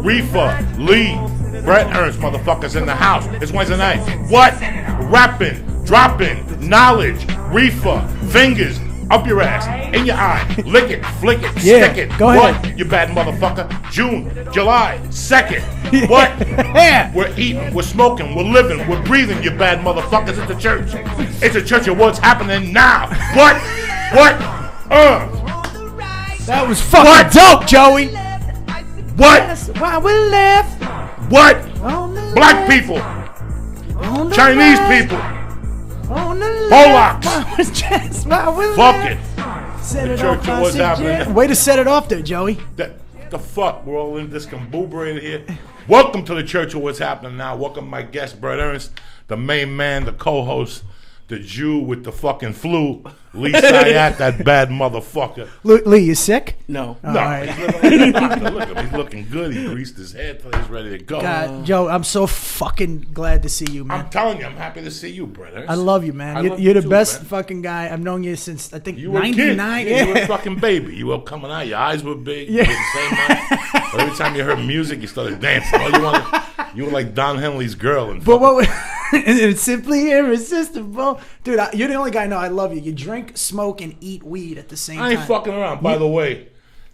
Reefer, Lee, Bret Ernst, motherfuckers in the house. It's Wednesday night. What? Rapping, dropping, knowledge, reefer, fingers, up your ass, in your eye, lick it, flick it, stick it. Go ahead. What, you bad motherfucker? June, July 2nd. What? Yeah. We're eating, we're smoking, we're living, we're breathing, you bad motherfuckers. It's a church. It's a church of what's happening now. What? What? That was fucking dope, Joey. What? That's why we left. What? Black people. Chinese people. Polacks. Fuck it. Set The it church off, of what's happening. Way to set it off there, Joey. The fuck? We're all in this combubrated here. Welcome to the church of what's happening now. Welcome my guest, Bret Ernst, the main man, the co-host, the Jew with the fucking flu, Lee Syatt, that bad motherfucker. Lee, you sick? No. No, right. he's looking like a doctor. Look at him. He's looking good. He greased his head till he's ready to go. God, Joe, I'm so fucking glad to see you, man. I'm telling you, I'm happy to see you, Bret Ernst. I love you, man. You're you the too, best man. fucking guy. I've known you since, I think, You were 99. a kid. You were a fucking baby. You were coming out. Your eyes were big. Yeah. You were the same eye. But every time you heard music, you started dancing. You were like Don Henley's girl. And But what? It's simply irresistible, dude. You're the only guy I know. I love you. You drink, smoke, and eat weed at the same time. I ain't fucking around. By the way,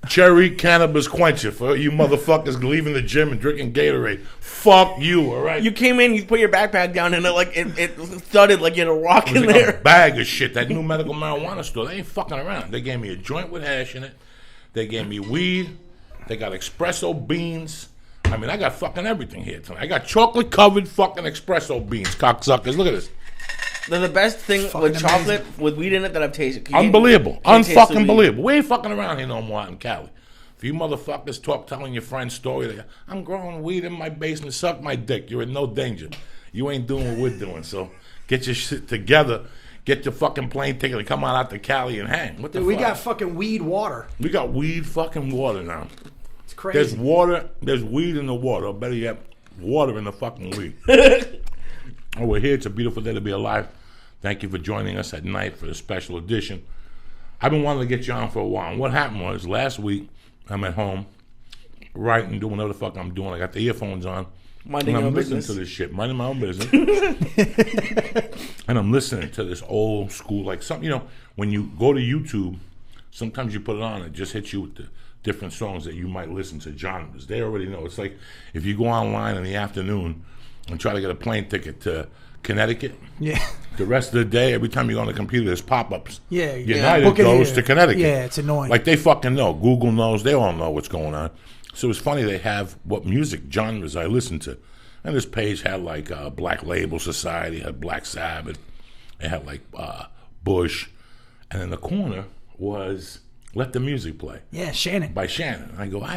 cherry cannabis quencher for you motherfuckers leaving the gym and drinking Gatorade. Fuck you, all right? You came in, you put your backpack down, and it thudded like you had a rock in Like there. a bag of shit. That new medical marijuana store, they ain't fucking around. They gave me a joint with hash in it. They gave me weed. They got espresso beans. I mean, I got fucking everything here tonight. I got chocolate-covered fucking espresso beans, cocksuckers. Look at this. They're the best thing Fucking with chocolate amazing. with weed in it that I've tasted. Unbelievable. Can't taste the Unfucking weed. believable. We ain't fucking around here no more out in Cali. If you motherfuckers telling your friend's story, like, I'm growing weed in my basement, suck my dick. You're in no danger. You ain't doing what we're doing. So get your shit together. Get your fucking plane ticket and come on out to Cali and hang. What the Dude, we fuck? got fucking weed water. We got weed fucking water now. It's crazy. There's water. There's weed in the water. Or better yet, water in the fucking weed. Oh, we're here. It's a beautiful day to be alive. Thank you for joining us at night for the special edition. I've been wanting to get you on for a while. And what happened was last week, I'm at home, writing, doing whatever the fuck I'm doing. I got the earphones on. Minding and your I'm own listening business. to this shit, minding my own business. And I'm listening to this old school, like something, you know, when you go to YouTube, sometimes you put it on, it just hits you with the different songs that you might listen to, genres. They already know. It's like if you go online in the afternoon and try to get a plane ticket to Connecticut, Yeah. the rest of the day, every time you go on the computer, there's pop-ups. Yeah. United Book it goes here. to Connecticut. Yeah, it's annoying. Like they fucking know. Google knows. They all know what's going on. So it's funny they have what music genres I listen to. And this page had like Black Label Society, had Black Sabbath, it had like Bush, and in the corner was Let the Music Play. Yeah, Shannon. By Shannon. And I go, I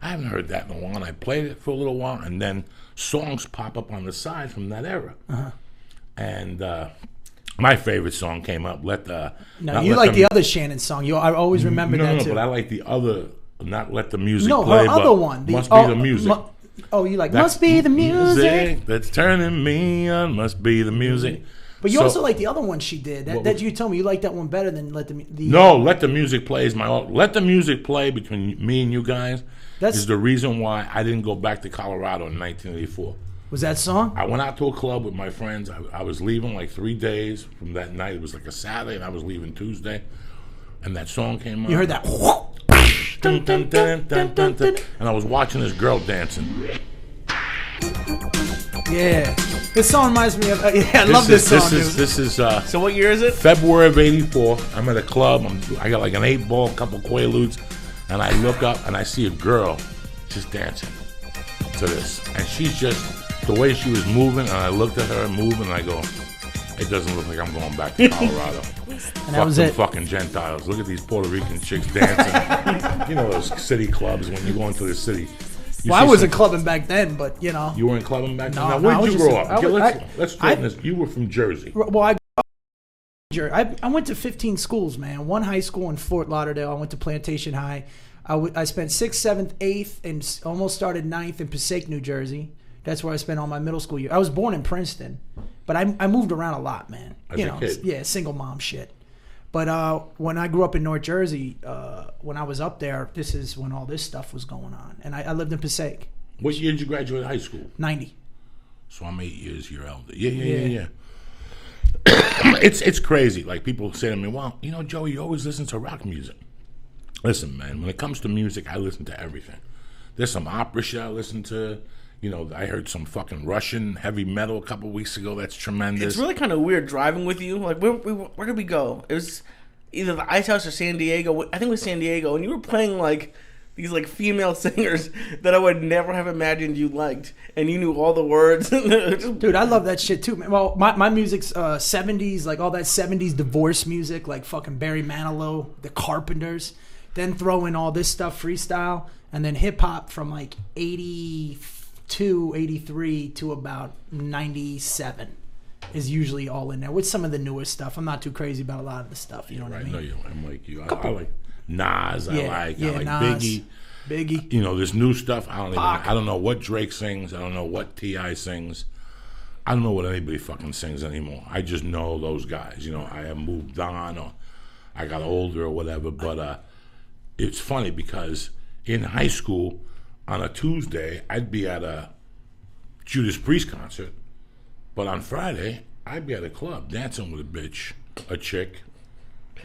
haven't heard that in a while. And I played it for a little while, and then songs pop up on the side from that era. Uh-huh. And my favorite song came up. No, you like the other Shannon song. I always remember that No, too. but I like the other. Not Let the Music No, Play. her but other one. Must Be the Music. You like Must Be the Music. That's turning me on. Must be the music. But you So- also like the other one she did. That you told me you like that one better than Let the No, Let the Music Play is my. Let the Music Play between me and you guys That's- is the reason why I didn't go back to Colorado in 1984. Was that song? I went out to a club with my friends. I was leaving like 3 days from that night. It was like a Saturday, and I was leaving Tuesday. And that song came on. You heard that? Dun, dun, dun, dun, dun, dun. And I was watching this girl dancing. Yeah. This song reminds me of. I love this song, dude. This is So what year is it? February of '84. I'm at a club. I got like an 8-ball, a couple Quaaludes, and I look up and I see a girl just dancing to this, and she's just the way she was moving. And I looked at her moving, and I go, "It doesn't look like I'm going back to Colorado." And that was them it. fucking Gentiles. Look at these Puerto Rican chicks dancing. You know those city clubs when you go into the city. You Well, I see wasn't some- clubbing back then, but you know. You weren't clubbing back then? No, Now, no, where I did was you just- grow up? I Okay, was- let's straighten this. You were from Jersey. Well, I went to 15 schools, man. One high school in Fort Lauderdale. I went to Plantation High. I spent 6th, 7th, 8th, and almost started 9th in Passaic, New Jersey. That's where I spent all my middle school year. I was born in Princeton, but I moved around a lot, man. As a kid. Yeah, single mom shit. But when I grew up in North Jersey, when I was up there, this is when all this stuff was going on. And I lived in Passaic. What year did you graduate high school? 90. So I'm 8 years your elder. Yeah. It's crazy. Like, people say to me, well, you know, Joey, you always listen to rock music. Listen, man, when it comes to music, I listen to everything. There's some opera shit I listen to. You know, I heard some fucking Russian heavy metal a couple weeks ago. That's tremendous. It's really kind of weird driving with you. Like, where did we go? It was either the Ice House or San Diego. I think it was San Diego. And you were playing, like, these, like, female singers that I would never have imagined you liked. And you knew all the words. Dude, I love that shit, too, man. Well, my music's 70s, like all that 70s divorce music, like fucking Barry Manilow, The Carpenters. Then throw in all this stuff, freestyle. And then hip-hop from, like, 82, 83 to about 97 is usually all in there with some of the newer stuff. I'm not too crazy about a lot of the stuff, you know what I mean? No, I'm like you. I like Nas. I like Nas, Biggie. You know, this new stuff. I don't know what Drake sings. I don't know what T.I. sings. I don't know what anybody fucking sings anymore. I just know those guys. You know, I have moved on or I got older or whatever. But it's funny because in high school, on a Tuesday, I'd be at a Judas Priest concert. But on Friday, I'd be at a club dancing with a bitch, a chick,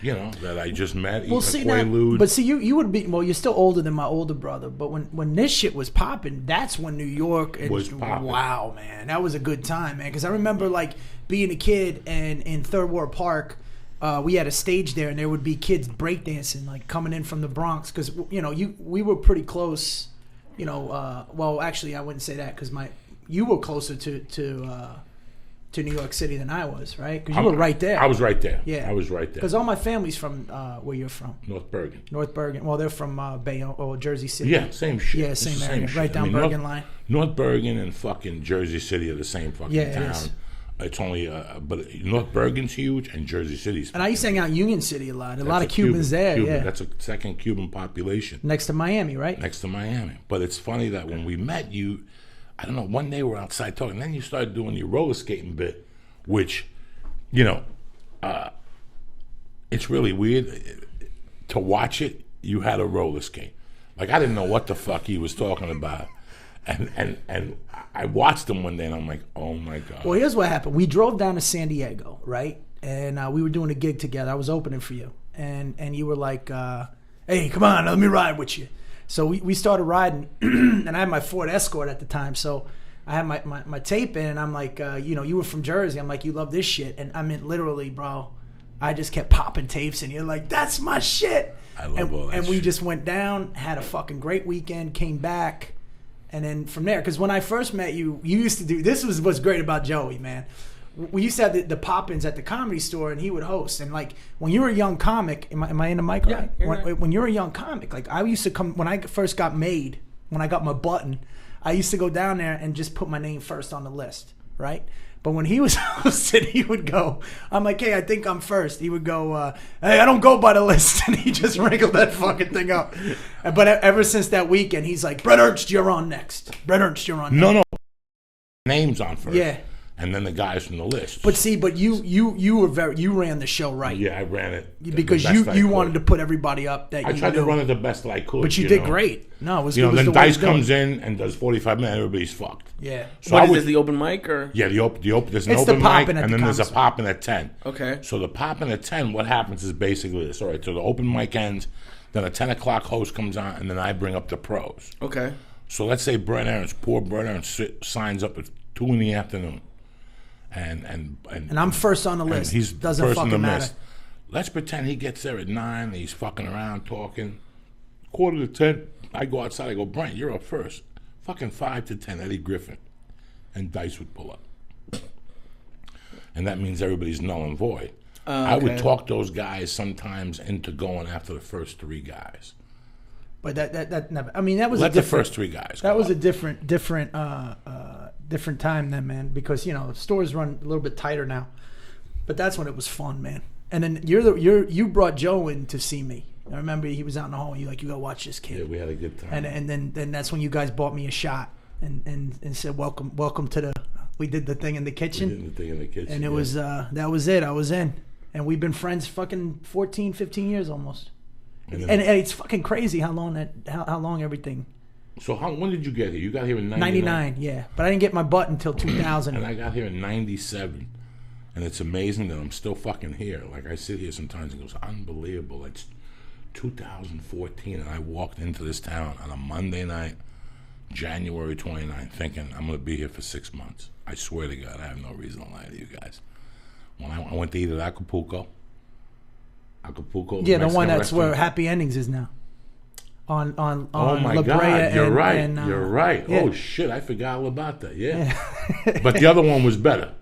you know, that I just met. Well, see now, but see, you would be, well, you're still older than my older brother. But when this shit was popping, that's when New York was popping. Wow, man, that was a good time, man. Because I remember like being a kid and in Third Ward Park, we had a stage there, and there would be kids breakdancing, like coming in from the Bronx. Because you know, we were pretty close. You know, well, actually, I wouldn't say that because you were closer to New York City than I was, right? Because you were right there. I was right there. Yeah, I was right there. Because all my family's from where you're from. North Bergen. North Bergen. Well, they're from Bayonne or Jersey City. Yeah, same shit. Yeah, same area. Right down Bergen line. North Bergen and fucking Jersey City are the same fucking town. It's only, but North Bergen's huge and Jersey City's. And I used to hang out in Union City a lot. A lot of Cubans there. Cuban. Yeah, that's a second Cuban population. Next to Miami, right? Next to Miami. But it's funny that when we met you, I don't know, one day we're outside talking, and then you started doing your roller skating bit, which, you know, it's really weird to watch it. You had a roller skate. Like, I didn't know what the fuck he was talking about. And I watched him one day, and I'm like, oh my God. Well, here's what happened. We drove down to San Diego, right? And we were doing a gig together. I was opening for you. And you were like, hey, come on, let me ride with you. So we started riding, and I had my Ford Escort at the time. So I had my tape in, and I'm like, you know, you were from Jersey. I'm like, you love this shit. And I mean, literally, bro, I just kept popping tapes, and you're like, that's my shit. I love all that And shit. we just went down, had a fucking great weekend, came back. And then from there, because when I first met you, you used to do, this was what's great about Joey, man. We used to have the pop-ins at the Comedy Store, and he would host. And like, when you were a young comic, am I in the mic? Yeah, right? When you're a young comic, like I used to come, when I first got made, when I got my button, I used to go down there and just put my name first on the list, right? But when he was hosting, he would go, I'm like, hey, I think I'm first. He would go, hey, I don't go by the list. And he just wrinkled that fucking thing up. But ever since that weekend, he's like, Bret Ernst, you're on next. Bret Ernst, you're on next. No. Names on first. Yeah. And then the guys from the list. But see, you ran the show right. Yeah, I ran it. Because you wanted to put everybody up that I you tried knew. to run it the best that I could. But you did great. No, it was You know, it was then the way Dice to do it. comes in and does 45 minutes, everybody's fucked. Yeah. So What is this, the open mic or? Yeah, there's an It's the open mic, poppin' at and the then there's a concert. poppin' at 10. Okay. So the poppin' at 10, what happens is basically this. All right, so the open mic ends, then a 10 o'clock host comes on, and then I bring up the pros. Okay. So let's say Bret Ernst, poor Bret Ernst signs up at 2 in the afternoon. And I'm first on the and list. he's Doesn't first on fucking the matter. list. Let's pretend he gets there at 9, and he's fucking around talking. 9:45, I go outside, I go, Brent, you're up first. Fucking 5 to 10, Eddie Griffin. And Dice would pull up. And that means everybody's null and void. I would talk those guys sometimes into going after the first 3 guys. But that never. I mean, that was Let a different, the first 3 guys That go was up. a different time then, man. Because you know stores run a little bit tighter now. But that's when it was fun, man. And then you brought Joe in to see me. I remember he was out in the hall. And you gotta watch this kid. Yeah, we had a good time. And then that's when you guys bought me a shot and said welcome to the. We did the thing in the kitchen. We did the thing in the kitchen. And it was that was it. I was in. And we've been friends fucking 14, 15 years almost. And it's fucking crazy how long everything. So when did you get here? You got here in 99, yeah. But I didn't get my butt until 2000. And I got here in 97. And it's amazing that I'm still fucking here. Like, I sit here sometimes and it goes, unbelievable. It's 2014, and I walked into this town on a Monday night, January 29th, thinking I'm going to be here for 6 months. I swear to God, I have no reason to lie to you guys. When I went to eat at Acapulco, yeah, the one that's where Happy Endings is now. On oh my La Brea God, you're right. You're right. Yeah. Oh shit, I forgot all about that. Yeah. But the other one was better.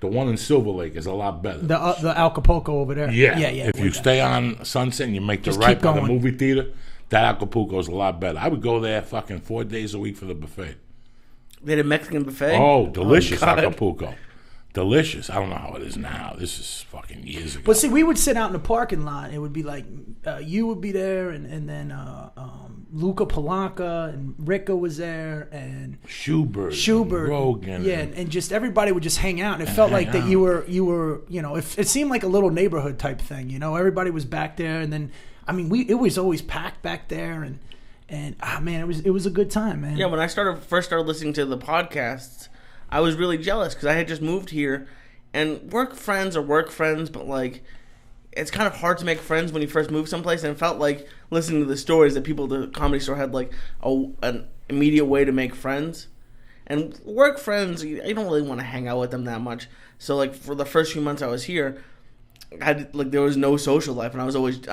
The one in Silver Lake is a lot better. The Acapulco over there. Yeah. If you stay on Sunset and you make the right by the movie theater, that Acapulco is a lot better. I would go there fucking 4 days a week for the buffet. They had a Mexican buffet? Oh, delicious Acapulco. Delicious. I don't know how it is now. This is fucking years ago. But see, we would sit out in the parking lot. It would be like you would be there, and then Luca Palanca and Ricca was there, and Schubert, and Rogan, yeah, and just everybody would just hang out, and it felt like that you were it seemed like a little neighborhood type thing, Everybody was back there, and then it was always packed back there, and man, it was a good time, man. Yeah, when I first started listening to the podcasts, I was really jealous because I had just moved here, and work friends are work friends, but like, it's kind of hard to make friends when you first move someplace, and it felt like listening to the stories that people at the Comedy Store had like an immediate way to make friends. And work friends, you don't really want to hang out with them that much. So like for the first few months I was here, there was no social life, and I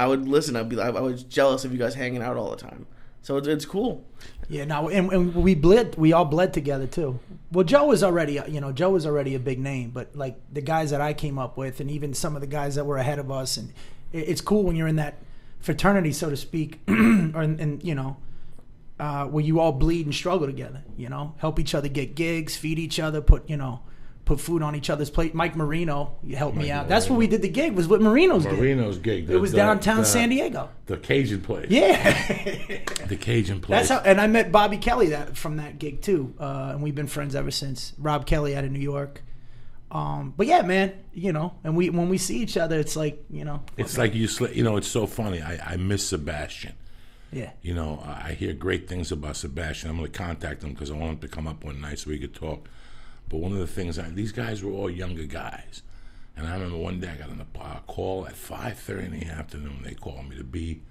would listen. I was jealous of you guys hanging out all the time. So it's cool. Yeah, no, and we all bled together too. Well, Joe was already a big name, but like the guys that I came up with, and even some of the guys that were ahead of us, and it's cool when you're in that fraternity, so to speak, where you all bleed and struggle together. Help each other get gigs, feed each other, put food on each other's plate. Mike Marino, you helped me out. That's where we did the gig, was with Marino's gig. It was downtown San Diego. The Cajun place. Yeah. The Cajun place. And I met Bobby Kelly from that gig too. And we've been friends ever since. Rob Kelly out of New York. But yeah, man, and when we see each other, it's like, It's like it's so funny. I miss Sebastian. Yeah. I hear great things about Sebastian. I'm going to contact him because I want him to come up one night so we could talk. But one of the things, these guys were all younger guys. And I remember one day I got a call at 5:30 in the afternoon. They called me to be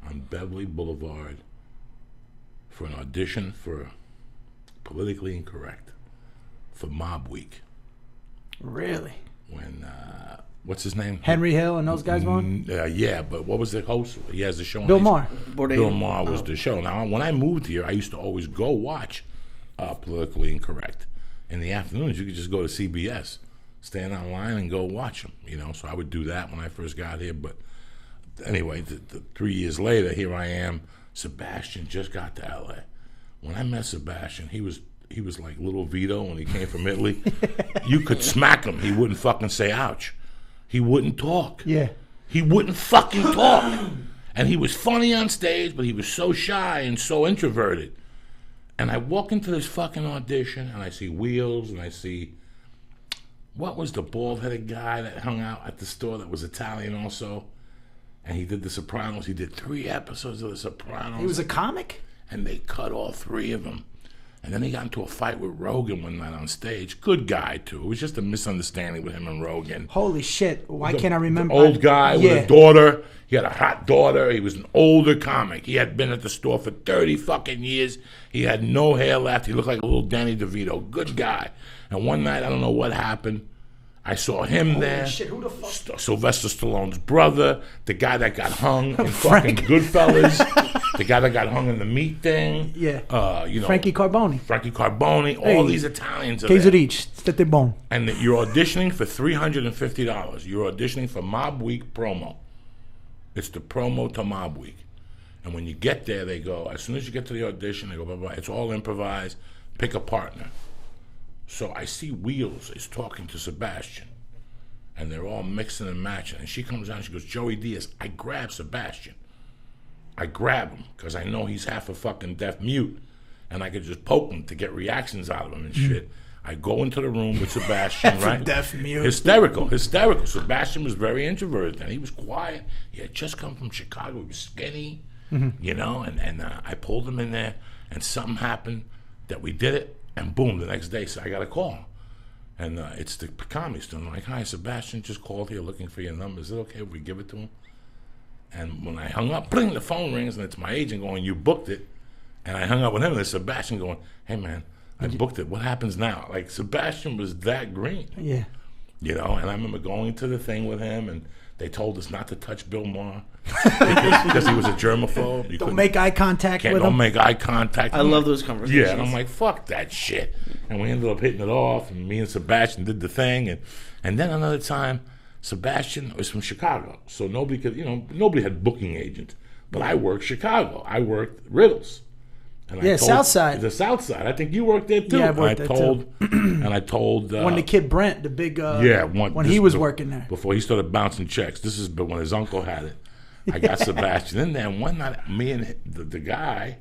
on Beverly Boulevard for an audition for Politically Incorrect for Mob Week. Really? When, what's his name? Henry Hill and those guys were on? Yeah, but what was the host? He has the show. Bill Maher. Bill Maher was the show. Now, when I moved here, I used to always go watch Politically Incorrect. In the afternoons, you could just go to CBS, stand online and go watch them, So I would do that when I first got here. But anyway, 3 years later, here I am. Sebastian just got to L.A. When I met Sebastian, he was like little Vito when he came from Italy. You could smack him. He wouldn't fucking say ouch. He wouldn't talk. Yeah. He wouldn't fucking talk. And he was funny on stage, but he was so shy and so introverted. And I walk into this fucking audition, and I see Wheels, and I see, what was the bald-headed guy that hung out at the store that was Italian also? And he did The Sopranos. He did 3 episodes of The Sopranos. He was a comic? And they cut all 3 of them. And then he got into a fight with Rogan one night on stage. Good guy, too. It was just a misunderstanding with him and Rogan. Holy shit. Why can't I remember? The old guy with a daughter. He had a hot daughter. He was an older comic. He had been at the store for 30 fucking years. He had no hair left. He looked like a little Danny DeVito. Good guy. And one night, I don't know what happened, I saw him there. Shit, who the fuck? Sylvester Stallone's brother, the guy that got hung in fucking Goodfellas, the guy that got hung in the meat thing. Yeah. Frankie Carboni. All these Italians are there. Stette bon. And you're auditioning for $350. You're auditioning for Mob Week promo. It's the promo to Mob Week. And when you get there, they go, as soon as you get to the audition, they go, bye-bye. It's all improvised. Pick a partner. So I see Wheels is talking to Sebastian, and they're all mixing and matching. And she comes out and she goes, Joey Diaz. I grab Sebastian. I grab him because I know he's half a fucking deaf mute, and I could just poke him to get reactions out of him and shit. I go into the room with Sebastian, right? Deaf mute. Hysterical. Sebastian was very introverted, and he was quiet. He had just come from Chicago. He was skinny, you know, and I pulled him in there, and something happened that we did it, and boom, the next day, so I got a call. And it's the comedy store. I'm like, hi, Sebastian just called here looking for your number. Is it okay if we give it to him? And when I hung up, bling, the phone rings, and it's my agent going, you booked it. And I hung up with him, and it's Sebastian going, hey, man, I booked it. What happens now? Like, Sebastian was that green. Yeah. You know, and I remember going to the thing with him, and they told us not to touch Bill Maher because he was a germaphobe. Don't make eye contact with him. Don't make eye contact. I love those conversations. Yeah, and I'm like, fuck that shit. And we ended up hitting it off, and me and Sebastian did the thing. And then another time, Sebastian was from Chicago, so nobody could, nobody had booking agents. But I worked Chicago. I worked Riddles. And Southside. The Southside. I think you worked there too. Yeah, I worked there too. And I told when the kid Brent, the big when he was working there before he started bouncing checks. This is when his uncle had it. I got Sebastian in there, and one night, me and the guy,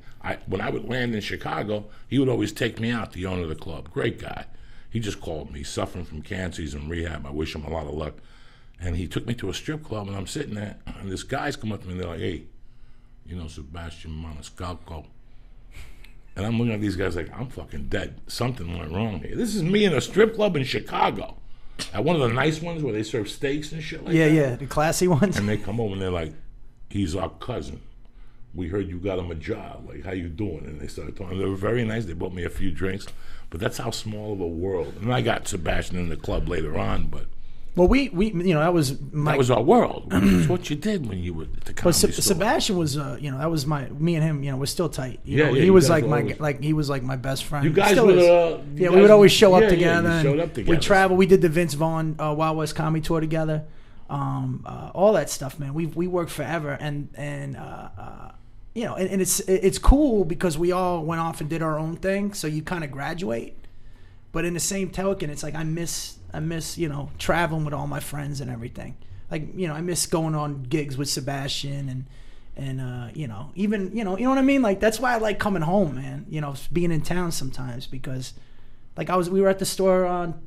when I would land in Chicago, he would always take me out. The owner of the club, great guy. He just called me. He's suffering from cancer. He's in rehab. I wish him a lot of luck. And he took me to a strip club, and I'm sitting there, and this guy's come up to me, and they're like, hey, Sebastian Maniscalco. And I'm looking at these guys like, I'm fucking dead. Something went wrong here. This is me in a strip club in Chicago. At one of the nice ones where they serve steaks and shit like that. Yeah, the classy ones. And they come over and they're like, he's our cousin. We heard you got him a job. Like, how you doing? And they started talking. They were very nice. They bought me a few drinks. But that's how small of a world. And I got Sebastian in the club later on, but... Well, we that was that was our world. That's what you did when you were at the comedy store. Sebastian was that was me and him. We're still tight. He was like my best friend. You guys would we would always show up together. Yeah, showed up together. We traveled. We did the Vince Vaughn Wild West Comedy Tour together. All that stuff, man. We worked forever, and it's cool because we all went off and did our own thing. So you kind of graduate, but in the same token, it's like I miss traveling with all my friends and everything. Like, I miss going on gigs with Sebastian and even, you know what I mean? Like, that's why I like coming home, man, being in town sometimes, because like we were at the store on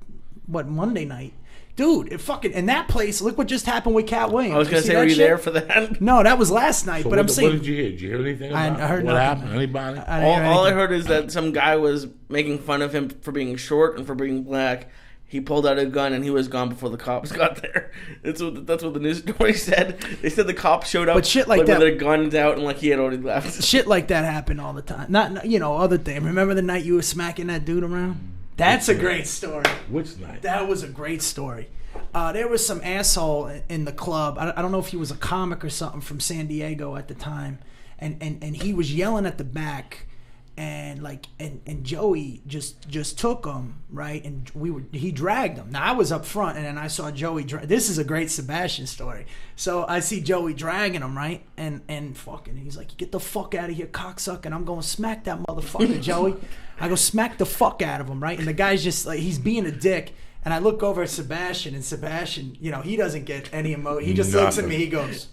Monday night. Dude, in that place, look what just happened with Cat Williams. I was going to say, were you there for that? No, that was last night, but I'm saying... What did you hear? Did you hear anything about I heard what nothing, happened? man. Anybody? All I heard is that some guy was making fun of him for being short and for being black. He pulled out a gun and he was gone before the cops got there. That's what the news story said. They said the cops showed up, but shit like that, with their guns out and like he had already left. Shit like that happened all the time. Not other thing. Remember the night you were smacking that dude around? That's a great story. Which night? That was a great story. There was some asshole in the club. I don't know if he was a comic or something from San Diego at the time, and he was yelling at the back. And Joey just took him, right, and he dragged him. Now I was up front, and then I saw Joey. This is a great Sebastian story. So I see Joey dragging him, right, and fucking, he's like, "Get the fuck out of here, cocksucker!" And I'm going, "Smack that motherfucker, Joey." I go, "Smack the fuck out of him," right, and the guy's just like, he's being a dick. And I look over at Sebastian, and Sebastian, he doesn't get any emotion. He just looks at me. He goes,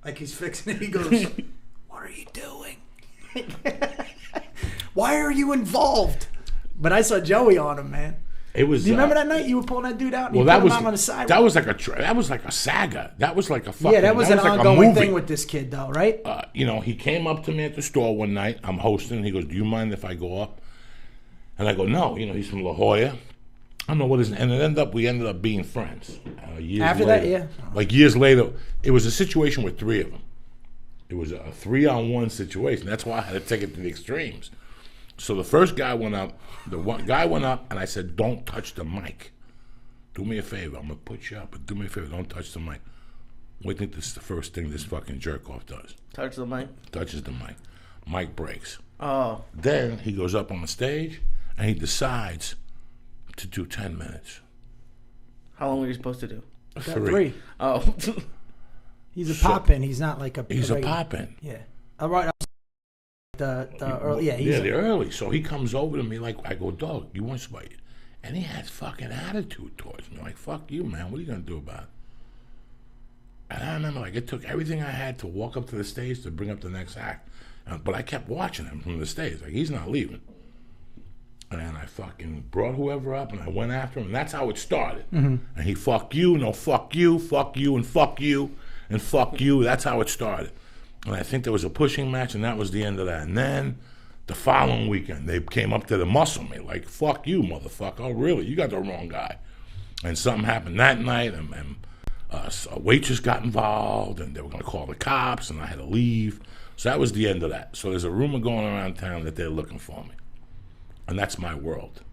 like he's fixing it. He goes, "What are you doing? Why are you involved?" But I saw Joey on him, man. It was. Do you remember that night you were pulling that dude out? And Well, you put him out on the sidewalk? that was like a saga. That was like a fucking. Yeah, that was an ongoing thing with this kid, though, right? He came up to me at the store one night. I'm hosting. He goes, "Do you mind if I go up?" And I go, "No." He's from La Jolla. I don't know what his, and we ended up being friends. Years After later. that, yeah. Like years later, it was a situation with three of them. It was a 3-on-1 situation. That's why I had to take it to the extremes. So the first guy went up. The one guy went up, and I said, "Don't touch the mic. Do me a favor. I'm gonna put you up, but do me a favor. Don't touch the mic." We think this is the first thing this fucking jerk off does. Touch the mic. Touches the mic. Mic breaks. Oh. Then he goes up on the stage, and he decides to do 10 minutes. How long were you supposed to do? 3. Oh. He's a pop-in. He's not like a... He's a pop-in. Yeah. All right. The early... Yeah, the early. So he comes over to me like, I go, "Dog, you want somebody?" And he has fucking attitude towards me. Like, "Fuck you, man. What are you going to do about it?" And I remember, it took everything I had to walk up to the stage to bring up the next act. But I kept watching him from the stage. Like, he's not leaving. And I fucking brought whoever up, and I went after him, and that's how it started. And he, fuck you, no, fuck you, and fuck you, and fuck you. That's how it started. And I think there was a pushing match, and that was the end of that. And then the following weekend, they came up to the muscle me, like, fuck you, motherfucker. Oh, really? You got the wrong guy. And something happened that night, and a waitress got involved, and they were going to call the cops, and I had to leave. So that was the end of that. So there's a rumor going around town that they're looking for me. And that's my world.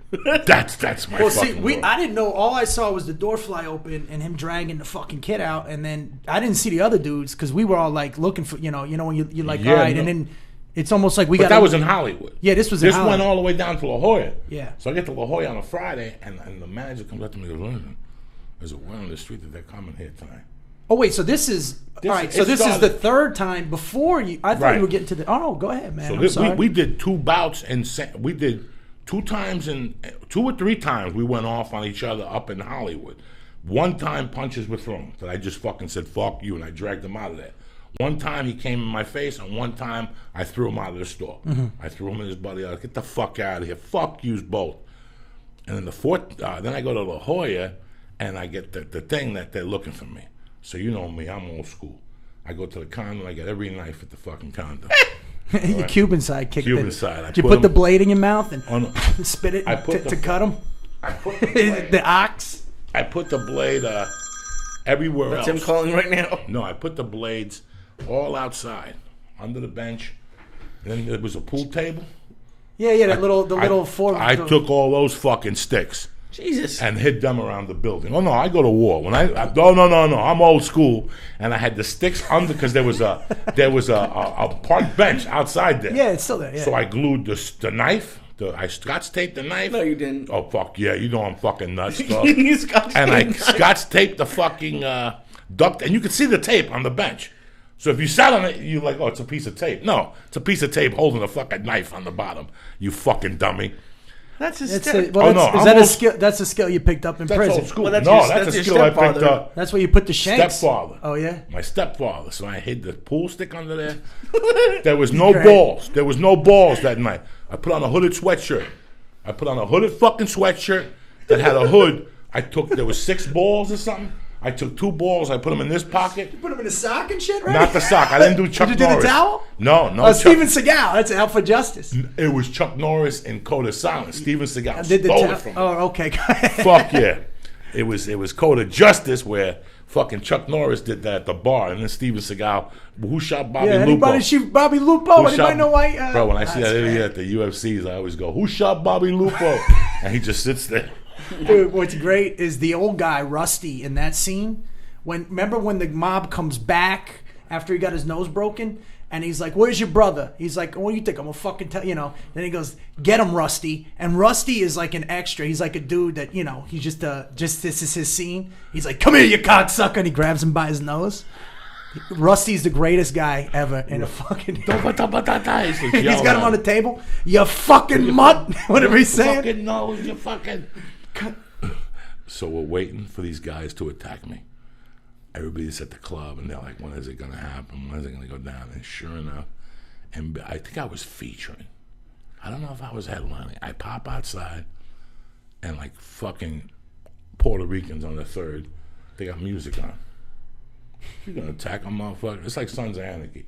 That's my fucking world. I didn't know. All I saw was the door fly open and him dragging the fucking kid out, and then I didn't see the other dudes because we were all like looking for, you know when you're like, all right, and then it's almost like we got. But that was in Hollywood. Yeah, this was in Hollywood. This went all the way down to La Jolla. Yeah. So I get to La Jolla on a Friday, and the manager comes up to me and goes, listen, there's a word on the street that they're coming here tonight. Oh wait, so this is all right. So this is the third time before you. I thought you were getting to the. Oh no, go ahead, man. So we did 2 bouts, and we did 2 times and 2 or 3 times we went off on each other up in Hollywood. 1 time punches were thrown that I just fucking said fuck you, and I dragged him out of there. 1 time he came in my face, and 1 time I threw him out of the store. I threw him and his buddy out. Get the fuck out of here. Fuck yous both. And then the 4th, then I go to La Jolla, and I get the thing that they're looking for me. So you know me, I'm old school. I go to the condo, I get every knife at the fucking condo. Your right? Cuban side kicked Cuban it. side. Did you put the blade in your mouth and spit it to cut him? I put the blade. The ox? I put the blade everywhere else. That's him calling right now? No, I put the blades all outside, under the bench. And then there was a pool table. Yeah, the little fork. I took all those fucking sticks. Jesus. And hid them around the building. Oh no, I go to war. When no, I'm old school, and I had the sticks under because there was a park bench outside there. Yeah, it's still there. Yeah. So I glued the knife. I scotch taped the knife. No, you didn't. Oh fuck yeah, you know I'm fucking nuts. Dog. And I scotch taped the fucking duct, and you could see the tape on the bench. So if you sat on it, you're like, oh, it's a piece of tape. No, it's a piece of tape holding a fucking knife on the bottom. You fucking dummy. That's a Is skill. that a skill? That's a skill you picked up in that's prison. Old school. Well, that's a skill I picked up. That's where you put the shanks. Stepfather. Oh yeah. My stepfather. So I hid the pool stick under there. There was no balls. There was no balls that night. I put on a hooded sweatshirt. I put on a hooded fucking sweatshirt that had a hood. There was 6 balls or something. I took 2 balls. I put them in this pocket. You put them in the sock and shit, right? Not the sock. I didn't do Chuck Did you Norris. do the towel? No. Oh, Steven Seagal. That's Out for Justice. It was Chuck Norris in Code of Silence. Steven Seagal did stole it from me. Oh, okay. Fuck yeah. It was Code of Justice where fucking Chuck Norris did that at the bar, and then Steven Seagal, who shot Bobby Lupo? Anybody shoot Bobby Lupo? Anybody know why? Bro, when I see that idiot at the UFCs, I always go, who shot Bobby Lupo? And he just sits there. Dude, what's great is the old guy, Rusty, in that scene. Remember when the mob comes back after he got his nose broken? And he's like, where's your brother? He's like, what do you think? I'm gonna fucking tell you know. Then he goes, get him, Rusty. And Rusty is like an extra. He's like a dude that, you know, he's just this is his scene. He's like, come here, you cocksucker. And he grabs him by his nose. Rusty's the greatest guy ever in a fucking... He's got him on the table. You fucking mutt. Whatever he's saying. Fucking nose, you fucking... So we're waiting for these guys to attack me. Everybody's at the club, and they're like, when is it going to happen? When is it going to go down? And sure enough, and I think I was featuring. I don't know if I was headlining. I pop outside, and like fucking Puerto Ricans on the 3rd, they got music on. You're going to attack a motherfucker? It's like Sons of Anarchy.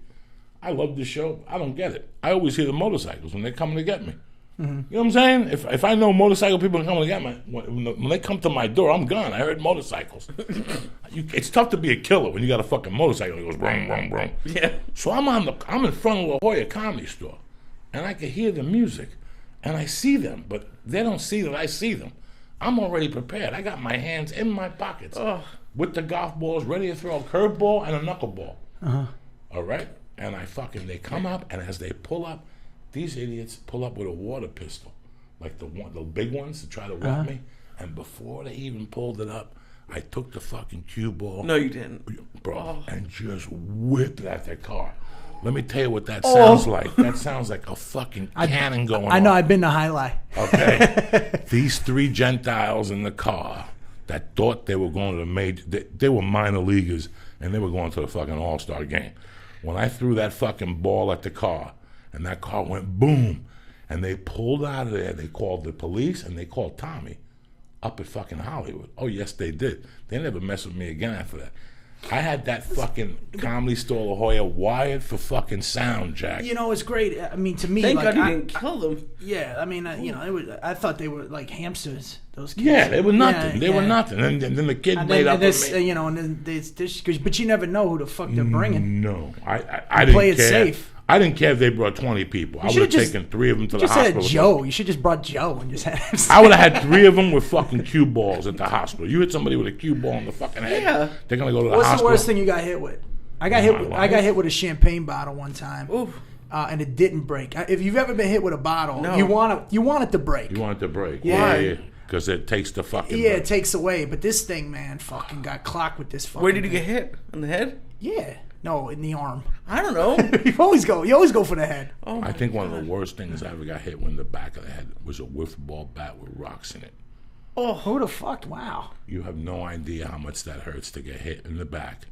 I love this show. I don't get it. I always hear the motorcycles when they're coming to get me. Mm-hmm. You know what I'm saying? If I know motorcycle people are coming to get me, when they come to my door, I'm gone. I heard motorcycles. It's tough to be a killer when you got a fucking motorcycle that goes brum, brum, brum. Yeah. So I'm in front of La Jolla Comedy Store, and I can hear the music, and I see them, but they don't see that I see them. I'm already prepared. I got my hands in my pockets with the golf balls ready to throw a curveball and a knuckleball. Uh-huh. All right? And they come up, and as they pull up, these idiots pull up with a water pistol, like the big ones to try to whack me. And before they even pulled it up, I took the fucking cue ball. No, you didn't. Bro, and just whipped it at their car. Let me tell you what that sounds like. That sounds like a fucking cannon going on. I know, I've been to High Lie. Okay. These 3 Gentiles in the car that thought they were going to the major, they were minor leaguers, and they were going to the fucking All-Star game. When I threw that fucking ball at the car, and that car went boom, And they pulled out of there. They called the police and they called Tommy up at fucking Hollywood. Oh, yes, they did. They never messed with me again after that. I had that fucking Comedy Store La Jolla wired for fucking sound, Jack. You know, it's great. I mean, to me, Thank like, God he didn't kill them. Yeah, I mean, you know, I thought they were like hamsters. Those kids. Yeah, they were nothing. Yeah, they were nothing. And then the kid and made then up this, with me. you know, and then this, but you never know who the fuck they're bringing. No, I didn't play it care. safe. I didn't care if they brought 20 people. I would have taken 3 of them to the just hospital. Had Joe. You should just brought Joe and just had him. I would have had 3 of them with fucking cue balls at the hospital. You hit somebody with a cue ball in the fucking head. Yeah. They're gonna go to the What's hospital. the worst thing you got hit with? I got hit with a champagne bottle one time. Oof. And it didn't break. If you've ever been hit with a bottle, No. you want it to break. You want it to break. Yeah. Yeah. Because it takes the fucking Yeah, break. it takes away. But this thing, man, fucking got clocked with this fucking Where did you thing. get hit? On the head? Yeah. No, in the arm. I don't know. You always go for the head. Oh I think one of the worst things I ever got hit with in the back of the head was a wiffle ball bat with rocks in it. Oh, who the fuck? Wow. You have no idea how much that hurts to get hit in the back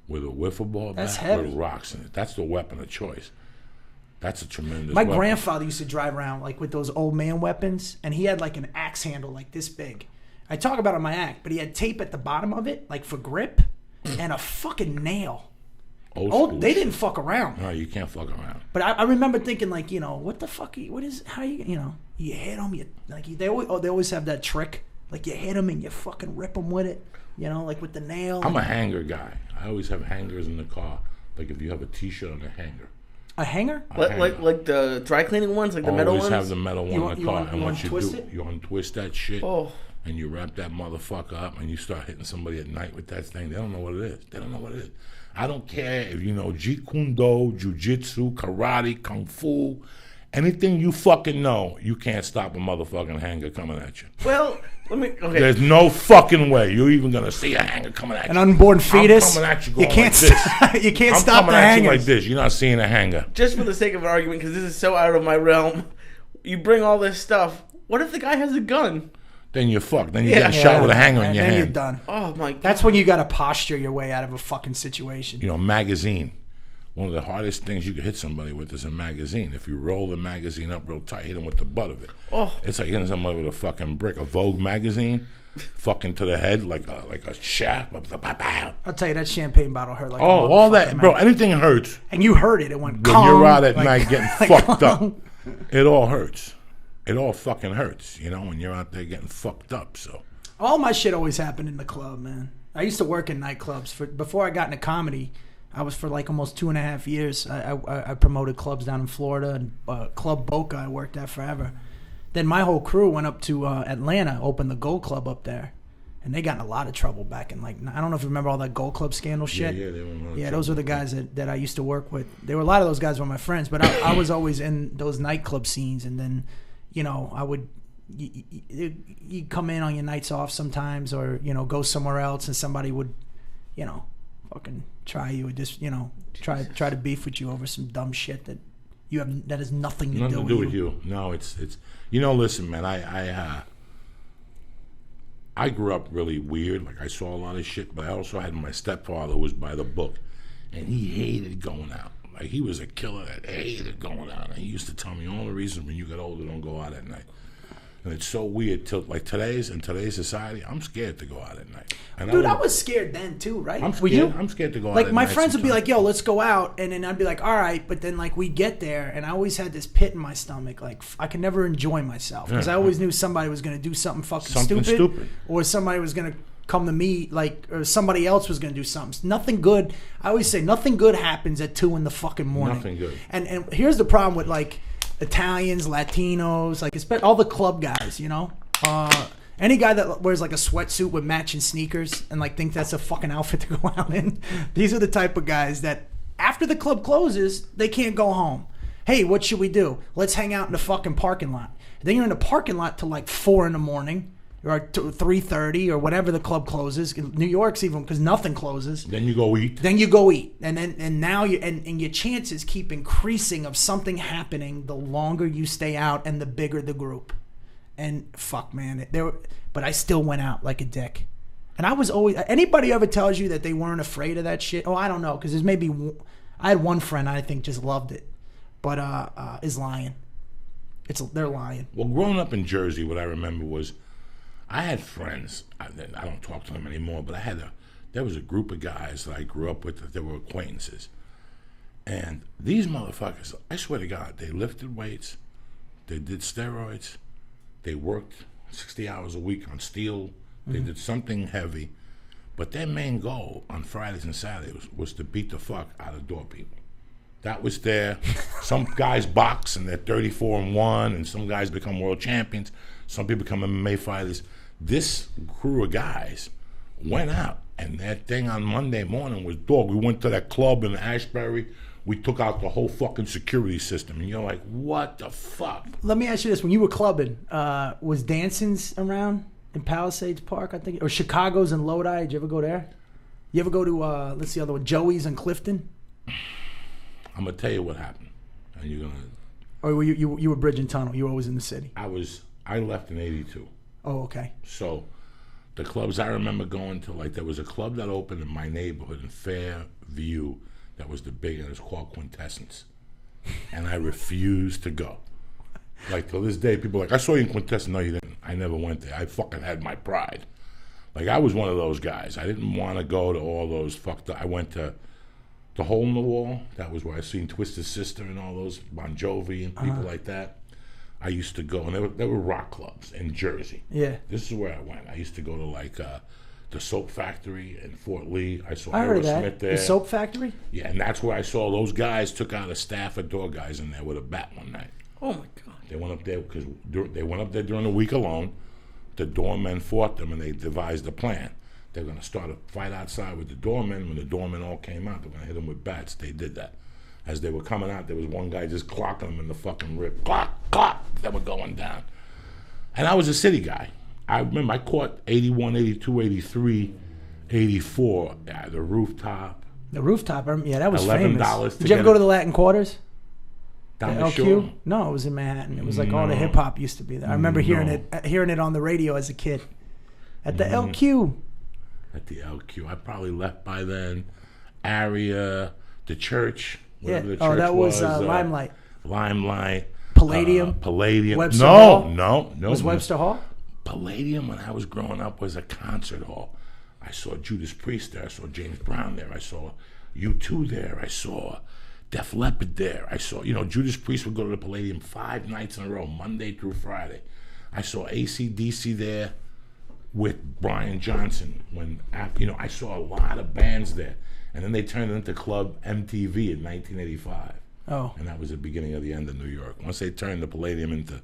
with a wiffle ball That's bat heavy. with rocks in it. That's the weapon of choice. That's a tremendous My weapon. grandfather used to drive around like with those old man weapons, and he had like an axe handle like this big. I talk about it on my act, but he had tape at the bottom of it, like for grip, and a fucking nail. Old school They shit. didn't fuck around. No, you can't fuck around. But I remember thinking like, you know, what the fuck? How you hit them? They always have that trick, like you hit them and you fucking rip them with it, you know, like with the nail. I'm a hanger guy. I always have hangers in the car. Like if you have a T-shirt on a hanger. A hanger? Like the dry cleaning ones, like the metal Always ones? have the metal one in the car. And what you twist do, it? you untwist that shit. Oh. And you wrap that motherfucker up and you start hitting somebody at night with that thing. They don't know what it is. They don't know what it is. I don't care if you know Jeet Kune Do, Jiu-Jitsu, Karate, Kung Fu, anything you fucking know, you can't stop a motherfucking hanger coming at you. Well, okay. There's no fucking way you're even gonna see a hanger coming at you. An unborn fetus. I'm coming at you You going can't like this. stop. You can't I'm stop coming the at you hangers. like this. You're not seeing a hanger. Just for the sake of an argument, because this is so out of my realm, you bring all this stuff. What if the guy has a gun? Then you're fucked. Then you get shot with a hanger in your then hand. you're done. Oh my God. That's when you got to posture your way out of a fucking situation. You know, magazine. One of the hardest things you can hit somebody with is a magazine. If you roll the magazine up real tight, hit them with the butt of it. Oh. It's like hitting somebody with a fucking brick. A Vogue magazine, fucking to the head like a shaft. I'll tell you, that champagne bottle hurt like a All that, motherfucker, bro. man. Anything hurts And you heard it. It went when Kong, you're out at like- night getting like fucked up. Kong. It all hurts. It all fucking hurts, you know, when you're out there getting fucked up. So All my shit always happened in the club, man. I used to work in nightclubs. Before I got into comedy, I was for like almost 2.5 years. I promoted clubs down in Florida, and Club Boca I worked at forever. Then my whole crew went up to Atlanta, opened the Gold Club up there. And they got in a lot of trouble back in, like, I don't know if you remember all that Gold Club scandal shit. yeah, they were in a lot of Yeah, trouble. those were the guys that I used to work with. There were a lot of those guys were my friends, but I was always in those nightclub scenes. And then, you know, I would, you come in on your nights off sometimes, or, you know, go somewhere else, and somebody would, you know, fucking try you with just, you know, try to beef with you over some dumb shit that that has nothing to do with you. No, it's you know, listen, man, I grew up really weird. Like, I saw a lot of shit, but I also had my stepfather who was by the book, and he hated going out. Like, he was a killer that hated going out. And he used to tell me all the reasons when you get older, don't go out at night. And it's so weird till like today's society, I'm scared to go out at night. And Dude, I was scared then too, right? I'm Were scared. you? I'm scared to go out Like, at my night friends would be sometimes. like, yo, let's go out. And then I'd be like, all right. But then, like, we'd get there, and I always had this pit in my stomach. Like, I could never enjoy myself. Because I always knew somebody was going to do something fucking stupid. Or somebody was going to come to me, like, or somebody else was going to do something. Nothing good. I always say, nothing good happens at 2 in the fucking morning. Nothing good. And here's the problem with, like, Italians, Latinos, like, especially all the club guys, you know? Any guy that wears like a sweatsuit with matching sneakers and like think that's a fucking outfit to go out in, these are the type of guys that after the club closes, they can't go home. Hey, what should we do? Let's hang out in the fucking parking lot. Then you're in the parking lot till like 4 in the morning or 3:30 or whatever the club closes. In New York's even because nothing closes. Then you go eat. Then you go eat, and now and your chances keep increasing of something happening the longer you stay out and the bigger the group. And fuck, man, but I still went out like a dick. And I was always, anybody ever tells you that they weren't afraid of that shit? Oh, I don't know, because there's maybe, I had one friend I think just loved it, but is lying. they're lying. Well, growing up in Jersey, what I remember was I had friends. I don't talk to them anymore, but there was a group of guys that I grew up with that they were acquaintances. And these motherfuckers, I swear to God, they lifted weights, they did steroids, they worked 60 hours a week on steel, they did something heavy, but their main goal on Fridays and Saturdays was to beat the fuck out of door people. That was there. Some guys box and they're 34-1, and some guys become world champions. Some people become MMA fighters. This crew of guys went out, and that thing on Monday morning was dog. We went to that club in Ashbury. We took out the whole fucking security system, and you're like, what the fuck? Let me ask you this: when you were clubbing, was Danson's around in Palisades Park? I think, or Chicago's in Lodi. Did you ever go there? You ever go to let's see, the other one, Joey's in Clifton? I'm gonna tell you what happened, and you're gonna. Or were you were Bridge and Tunnel? You were always in the city. I left in '82. Oh, okay. So, the clubs I remember going to, like, there was a club that opened in my neighborhood in Fairview that was the big, and it was called Quintessence, and I refused to go. Like, to this day, people are like, I saw you in Quintessence. No, you didn't. I never went there. I fucking had my pride. Like, I was one of those guys. I didn't want to go to all those fucked up. I went to the Hole in the Wall. That was where I seen Twisted Sister and all those Bon Jovi and people like that. I used to go, and there were rock clubs in Jersey. Yeah. This is where I went. I used to go to, like, the Soap Factory in Fort Lee. I saw I heard of Aerosmith that. there. The Soap Factory? Yeah, and that's where I saw those guys took out a staff of door guys in there with a bat one night. Oh, my God. They went up there because they went up there during the week alone. The doormen fought them, and they devised a plan. They're going to start a fight outside with the doormen. When the doormen all came out, they're going to hit them with bats. They did that. As they were coming out, there was one guy just clocking them in the fucking rib. Clock, clock. They were going down. And I was a city guy. I remember I caught 81, 82, 83, 84 at the Rooftop. The Rooftop, yeah, that was $11 famous. to Did you ever get go it. to the Latin Quarters? Down The the LQ? shore? No, it was in Manhattan. It was like all the hip hop used to be there. I remember hearing it on the radio as a kid. At the LQ. At the LQ. I probably left by then. Area, the church. Yeah. The church That was Limelight. Limelight. Palladium. Palladium. Webster Hall? No. Was Webster Hall? Palladium, when I was growing up, was a concert hall. I saw Judas Priest there. I saw James Brown there. I saw U2 there. I saw Def Leppard there. I saw, Judas Priest would go to the Palladium 5 nights in a row, Monday through Friday. I saw AC/DC there with Brian Johnson. I saw a lot of bands there. And then they turned it into Club MTV in 1985. Oh. And that was the beginning of the end of New York. Once they turned the Palladium into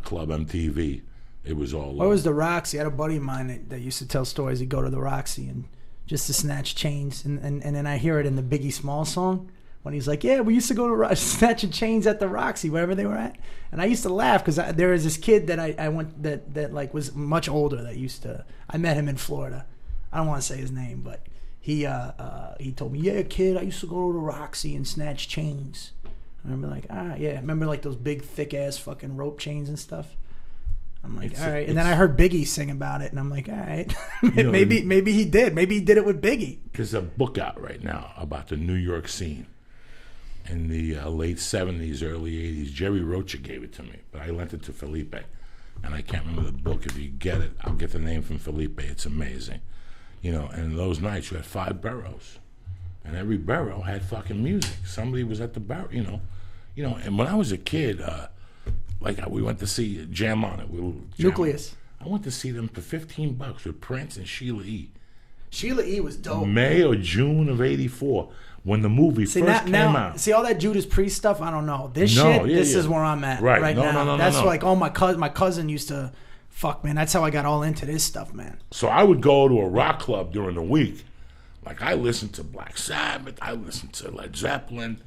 Club MTV, it was all What was the Roxy? I had a buddy of mine that used to tell stories. He'd go to the Roxy and just to snatch chains. And then I hear it in the Biggie Smalls song when he's like, yeah, we used to go to snatching chains at the Roxy, wherever they were at. And I used to laugh because there was this kid that I went that like was much older that used to. I met him in Florida. I don't want to say his name, but he told me, yeah, kid, I used to go to the Roxy and snatch chains. I remember like, yeah, I remember like those big thick ass fucking rope chains and stuff. I'm like, all right. And then I heard Biggie sing about it, and I'm like, all right. maybe he did. Maybe he did it with Biggie. There's a book out right now about the New York scene in the late 70s, early 80s. Jerry Rocha gave it to me, but I lent it to Felipe. And I can't remember the book. If you get it, I'll get the name from Felipe. It's amazing. And those nights you had 5 boroughs. And every borough had fucking music. Somebody was at the borough, And when I was a kid, we went to see Jam On It. Nucleus. I went to see them for $15 with Prince and Sheila E. Sheila E. was dope. May or June of '84 when the movie first came out. See all that Judas Priest stuff? I don't know. This is where I'm at right now. That's like my cousin used to. Fuck, man. That's how I got all into this stuff, man. So I would go to a rock club during the week. Like, I listened to Black Sabbath. I listened to Led Zeppelin.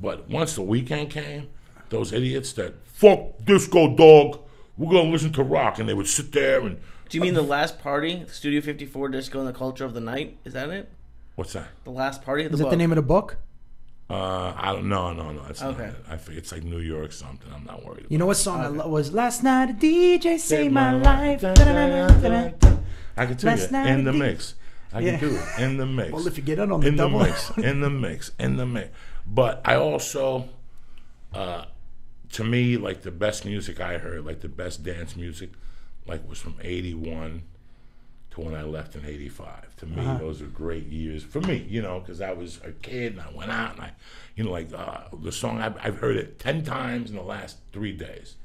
But once the weekend came, those idiots that, fuck disco, dog, we're going to listen to rock. And they would sit there and... Do you mean the last party, Studio 54, Disco and the Culture of the Night? Is that it? What's that? The last party of the book. book. Is that the name of the book? I don't know. No, that's okay. Not it. I think it's like New York something. I'm not worried about. You know what song was Last Night a DJ Saved My Life. I can tell you, in the mix. I can do it, in the mix. Well, if you get it on the double. In the mix. But I also to me, like the best music I heard, like the best dance music, like was from 81 to when I left in 85. To me, those are great years for me, you know, because I was a kid and I went out and I, you know, like the song, I've heard it 10 times in the last 3 days.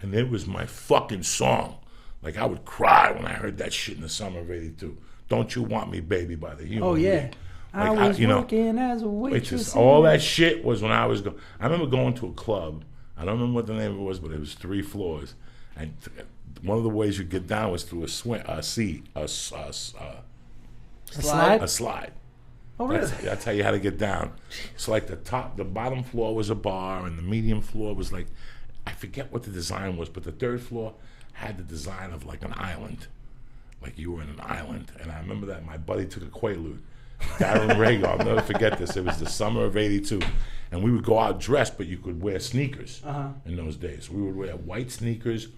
And it was my fucking song. Like I would cry when I heard that shit in the summer of 82. Don't You Want Me, Baby by the Human yeah. League. I was working as a waitress. All that shit was when I was going. I remember going to a club. I don't remember what the name of it was, but it was 3 floors. And one of the ways you get down was through a slide. Oh, really? That's how you had to get down. So like the bottom floor was a bar, and the medium floor was like, I forget what the design was, but the 3rd floor had the design of like an island. Like you were in an island. And I remember that my buddy took a Quaalude. Darren Rago, I'll never forget this. It was the summer of 82. And we would go out dressed, but you could wear sneakers in those days. We would wear white sneakers,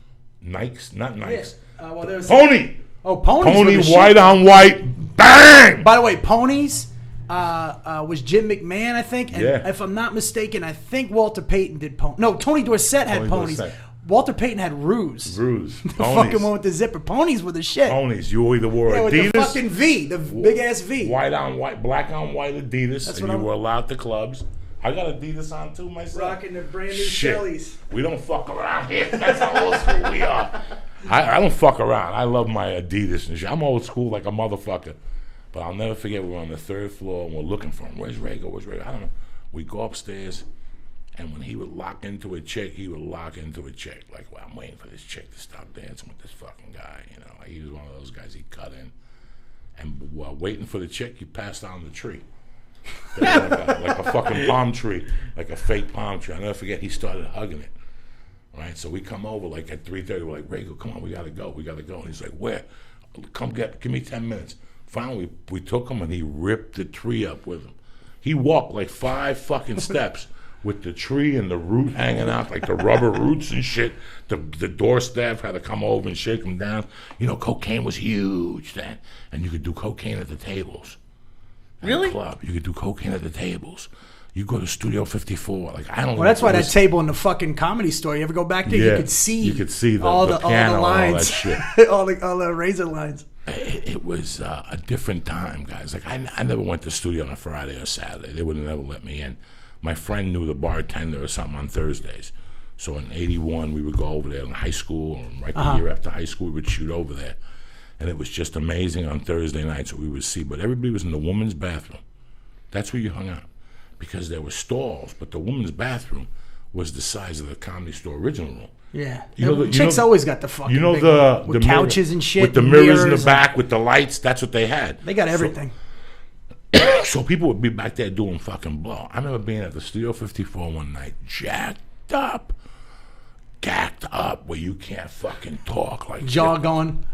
Nikes, not Nikes. Yeah. Well, there was Pony! Oh, ponies. Pony, white on white, bang! By the way, ponies was Jim McMahon, I think. And if I'm not mistaken, I think Walter Payton did ponies. No, Tony Dorsett had ponies. Walter Payton had Ruse. Ruse. The fucking one with the zipper. Ponies were the shit. Ponies. You either wore Adidas. With the fucking V, the big ass V. White on white, black on white Adidas. That's and you were allowed to clubs. I got Adidas on too myself. Rocking the brand new Shellys. We don't fuck around here. That's how old school we are. I don't fuck around. I love my Adidas and shit. I'm old school like a motherfucker. But I'll never forget we were on the 3rd floor and we're looking for him. Where's Rago? I don't know. We go upstairs. And when he would lock into a chick, he would lock into a chick. Like, well, I'm waiting for this chick to stop dancing with this fucking guy. You know, like he was one of those guys he cut in. And while waiting for the chick, he passed down the tree. Like a fucking palm tree, like a fake palm tree. I'll never forget, he started hugging it. Right? So we come over like at 3:30. We're like, Rago, come on, we got to go. And he's like, where? Give me 10 minutes. Finally, we took him and he ripped the tree up with him. He walked like 5 fucking steps. With the tree and the root hanging out, like the rubber roots and shit. The door staff had to come over and shake them down. You know, cocaine was huge then. And you could do cocaine at the tables. Really? At the club. You could do cocaine at the tables. You go to Studio 54. Like, I don't know. Well, that's why that table in the fucking Comedy Store, you ever go back there, you could see all the piano lines. And all that shit. all the razor lines. It was a different time, guys. Like, I never went to studio on a Friday or Saturday. They would have never let me in. My friend knew the bartender or something on Thursdays. So in 81, we would go over there in high school, and right the year after high school, we would shoot over there. And it was just amazing on Thursday nights what we would see. But everybody was in the woman's bathroom. That's where you hung out. Because there were stalls, but the woman's bathroom was the size of the Comedy Store original room. Yeah. Chicks always got the fucking big the with couches and shit. With the mirrors in the back, with the lights, that's what they had. They got everything. So people would be back there doing fucking blow. I remember being at the Studio 54 one night, gacked up, where you can't fucking talk. Like jaw going.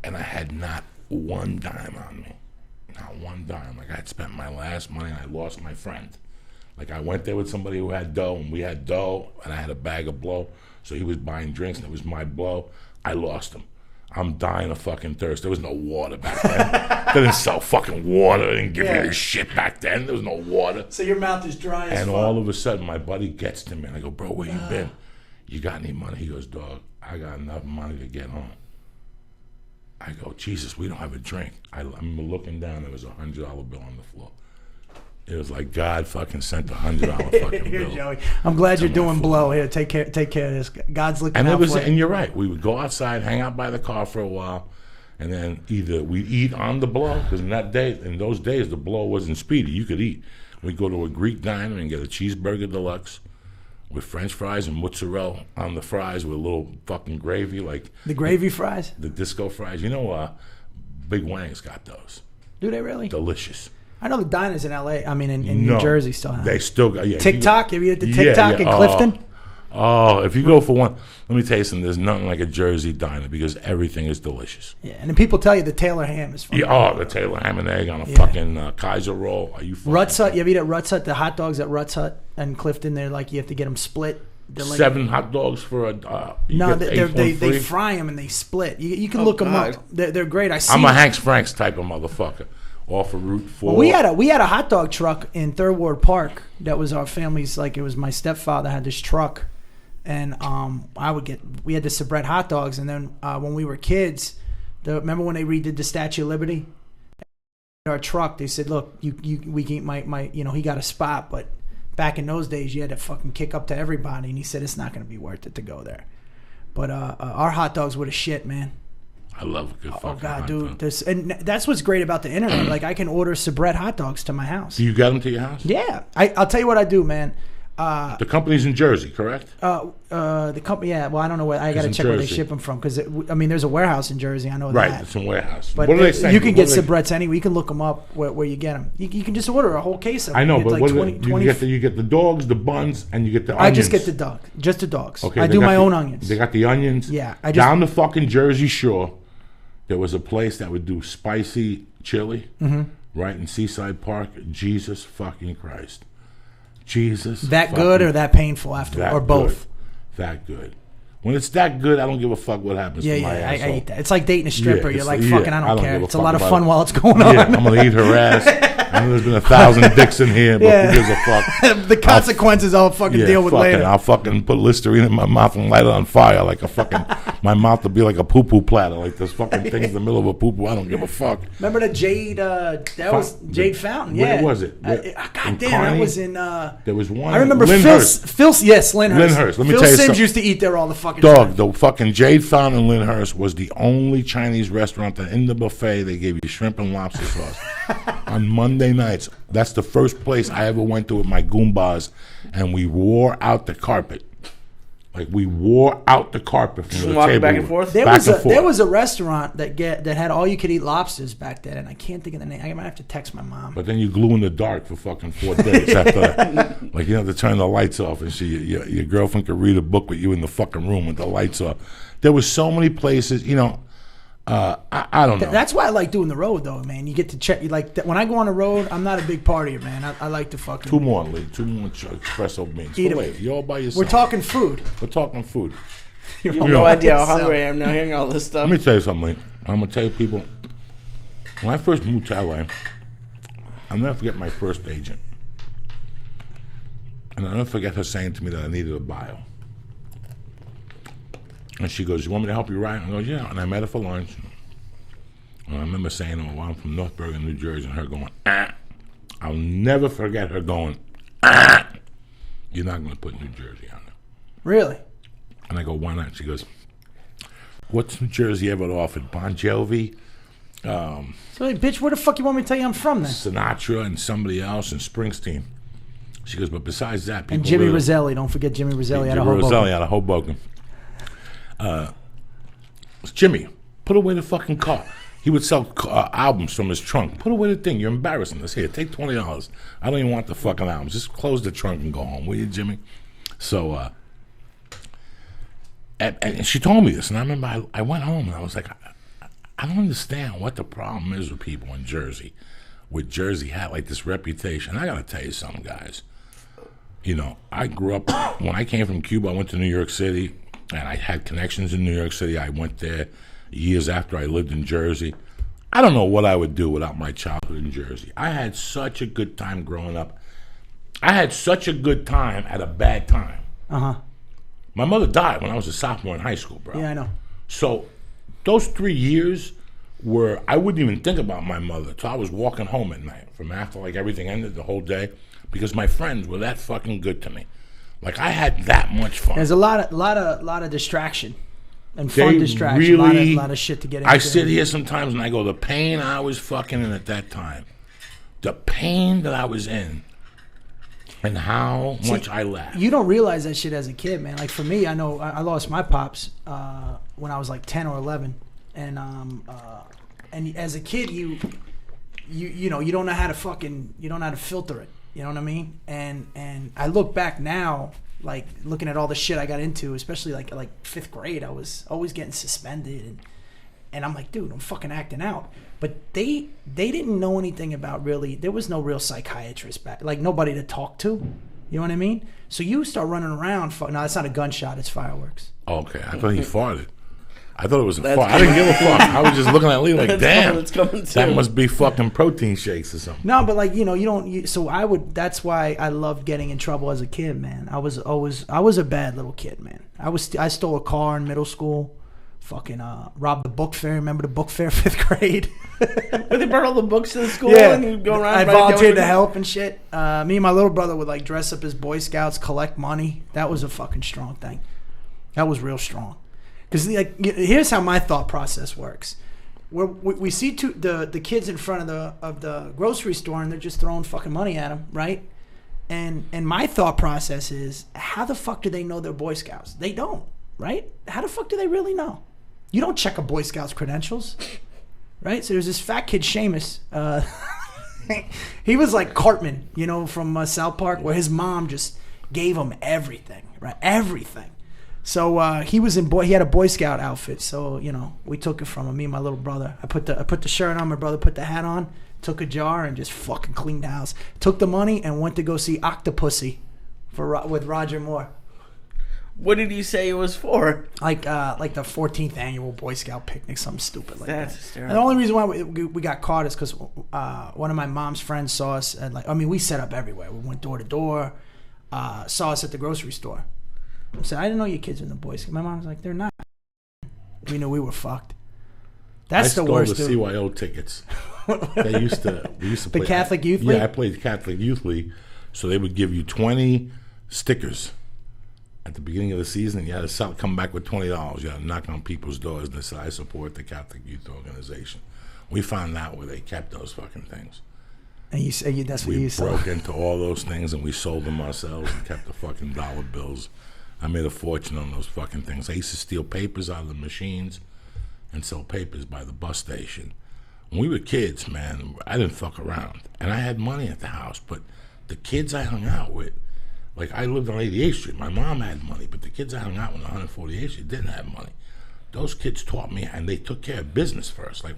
And I had not one dime on me. Not one dime. Like I had spent my last money and I lost my friend. Like I went there with somebody who had dough and we had dough and I had a bag of blow. So he was buying drinks and it was my blow. I lost him. I'm dying of fucking thirst. There was no water back then. They didn't sell fucking water. They didn't give me this shit back then. There was no water. So your mouth is dry as fuck. And all of a sudden, my buddy gets to me. And I go, bro, where you been? You got any money? He goes, dog, I got enough money to get home. I go, Jesus, we don't have a drink. I remember looking down. There was $100 bill on the floor. It was like God fucking sent $100 fucking Here, bill. Joey. I'm glad you're doing blow. Here, take care of this. God's looking out for you. And you're right. We would go outside, hang out by the car for a while, and then either we eat on the blow, because in those days, the blow wasn't speedy. You could eat. We'd go to a Greek diner and get a cheeseburger deluxe with French fries and mozzarella on the fries with a little fucking gravy, like the gravy fries, the disco fries. You know, Big Wang's got those. Do they really? Delicious. I know the diners in L.A. I mean, in New Jersey still have. They still got TikTok. Have you had the TikTok in Clifton? If you go for one, let me tell you something. There's nothing like a Jersey diner because everything is delicious. Yeah, and then people tell you the Taylor ham is fun. Yeah, the Taylor ham and egg on a fucking Kaiser roll. Are you fucking Ruts Hut? You ever eat at Ruts Hut? The hot dogs at Ruts Hut and Clifton, they're like you have to get them split. Like, 7 hot dogs for a. They fry them and they split. You can look them up. They're great. I'm a Hanks Franks type of motherfucker. off of Route 4. Well, we had a hot dog truck in Third Ward Park. That was our family's. Like it was my stepfather had this truck, and we had the Sabret hot dogs, and then when we were kids, remember when they redid the Statue of Liberty? Our truck, they said, look, we can my he got a spot, but back in those days you had to fucking kick up to everybody, and he said it's not going to be worth it to go there. But our hot dogs were the shit, man. I love a good fucking hot dude, dog. And that's what's great about the internet. Like I can order Sabret hot dogs to my house. Do you get them to your house? Yeah, I'll tell you what I do, man. The company's in Jersey, correct? The company, yeah. Well, I don't know where. I got to check where they ship them from because there's a warehouse in Jersey. I know that. Right, it's a warehouse. But what do they say? You can get Sabrets anywhere. You can look them up where you get them. You can just order a whole case of them. I know, but like you get the dogs, the buns, and you get the onions. I just get the dog, just the dogs. Okay, I do my own onions. They got the onions. Yeah, down the fucking Jersey Shore, there was a place that would do spicy chili, right in Seaside Park. Jesus fucking Christ. Jesus. That good or that painful after, or both? That good. When it's that good, I don't give a fuck what happens to my ass. I eat that. It's like dating a stripper. You're like, fucking, I don't care. It's a lot of fun it. while it's going on. Yeah, I'm going to eat her ass. I know there's been 1,000 dicks in here, but who gives a fuck? The consequences I'll fucking deal with later. I'll fucking put Listerine in my mouth and light it on fire like a fucking... my mouth will be like a poo-poo platter, like this fucking thing's in the middle of a poo-poo. I don't give a fuck. Remember the Jade... that was Jade Fountain, yeah. Where was it? God damn, that was in... there was one... I remember Lyndhurst. Yes, Lyndhurst. Let me Phil tell you Simms something. used to eat there all the fucking time. The fucking Jade Fountain in Lyndhurst was the only Chinese restaurant that in the buffet they gave you shrimp and lobster sauce on Monday nights. That's the first place I ever went to with my Goombas, and we wore out the carpet. Like we wore out the carpet from the table. Back and forth. There was a restaurant that had all you could eat lobsters back then, and I can't think of the name. I might have to text my mom. But then you glue in the dark for fucking 4 days after that. Like you have to turn the lights off, and your girlfriend could read a book with you in the fucking room with the lights off. There was so many places, I don't know. That's why I like doing the road, though, man. You get to check. When I go on the road, I'm not a big partier, man. I like to fucking... Two more espresso beans. Eat wait, you're all by yourself. We're talking food. We're talking food. You have no idea how hungry I am now hearing all this stuff. Let me tell you something. I'm going to tell you people, when I first moved to LA, I'll never forget my first agent. And I'll never forget her saying to me that I needed a bio. And she goes, "You want me to help you write?" I go, "Yeah." And I met her for lunch. And I remember saying, "Oh, well, I'm from North Bergen, New Jersey," and her going, "Ah." I'll never forget her going, "Ah. You're not going to put New Jersey on there." Really? And I go, "Why not?" She goes, "What's New Jersey ever offered? Bon Jovi, so, hey, bitch, where the fuck you want me to tell you I'm from then? Sinatra, and somebody else, and Springsteen." She goes, "But besides that, people..." And Jimmy Roselli. Don't forget Jimmy Roselli out of Hoboken. Roselli out of Hoboken. Jimmy, put away the fucking car. He would sell albums from his trunk. Put away the thing. You're embarrassing us. Here, take $20. I don't even want the fucking albums. Just close the trunk and go home, will you, Jimmy? So, and she told me this, and I remember I went home and I was like, I don't understand what the problem is with people in Jersey. With Jersey had like this reputation. I gotta tell you something, guys. I grew up, when I came from Cuba, I went to New York City, and I had connections in New York City. I went there years after I lived in Jersey. I don't know what I would do without my childhood in Jersey. I had such a good time growing up. I had such a good time at a bad time. Uh-huh. My mother died when I was a sophomore in high school, bro. Yeah, I know. So those 3 years where I wouldn't even think about my mother until I was walking home at night from after like everything ended the whole day, because my friends were that fucking good to me. Like I had that much fun. There's a lot of distraction and fun distraction. A lot of shit to get into. I sit here sometimes and I go, the pain I was fucking in at that time, the pain that I was in, and how much I laughed. You don't realize that shit as a kid, man. Like for me, I know I lost my pops when I was like 10 or 11, and as a kid, you don't know how to filter it. You know what I mean? And I look back now, like looking at all the shit I got into, especially like 5th grade, I was always getting suspended, and I'm like, dude, I'm fucking acting out. But they didn't know anything about really. There was no real psychiatrist back, like nobody to talk to. You know what I mean? So you start running around. No, it's not a gunshot. It's fireworks. Okay, I thought he farted. I thought it was a fuck. I didn't give a fuck. I was just looking at Lee like, damn, coming that must be fucking protein shakes or something. No, but like, you know, you don't. So I would. That's why I loved getting in trouble as a kid, man. I was a bad little kid, man. I stole a car in middle school. Fucking robbed the book fair. Remember the book fair, 5th grade? They brought all the books to the school and you go around. I volunteered to help and shit. Me and my little brother would like dress up as Boy Scouts, collect money. That was a fucking strong thing. That was real strong. Because like, here's how my thought process works. We see the kids in front of the grocery store and they're just throwing fucking money at them, right? And my thought process is, how the fuck do they know they're Boy Scouts? They don't, right? How the fuck do they really know? You don't check a Boy Scout's credentials, right? So there's this fat kid, Seamus. He was like Cartman, you know, from South Park, where his mom just gave him everything, right? Everything. So he had a Boy Scout outfit. So, you know, we took it from him, me and my little brother. I put the shirt on, my brother put the hat on, took a jar and just fucking cleaned the house. Took the money and went to go see Octopussy with Roger Moore. What did you say it was for? Like the 14th annual Boy Scout picnic, something stupid like That's that. hysterical. And the only reason why we got caught is because one of my mom's friends saw us, and we set up everywhere. We went door to door, saw us at the grocery store. I said, I didn't know your kids were in the Boy Scouts. My mom's like, they're not. We knew we were fucked. That's the worst. I stole the CYO tickets. We used to play the Catholic Youth League? Yeah, I played Catholic Youth League. So they would give you 20 stickers at the beginning of the season. You had to come back with $20. You had to knock on people's doors and say, I support the Catholic Youth Organization. We found out where they kept those fucking things. And you say that's what we you said. We broke into all those things and we sold them ourselves and kept the fucking dollar bills. I made a fortune on those fucking things. I used to steal papers out of the machines and sell papers by the bus station. When we were kids, man, I didn't fuck around. And I had money at the house, but the kids I hung out with, like I lived on 88th Street. My mom had money, but the kids I hung out with on 148th Street didn't have money. Those kids taught me, and they took care of business first. Like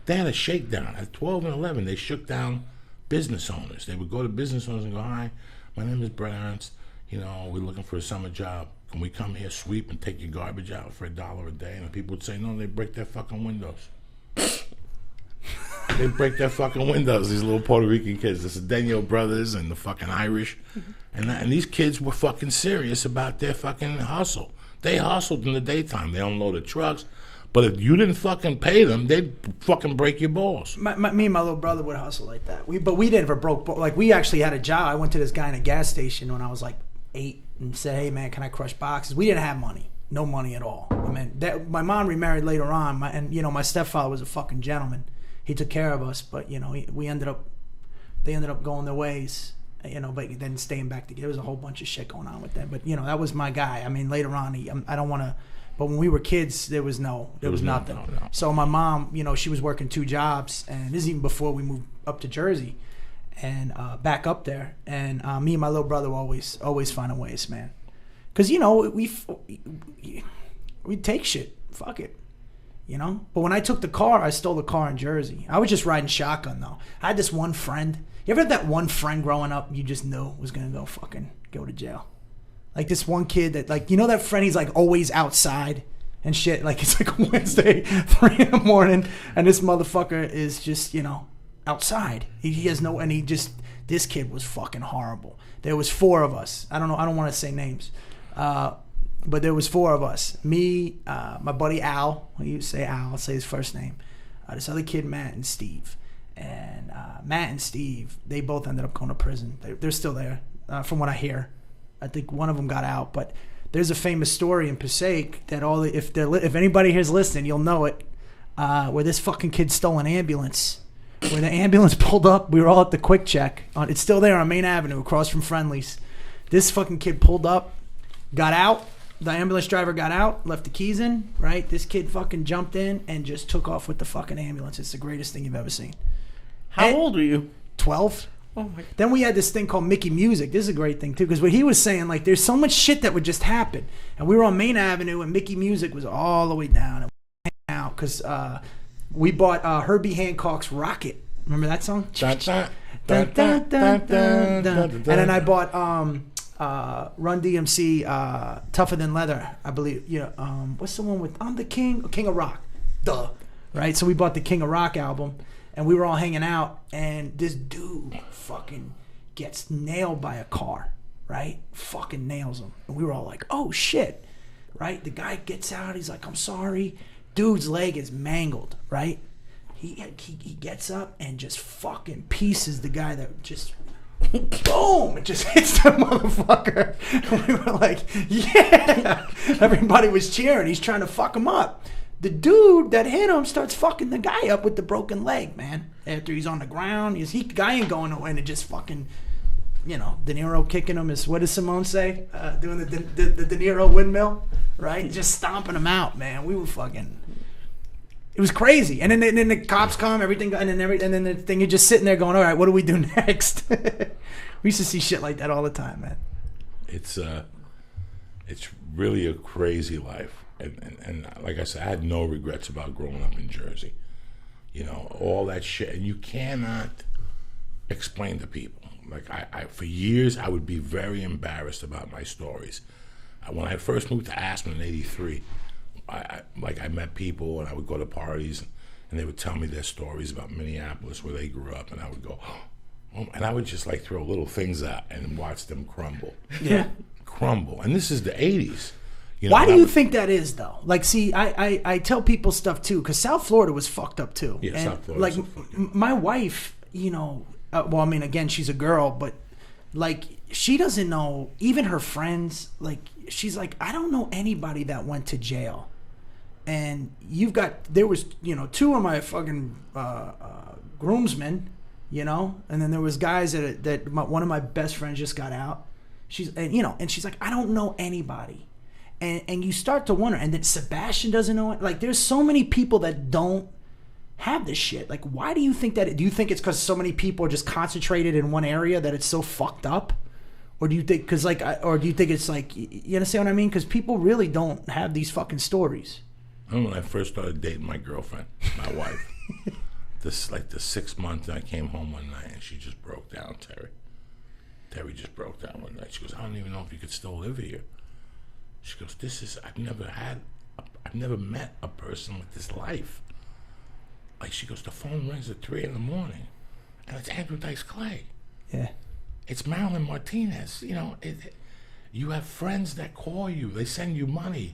they had a shakedown. At 12 and 11, they shook down business owners. They would go to business owners and go, hi, my name is Bret Ernst. You know, we're looking for a summer job. Can we come here, sweep, and take your garbage out for $1 a day? And people would say, no, they break their fucking windows. They break their fucking windows, these little Puerto Rican kids. The Cedeno brothers and the fucking Irish. And these kids were fucking serious about their fucking hustle. They hustled in the daytime. They unloaded trucks. But if you didn't fucking pay them, they'd fucking break your balls. Me and my little brother would hustle like that. But we never broke. Like, we actually had a job. I went to this guy in a gas station when I was like 8 and said, hey, man, can I crush boxes? We didn't have money. No money at all. I mean, my mom remarried later on. My stepfather was a fucking gentleman. He took care of us. But, you know, they ended up going their ways. You know, but then staying back together. There was a whole bunch of shit going on with them. But, you know, that was my guy. I mean, later on, I don't want to... But when we were kids, there was nothing. No. So my mom, you know, she was working 2 jobs, and this is even before we moved up to Jersey, and back up there. And me and my little brother were always finding ways, man. Because, you know, we take shit. Fuck it. You know? But when I took the car, I stole the car in Jersey. I was just riding shotgun, though. I had this one friend. You ever had that one friend growing up you just knew was going to go to jail? Like this one kid that, like, you know that friend, he's like always outside and shit. Like it's like Wednesday, 3 in the morning, and this motherfucker is just, you know, outside. He has no, and this kid was fucking horrible. There was 4 of us. I don't know. I don't want to say names. But there was 4 of us. Me, my buddy Al. When you say Al, I'll say his first name. This other kid, Matt, and Steve. And Matt and Steve, they both ended up going to prison. They're still there, from what I hear. I think one of them got out, but there's a famous story in Passaic that if anybody here's listening, you'll know it, where this fucking kid stole an ambulance. Where the ambulance pulled up, we were all at the Quick Check. It's still there on Main Avenue, across from Friendly's. This fucking kid pulled up, got out. The ambulance driver got out, left the keys in. Right, this kid fucking jumped in and just took off with the fucking ambulance. It's the greatest thing you've ever seen. How old were you? 12. Oh my God. Then we had this thing called Mickey Music. This is a great thing, too, because what he was saying, like, there's so much shit that would just happen. And we were on Main Avenue, and Mickey Music was all the way down. And we were hanging out because we bought Herbie Hancock's Rocket. Remember that song? And then I bought Run DMC, Tougher Than Leather, I believe. What's the one with I'm the King of Rock? Duh. Right? So we bought the King of Rock album, and we were all hanging out, and this dude fucking gets nailed by a car, right? Fucking nails him. And we were all like, oh shit, right? The guy gets out, he's like, I'm sorry. Dude's leg is mangled, right? He gets up and just fucking pieces the guy that just... boom! It just hits the motherfucker. And we were like, yeah! Everybody was cheering. He's trying to fuck him up. The dude that hit him starts fucking the guy up with the broken leg, man. After he's on the ground, the guy ain't going nowhere, and it just fucking, De Niro kicking him is, what does Simone say? Doing the De Niro windmill, right? Just stomping him out, man. We were fucking... It was crazy, and then the cops come, everything, and then the thing, you're just sitting there going, all right, what do we do next? We used to see shit like that all the time, man. It's really a crazy life, and like I said, I had no regrets about growing up in Jersey. All that shit, and you cannot explain to people. Like I for years, I would be very embarrassed about my stories. When I first moved to Aspen in '83. I met people, and I would go to parties, and they would tell me their stories about Minneapolis, where they grew up, and I would go, oh, and I would just throw little things out and watch them crumble. Yeah. Crumble. And this is the 80s. Why do you think that is, though? See, I tell people stuff, too, because South Florida was fucked up, too. Yeah, and South Florida. My wife, again, she's a girl, but, she doesn't know, even her friends, she's like, I don't know anybody that went to jail. And there was, two of my fucking groomsmen, and then there was guys one of my best friends just got out. And she's like, I don't know anybody. And you start to wonder, and then Sebastian doesn't know it. There's so many people that don't have this shit. Why do you think that? Do you think it's because so many people are just concentrated in one area that it's so fucked up? Or do you think, or do you think it's you understand what I mean? Because people really don't have these fucking stories. I remember when I first started dating my girlfriend, my wife. The 6 months, I came home one night and she just broke down, Terry. Terry just broke down one night. She goes, I don't even know if you could still live here. She goes, I've never met a person with this life. She goes, the phone rings at 3 a.m, and it's Andrew Dice Clay. Yeah. It's Marilyn Martinez. You have friends that call you. They send you money.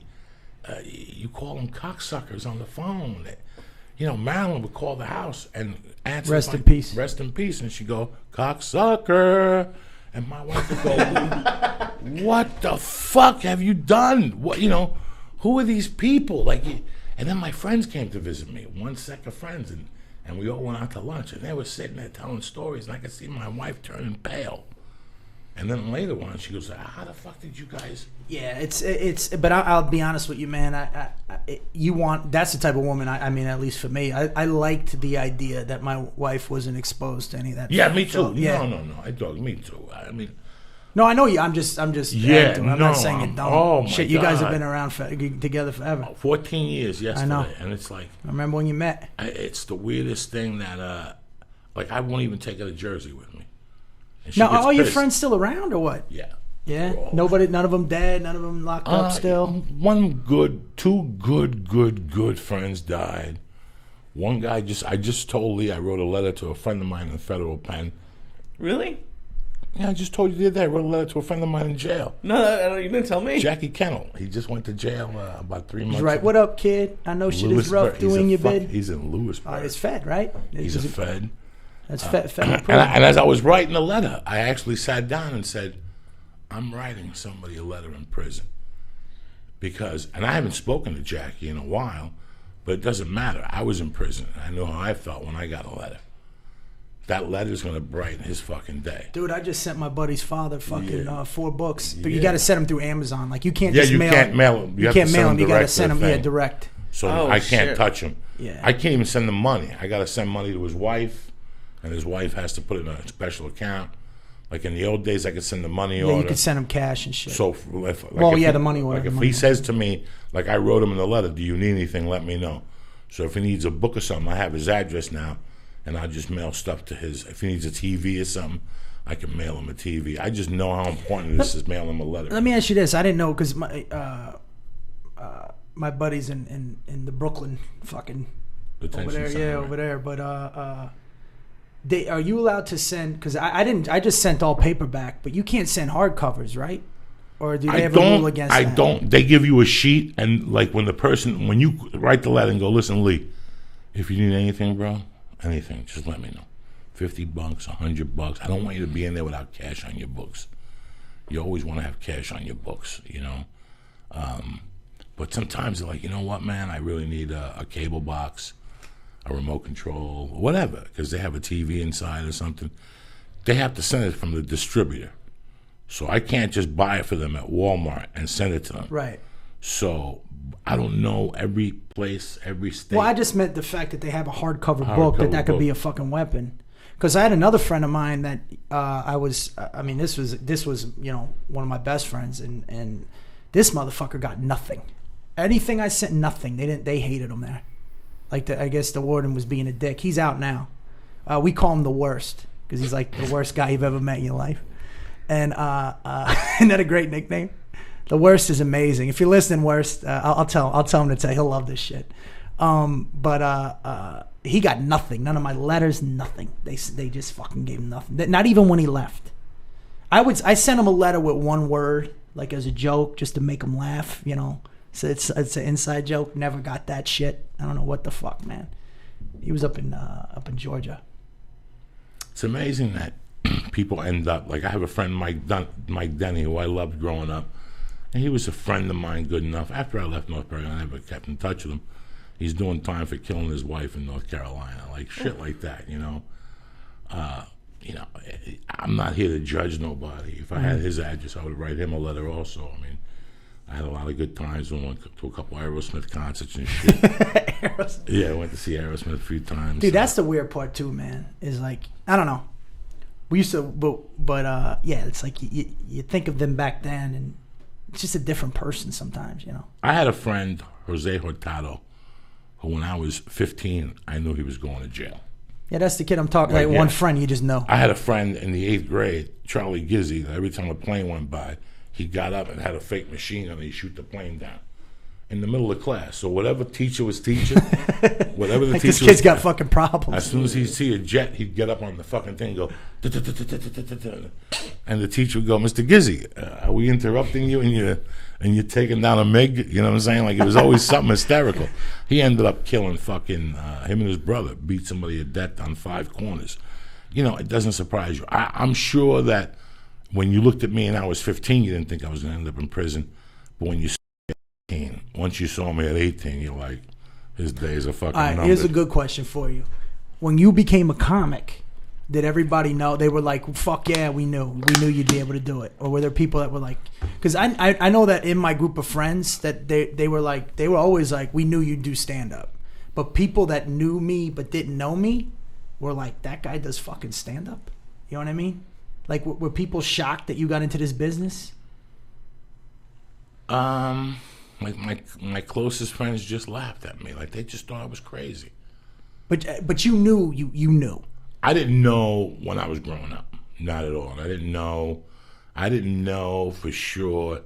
You call them cocksuckers on the phone. Marilyn would call the house and answer. Rest in peace. Rest in peace. And she'd go, cocksucker. And my wife would go, what the fuck have you done? What, who are these people? And then my friends came to visit me, one set of friends, and we all went out to lunch, and they were sitting there telling stories, and I could see my wife turning pale. And then later on, she goes, how the fuck did you guys... Yeah, it's. But I'll be honest with you, man. That's the type of woman. I mean, at least for me, I liked the idea that my wife wasn't exposed to any of that. Yeah, me too. So, yeah. No, me too. I mean, no, I know you. I'm just. Yeah, I'm not saying it don't. Oh my shit, you guys have been around together forever. 14 years yesterday, I know. And it's like. I remember when you met. It's the weirdest thing that, I won't even take her to Jersey with me. Now, are all your friends still around or what? Yeah. Yeah, nobody, none of them dead, none of them locked up still. Two good friends died. One guy I just told Lee I wrote a letter to a friend of mine in the federal pen. Really? Yeah, I just told you the other day I wrote a letter to a friend of mine in jail. No, you didn't tell me. Jackie Kennel. He just went to jail about 3 months Right. ago. What up, kid? I know shit is rough doing your bid. He's in Lewisburg. It's Fed, right? He's a Fed. That's Fed. And as I was writing the letter, I actually sat down and said, I'm writing somebody a letter in prison. And I haven't spoken to Jackie in a while, but it doesn't matter. I was in prison. I know how I felt when I got a letter. That letter's going to brighten his fucking day. Dude, I just sent my buddy's father 4 books. But you got to send them through Amazon. You can't you can't mail them. You can't mail them. You got to send them direct. So I can't touch them. Yeah. I can't even send them money. I got to send money to his wife, and his wife has to put it in a special account. In the old days, I could send the money order. Yeah, you could send him cash and shit. So, the money order. If he says to me, I wrote him in the letter, do you need anything, let me know. So if he needs a book or something, I have his address now, and I'll just mail stuff to his. If he needs a TV or something, I can mail him a TV. I just know how important this is, mail him a letter. Let me ask you this. I didn't know because my buddies in the Brooklyn fucking Detention over there, center, yeah, right? over there. But are you allowed to send? Because I didn't. I just sent all paperback, but you can't send hardcovers, right? Or do they have a rule against that? I don't. They give you a sheet, and like when you write the letter and go, listen, Lee, if you need anything, bro, anything, just let me know. $50, $100. I don't want you to be in there without cash on your books. You always want to have cash on your books, you know. But sometimes they're like, you know what, man, I really need a cable box, a remote control, whatever, because they have a TV inside or something. They have to send it from the distributor. So I can't just buy it for them at Walmart and send it to them. Right. So I don't know every place, every state. Well, I just meant the fact that they have a hardcover book that could be a fucking weapon. Because I had another friend of mine that this was one of my best friends, and this motherfucker got nothing. Anything I sent, nothing. They hated him there. Like I guess the warden was being a dick. He's out now. We call him the worst because he's like the worst guy you've ever met in your life. And isn't that a great nickname? The Worst is amazing. If you're listening, Worst, I'll tell him to tell. He'll love this shit. But he got nothing. None of my letters, nothing. They just fucking gave him nothing. Not even when he left. I sent him a letter with one word, like as a joke, just to make him laugh. You know, so it's an inside joke. Never got that shit. I don't know what the fuck, man. He was up in Georgia. It's amazing that people end up like I have a friend, Mike Denny, who I loved growing up, and he was a friend of mine good enough. After I left North Carolina, I never kept in touch with him. He's doing time for killing his wife in North Carolina, like shit like that, you know. I'm not here to judge nobody. If I had his address, I would write him a letter also. I mean, I had a lot of good times. We went to a couple Aerosmith concerts and shit. Yeah, I went to see Aerosmith a few times. Dude, that's the weird part too, man. Is like, I don't know. We used to, but yeah, it's like you think of them back then, and it's just a different person sometimes, you know. I had a friend, Jose Hurtado, who when I was 15, I knew he was going to jail. Yeah, that's the kid I'm talking. Like one friend you just know. I had a friend in the 8th grade, Charlie Gizzy, that every time a plane went by, he got up and had a fake machine gun and he'd shoot the plane down in the middle of class. So whatever teacher was teaching, whatever the like teacher this kid's got fucking problems. As soon as he'd see a jet, he'd get up on the fucking thing and go, and the teacher would go, Mr. Gizzy, are we interrupting you and you're taking down a MiG? You know what I'm saying? Like it was always something hysterical. He ended up killing fucking him and his brother, beat somebody to death on 5 corners. You know, it doesn't surprise you. I'm sure that when you looked at me and I was 15, you didn't think I was going to end up in prison. But when you saw me at 18, once you saw me at 18, you're like, his days are fucking numbered. Here's a good question for you. When you became a comic, did everybody know? They were like, fuck yeah, we knew you'd be able to do it. Or were there people that were like, because I know that in my group of friends that they were always like, we knew you'd do stand-up. But people that knew me but didn't know me were like, that guy does fucking stand-up? You know what I mean? Like, were people shocked that you got into this business? Like my closest friends just laughed at me. Like they just thought I was crazy. But you knew you knew. I didn't know when I was growing up. Not at all. I didn't know for sure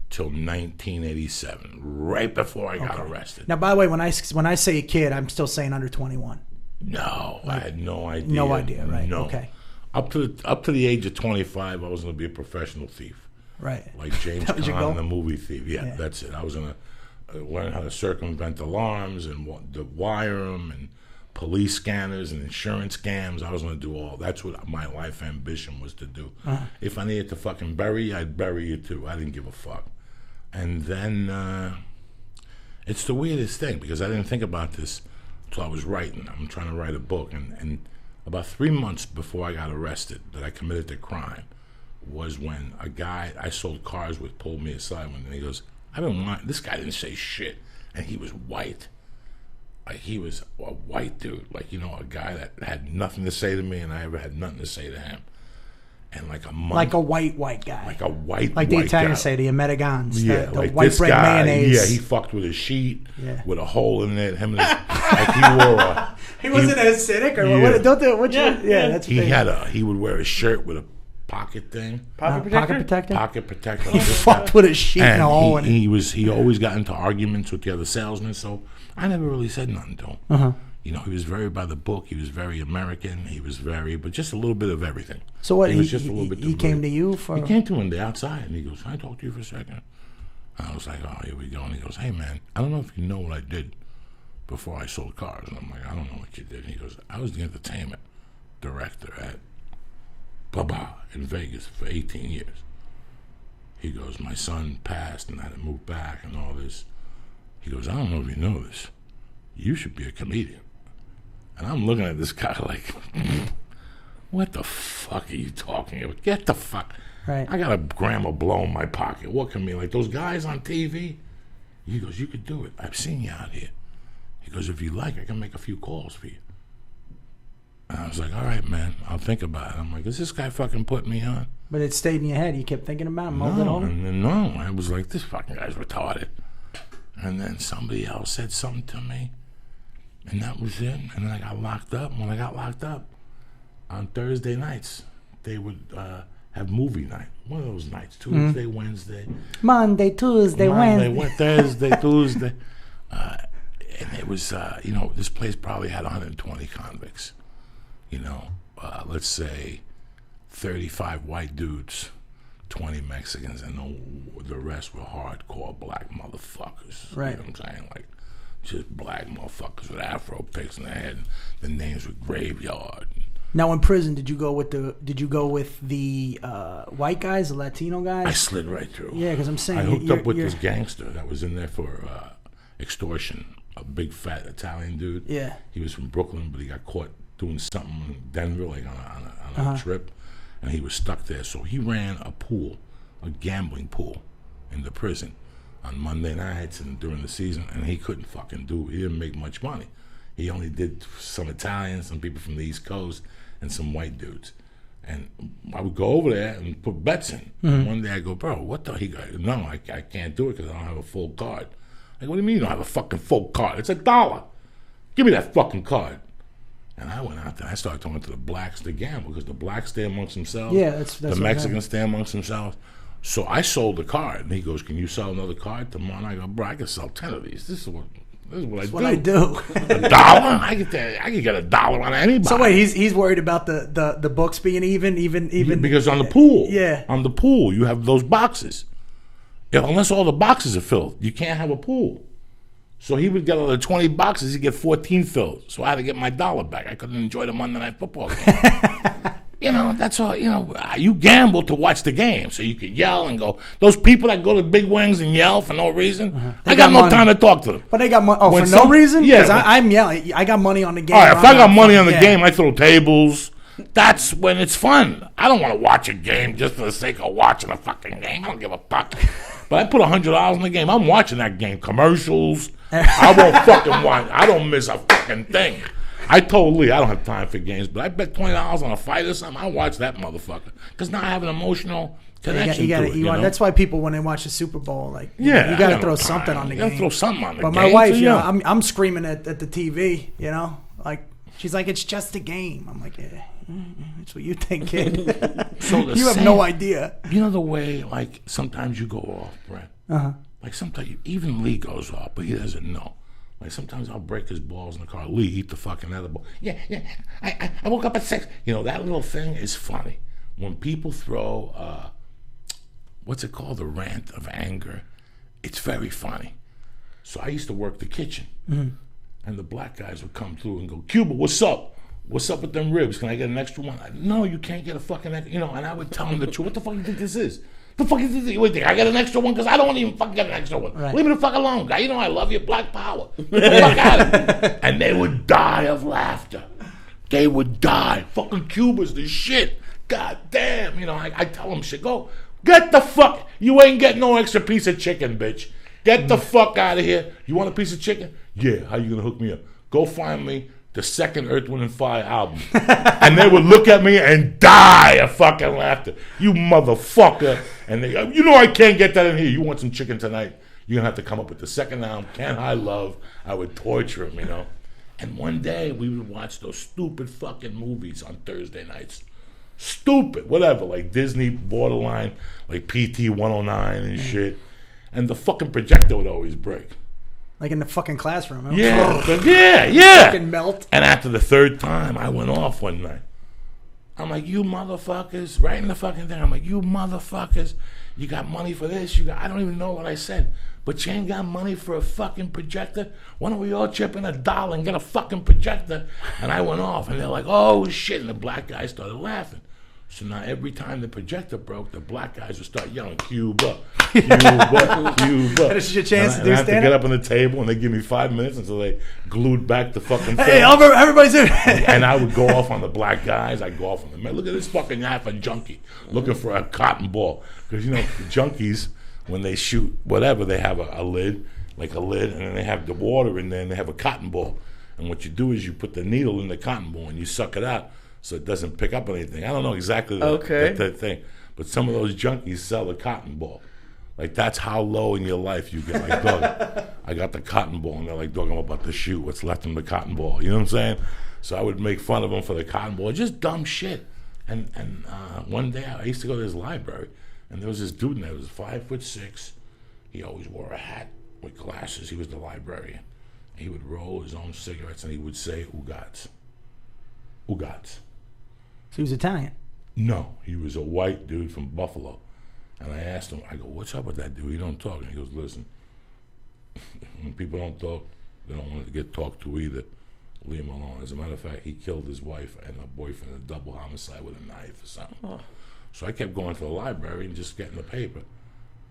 till 1987, right before I got arrested. Now, by the way, when I say a kid, I'm still saying under 21. No, I had no idea. No idea, right? No. Okay. Up to the age of 25, I was going to be a professional thief. Right. Like James That was your Caan, goal? the movie thief. Yeah, that's it. I was going to learn how to circumvent alarms and to wire them and police scanners and insurance scams. I was going to do all. That's what my life ambition was to do. Uh-huh. If I needed to fucking bury you, I'd bury you too. I didn't give a fuck. And then it's the weirdest thing because I didn't think about this until I was writing. I'm trying to write a book. And about 3 months before I got arrested that I committed the crime was when a guy I sold cars with pulled me aside and he goes, this guy didn't say shit. And he was white. Like he was a white dude, like, you know, a guy that had nothing to say to me and I ever had nothing to say to him. And like a month. Like a white guy. Like a white Like the white Italians guy. say, the Americans. Yeah, the like white this bread guy, mayonnaise. yeah, he fucked with a sheet Yeah. with a hole in it. Him and his, like he wore a... He wasn't acidic or Yeah. what? Don't they? What Yeah, yeah, that's what He would wear a shirt with a pocket thing. Pocket protector? Pocket protector. Pocket protector. He fucked with a sheet and a hole in it. He always got into arguments with the other salesmen, so I never really said nothing to him. Uh-huh. You know, he was very by the book. He was very American. He was very, but just a little bit of everything. So what? He was just a little bit. He came to you for. He came to me outside, and he goes, "Can I talk to you for a second?" And I was like, "Oh, here we go." And he goes, "Hey, man, I don't know if you know what I did before I sold cars." And I'm like, "I don't know what you did." And he goes, "I was the entertainment director at Baba in Vegas for 18 years." He goes, "My son passed, and I had to move back, and all this." He goes, "I don't know if you know this. You should be a comedian." And I'm looking at this guy like, what the fuck are you talking about? Get the fuck. Right. I got a gram of blow in my pocket. What can me? Like those guys on TV? He goes, "You could do it. I've seen you out here." He goes, "If you like, I can make a few calls for you." And I was like, "All right, man, I'll think about it." I'm like, "Is this guy fucking putting me on?" But it stayed in your head. You kept thinking about it, mulled it No, over? and no. I was like, this fucking guy's retarded. And then somebody else said something to me. And that was it. And then I got locked up. When I got locked up, on Thursday nights, they would have movie night. One of those nights, Tuesday, Wednesday. Monday, Tuesday, Wednesday. Thursday, Tuesday. And it was, this place probably had 120 convicts. Let's say 35 white dudes, 20 Mexicans, and the rest were hardcore black motherfuckers. Right. You know what I'm saying? Like, just black motherfuckers with afro picks in their head. The names were Graveyard. Now in prison, did you go with the white guys, the Latino guys? I slid right through. Yeah, because I'm saying I hooked up with this gangster that was in there for extortion. A big fat Italian dude. Yeah. He was from Brooklyn, but he got caught doing something in Denver, like on a trip, and he was stuck there. So he ran a pool, a gambling pool, in the prison on Monday nights and during the season, and he couldn't fucking do it. He didn't make much money. He only did some Italians, some people from the East Coast, and some white dudes. And I would go over there and put bets in. And one day I go, "Bro, what the?" He goes, "No, I can't do it because I don't have a full card." I go, "What do you mean you don't have a fucking full card? It's $1. Give me that fucking card." And I went out there. I started talking to the blacks to gamble because the blacks stay amongst themselves. Yeah, that's the what Mexicans stay amongst themselves. So I sold the card, and he goes, "Can you sell another card tomorrow?" And I go, "Bro, I can sell 10 of these. This is what I do. $1? I can get $1 on anybody." So wait, he's worried about the books being even because on the pool, yeah, on the pool you have those boxes. Unless all the boxes are filled, you can't have a pool. So he would get out of 20 boxes, he'd get 14 filled. So I had to get my $1 back. I couldn't enjoy the Monday Night Football game. That's all. You gamble to watch the game, so you could yell and go. Those people that go to Big Wings and yell for no reason, I got no time to talk to them. But they got money for no reason. Yeah, I'm yelling. I got money on the game. All right, if I got money on the game, I throw tables. That's when it's fun. I don't want to watch a game just for the sake of watching a fucking game. I don't give a fuck. But I put $100 in the game. I'm watching that game. Commercials. I won't fucking watch. I don't miss a fucking thing. I told Lee I don't have time for games, but I bet $20 on a fight or something. I watch that motherfucker because now I have an emotional connection to it. That's why people when they watch the Super Bowl, like you got to throw something on the game. You got to throw something on the game. But my wife, I'm screaming at the TV. Like she's like, "It's just a game." I'm like, "Yeah, that's what you think, kid." So you have no idea. You know the way, like sometimes you go off, Brett. Like sometimes even Lee goes off, but he doesn't know. Like sometimes I'll break his balls in the car. Lee, eat the fucking edible. Yeah. I woke up at 6. That little thing is funny. When people throw, what's it called, the rant of anger, it's very funny. So I used to work the kitchen, and the black guys would come through and go, "Cuba, what's up? What's up with them ribs? Can I get an extra one?" No, you can't get a fucking extra. And I would tell them the truth. What the fuck do you think this is? The fuck is this? Wait, I got an extra one because I don't want to even fucking get an extra one. Right. Leave me the fuck alone, guy. I love you, black power. Get the fuck out of it. And they would die of laughter. They would die. Fucking Cuba's the shit. God damn. I tell them shit. Go get the fuck. You ain't getting no extra piece of chicken, bitch. Get the fuck out of here. You want a piece of chicken? Yeah. How you gonna hook me up? Go find me the second Earth, Wind & Fire album. And they would look at me and die of fucking laughter. You motherfucker. And they go, you know I can't get that in here. You want some chicken tonight? You're going to have to come up with the second album, Can't High Love. I would torture him, you know. And one day we would watch those stupid fucking movies on Thursday nights. Stupid, whatever, like Disney borderline, like PT 109 and shit. And the fucking projector would always break. Like in the fucking classroom. Yeah. Fucking melt. And after the third time, I went off one night. I'm like, you motherfuckers, right in the fucking thing. I'm like, you motherfuckers, you got money for this? I don't even know what I said. But you ain't got money for a fucking projector? Why don't we all chip in $1 and get a fucking projector? And I went off, and they're like, oh, shit. And the black guys started laughing. So now every time the projector broke, the black guys would start yelling, Cuba, Cuba, Cuba. This is your chance to do stand-up. I have to get up on the table, and they give me 5 minutes until they glued back the fucking film. Hey, everybody's in. And I would go off on the black guys. I'd go off on the men. Look at this fucking half a junkie looking for a cotton ball. Because, you know, the junkies, when they shoot whatever, they have a lid, like a lid, and then they have the water in there, and they have a cotton ball. And what you do is you put the needle in the cotton ball, and you suck it out so it doesn't pick up anything. I don't know exactly the thing. But some of those junkies sell a cotton ball. Like, that's how low in your life you get. Like, dog, I got the cotton ball. And they're like, dog, I'm about to shoot. What's left in the cotton ball? You know what I'm saying? So I would make fun of them for the cotton ball. Just dumb shit. And one day I used to go to his library. And there was this dude in there. He was 5'6". He always wore a hat with glasses. He was the librarian. He would roll his own cigarettes and he would say, Ugats. Ugats. So he was Italian? No, he was a white dude from Buffalo. And I asked him, I go, what's up with that dude? He don't talk. And he goes, listen, when people don't talk, they don't want to get talked to either. Leave him alone. As a matter of fact, he killed his wife and her boyfriend in a double homicide with a knife or something. Oh. So I kept going to the library and just getting the paper.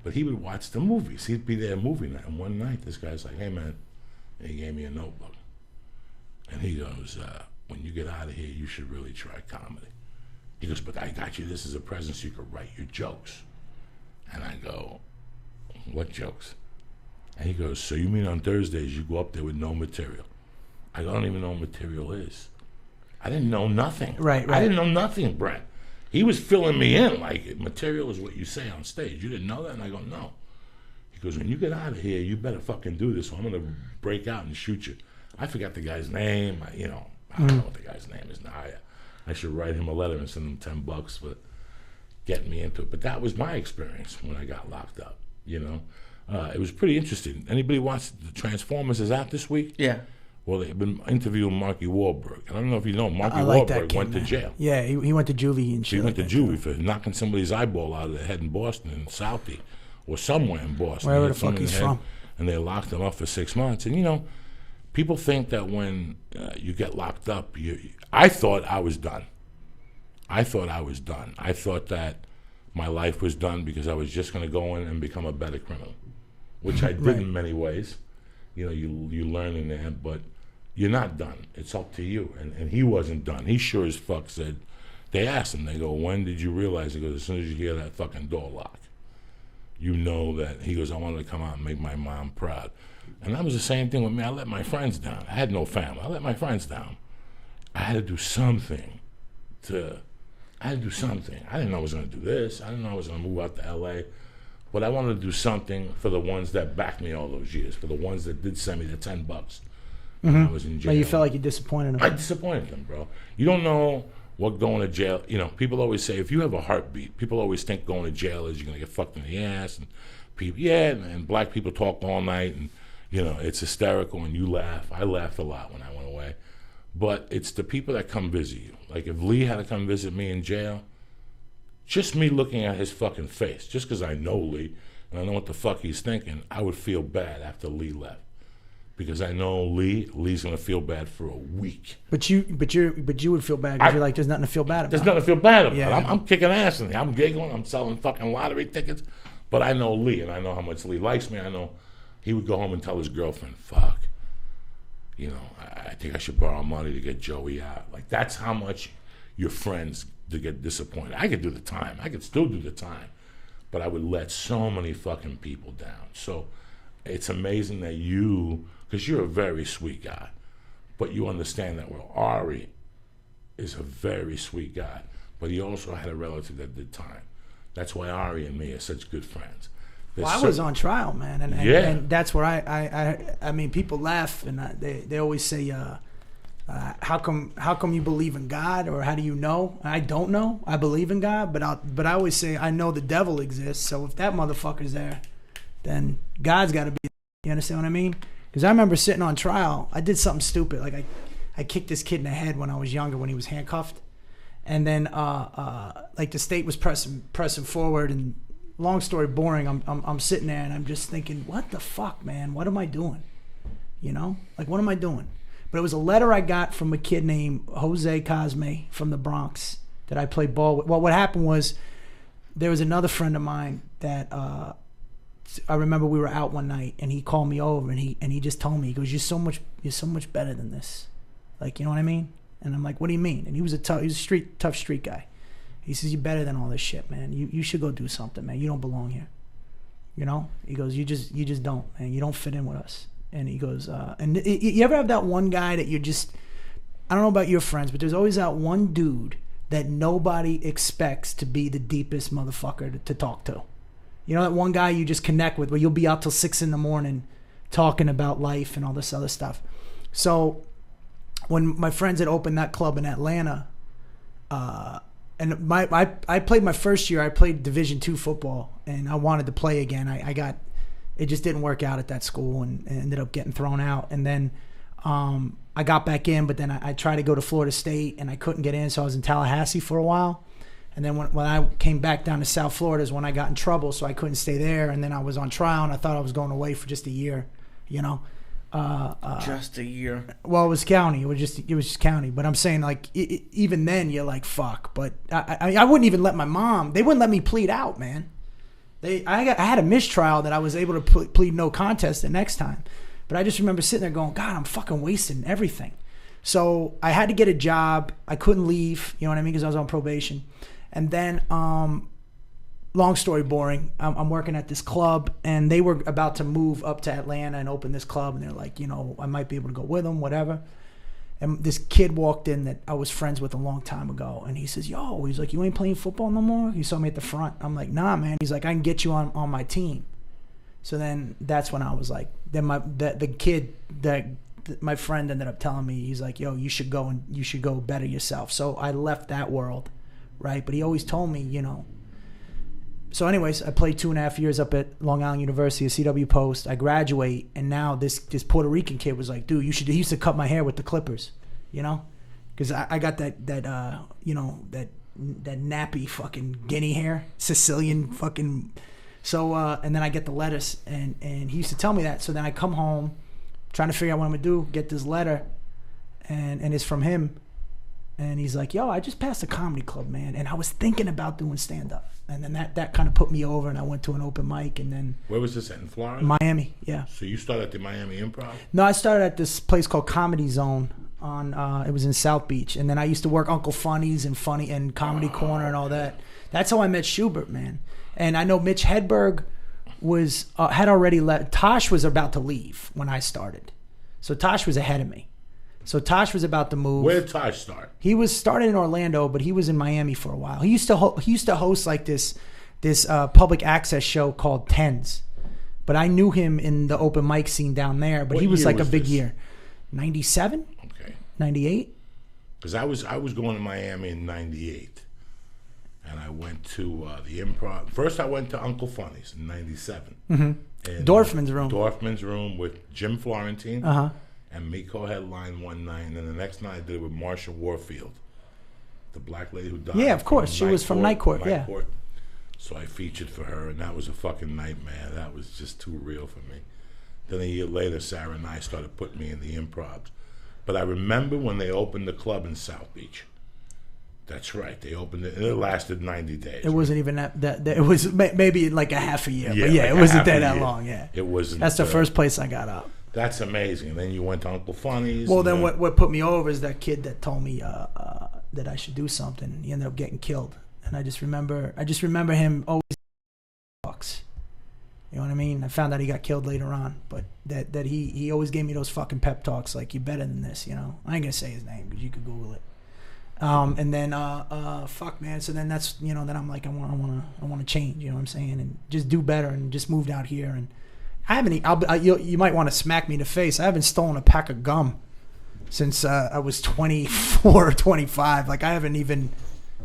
But he would watch the movies. He'd be there movie night. And one night, this guy's like, hey, man. And he gave me a notebook. And he goes, when you get out of here, you should really try comedy. He goes, but I got you this as a present so you could write your jokes. And I go, what jokes? And he goes, so you mean on Thursdays you go up there with no material? I go, I don't even know what material is. I didn't know nothing. Right. I didn't know nothing, Brett. He was filling me in like material is what you say on stage. You didn't know that? And I go, no. He goes, when you get out of here, you better fucking do this or I'm going to break out and shoot you. I forgot the guy's name. I don't know what the guy's name is now. I should write him a letter and send him $10 for getting me into it. But that was my experience when I got locked up, you know. It was pretty interesting. Anybody watch the Transformers is out this week? Yeah. Well, they've been interviewing Marky Wahlberg. And I don't know if you know, Marky like Wahlberg went to jail. Yeah, he went to juvie and shit. He went to juvie for knocking somebody's eyeball out of their head in Boston, in Southie, or somewhere in Boston. Wherever the fuck he's from. And they locked him up for 6 months. And, you know, people think that when you get locked up, I thought I was done. I thought that my life was done because I was just going to go in and become a better criminal, which I did in many ways. You know, you learn in there, but you're not done. It's up to you. And he wasn't done. He sure as fuck said, they asked him, they go, when did you realize? He goes, as soon as you hear that fucking door lock, you know that, he goes, I wanted to come out and make my mom proud. And that was the same thing with me. I let my friends down. I had no family. I let my friends down. I had to do something. I didn't know I was going to do this. I didn't know I was going to move out to L.A., but I wanted to do something for the ones that backed me all those years, for the ones that did send me the $10 when I was in jail. But you felt like you disappointed them. I disappointed them, bro. You don't know what going to jail, you know, people always say, if you have a heartbeat, people always think going to jail is you're going to get fucked in the ass, and people, and black people talk all night, and, you know, it's hysterical, and you laugh. I laughed a lot when I went away. But it's the people that come visit you. Like, if Lee had to come visit me in jail, just me looking at his fucking face, just because I know Lee, and I know what the fuck he's thinking, I would feel bad after Lee left. Because I know Lee's gonna feel bad for a week. But you would feel bad because you're like, there's nothing to feel bad about. There's nothing to feel bad about. Yeah. I'm kicking ass in there. I'm giggling. I'm selling fucking lottery tickets. But I know Lee, and I know how much Lee likes me. I know he would go home and tell his girlfriend, fuck, you know, I think I should borrow money to get Joey out. Like, that's how much your friends to get disappointed. I could do the time. I could still do the time. But I would let so many fucking people down. So it's amazing that you, because you're a very sweet guy, But you understand that, well, Ari is a very sweet guy, but he also had a relative that did time. That's why Ari and me are such good friends. Well, I was on trial, man, and that's where I mean, people laugh and they always say, how come you believe in God, or how do you know? I don't know. I believe in God, but I always say I know the devil exists. So if that motherfucker's there, then God's got to be. You understand what I mean? Because I remember sitting on trial. I did something stupid, like I kicked this kid in the head when I was younger, when he was handcuffed, and then like the state was pressing forward, and long story boring. I'm sitting there and I'm just thinking, what the fuck, man? What am I doing? You know, like what am I doing? But it was a letter I got from a kid named Jose Cosme from the Bronx that I played ball with. Well, what happened was there was another friend of mine that I remember we were out one night and he called me over and he just told me, he goes, you're so much better than this. Like, you know what I mean? And I'm like, what do you mean? And he was a tough street guy. He says, you're better than all this shit, man. You should go do something, man. You don't belong here. You know? He goes, you just don't, man. You don't fit in with us. And he goes, and you ever have that one guy that you're just, I don't know about your friends, but there's always that one dude that nobody expects to be the deepest motherfucker to talk to. You know, that one guy you just connect with, where you'll be out till 6 a.m. talking about life and all this other stuff. So when my friends had opened that club in Atlanta, and I played my first year, I played Division II football, and I wanted to play again. It just didn't work out at that school, and ended up getting thrown out. And then I got back in, but then I tried to go to Florida State, and I couldn't get in, so I was in Tallahassee for a while. And then when I came back down to South Florida is when I got in trouble, so I couldn't stay there. And then I was on trial, and I thought I was going away for just a year, you know. Just a year. Well, it was county. It was just county. But I'm saying, like, even then, you're like, fuck. But I wouldn't even let my mom. They wouldn't let me plead out, man. I had a mistrial that I was able to plead no contest the next time. But I just remember sitting there going, God, I'm fucking wasting everything. So I had to get a job. I couldn't leave, you know what I mean, because I was on probation. And then, long story boring, I'm working at this club, and they were about to move up to Atlanta and open this club. And they're like, you know, I might be able to go with them, whatever. And this kid walked in that I was friends with a long time ago. And he says, yo, he's like, you ain't playing football no more? He saw me at the front. I'm like, nah, man. He's like, I can get you on my team. So then that's when I was like, then the kid that my friend ended up telling me, he's like, yo, you should go better yourself. So I left that world, right? But he always told me, you know. So anyways, I played 2.5 years up at Long Island University, a CW Post. I graduate, and now this Puerto Rican kid was like, dude, he used to cut my hair with the clippers, you know? Because I got that you know, that nappy fucking guinea hair, Sicilian fucking. So, and then I get the lettuce, and he used to tell me that. So then I come home, trying to figure out what I'm going to do, get this letter, and it's from him. And he's like, yo, I just passed a comedy club, man. And I was thinking about doing stand-up. And then that kind of put me over, and I went to an open mic, and then... Where was this at, in Florida? Miami, yeah. So you started at the Miami Improv? No, I started at this place called Comedy Zone. It was in South Beach. And then I used to work Uncle Funny's and Comedy Corner and all that. That's how I met Schubert, man. And I know Mitch Hedberg had already left. Tosh was about to leave when I started. So Tosh was ahead of me. So Tosh was about to move. Where did Tosh start? He was started in Orlando, but he was in Miami for a while. He used to host like this public access show called Tens. But I knew him in the open mic scene down there. But he was like a big year. 97? Okay. 98? Because I was going to Miami in 98. And I went to the Improv. First I went to Uncle Funny's in 97. Mm-hmm. Dorfman's Room. Dorfman's Room with Jim Florentine. Uh-huh. And Miko headlined one night, and then the next night I did it with Marsha Warfield, the black lady who died. Yeah, of course. She was from Night Court, yeah. So I featured for her, and that was a fucking nightmare. That was just too real for me. Then a year later, Sarah and I started putting me in the Improvs. But I remember when they opened the club in South Beach. That's right. They opened it, and it lasted 90 days. It wasn't even that it was maybe like a half a year. Yeah, but yeah, like it wasn't there that long, yeah. It wasn't. That's the first place I got up. That's amazing. And then you went to Uncle Funny's. Well, then what put me over is that kid that told me that I should do something, and he ended up getting killed. And I just remember him always bucks. You You know what I mean? I found out he got killed later on, but that he always gave me those fucking pep talks like, you're better than this, you know? I ain't gonna say his name because you could Google it. And then fuck, man. So then that's, you know, then I'm like, I want to change, you know what I'm saying, and just do better, and just moved out here. And I haven't. You might want to smack me in the face. I haven't stolen a pack of gum since I was 24 or 25. Like, I haven't even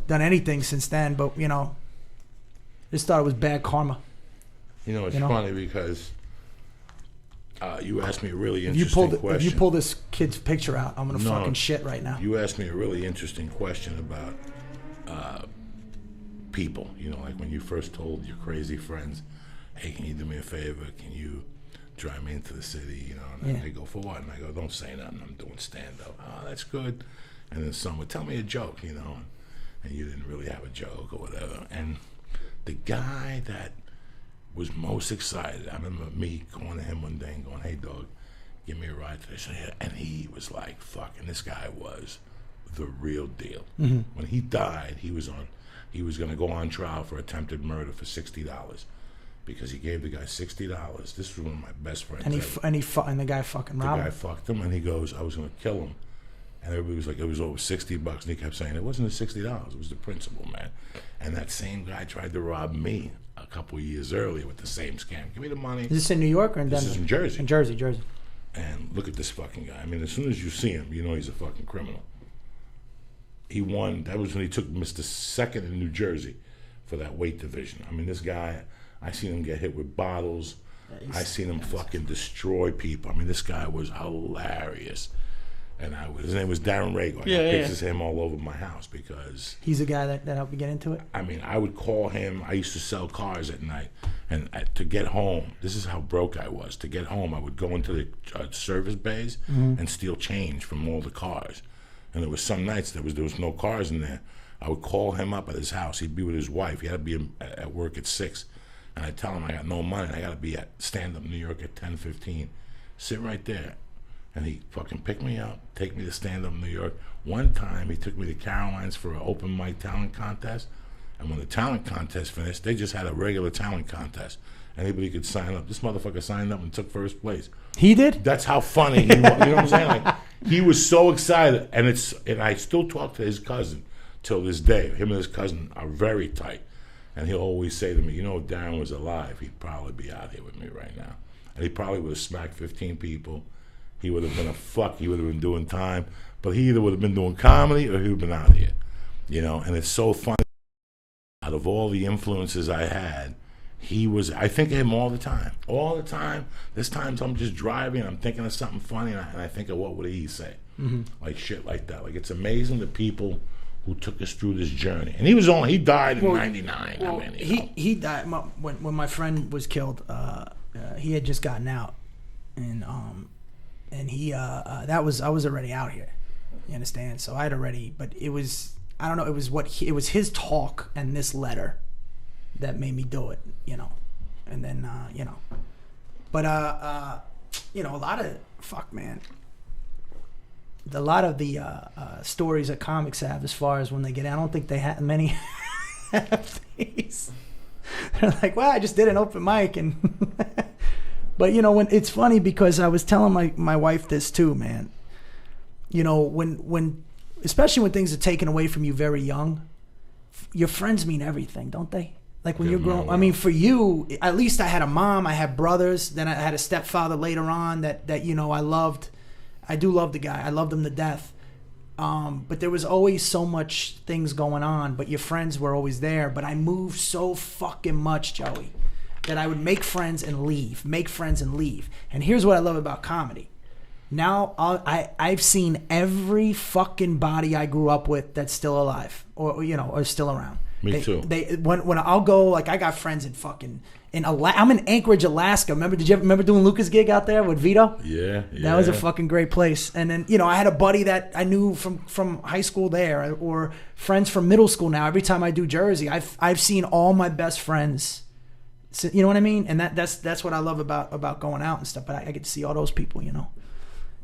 done anything since then. But you know, just thought it was bad karma. You know, it's funny because you asked me a really interesting question. If you pull this kid's picture out, I'm gonna fucking shit right now. You asked me a really interesting question about people. You know, like when you first told your crazy friends, "Hey, can you do me a favor? Can you drive me into the city?" You know, and they go, "For what?" And I go, "Don't say nothing. I'm doing stand-up." "Oh, that's good." And then some would tell me a joke, you know, and you didn't really have a joke or whatever. And the guy that was most excited, I remember me going to him one day and going, "Hey, dog, give me a ride today." So, and he was like, "Fuck!" And this guy was the real deal. Mm-hmm. When he died, he was going to go on trial for attempted murder for $60 because he gave the guy $60. This was one of my best friends. And the guy fucking robbed him. The guy fucked him, and he goes, "I was going to kill him." And everybody was like, "It was over $60." And he kept saying, "It wasn't the $60. It was the principal, man." And that same guy tried to rob me a couple of years earlier with the same scam. "Give me the money." Is this in New York or in Denver? This is in Jersey. In Jersey. And look at this fucking guy. I mean, as soon as you see him, you know he's a fucking criminal. He won. That was when he took Mr. Second in New Jersey for that weight division. I mean, this guy, I seen him get hit with bottles. I seen him fucking destroy people. I mean, this guy was hilarious. And his name was Darren. I got pictures of him all over my house because he's the guy that helped you get into it. I mean, I would call him. I used to sell cars at night, and to get home, this is how broke I was. To get home, I would go into the service bays and steal change from all the cars. And there was some nights there was no cars in there. I would call him up at his house. He'd be with his wife. He had to be at work at 6, and I'd tell him I got no money. I got to be at stand-up New York at 10:15. Sit right there. And he fucking picked me up, take me to stand up in New York. One time, he took me to Caroline's for an open mic talent contest. And when the talent contest finished, they just had a regular talent contest. Anybody could sign up. This motherfucker signed up and took first place. He did? That's how funny he was. You know what I'm saying? Like, he was so excited. And I still talk to his cousin till this day. Him and his cousin are very tight. And he'll always say to me, "You know, if Darren was alive, he'd probably be out here with me right now. And he probably would have smacked 15 people. He would have been he would have been doing time, but he either would have been doing comedy or he would have been out here, you know." And it's so funny. Out of all the influences I had, I think of him all the time. There's times I'm just driving and I'm thinking of something funny and I think of what would he say, like shit like that. Like, it's amazing the people who took us through this journey. And he died in '99. Well, I mean, he died when my friend was killed. He had just gotten out, and he I was already out here, you understand? So I had already, but it was, I don't know, it was his talk and this letter that made me do it, you know. And then you know, but you know, a lot of the stories that comics have, as far as when they get out, I don't think they have many have these. They're like, "Well, I just did an open mic," and but you know, when it's funny because I was telling my wife this too, man. You know, when especially when things are taken away from you very young, your friends mean everything, don't they? Like when you're growing. I mean, for you, at least I had a mom, I had brothers, then I had a stepfather later on that you know I loved. I do love the guy. I loved him to death. But there was always so much things going on, but your friends were always there. But I moved so fucking much, Joey, that I would make friends and leave. And here's what I love about comedy. Now I've seen every fucking body I grew up with that's still alive or you know, or still around. Me too. When I'll go, like, I got friends I'm in Anchorage, Alaska. Did you remember doing Lucas' gig out there with Vito? Yeah. That was a fucking great place. And then, you know, I had a buddy that I knew from high school there, or friends from middle school now. Every time I do Jersey, I've seen all my best friends. You know what I mean? And that's what I love about going out and stuff. But I get to see all those people, you know.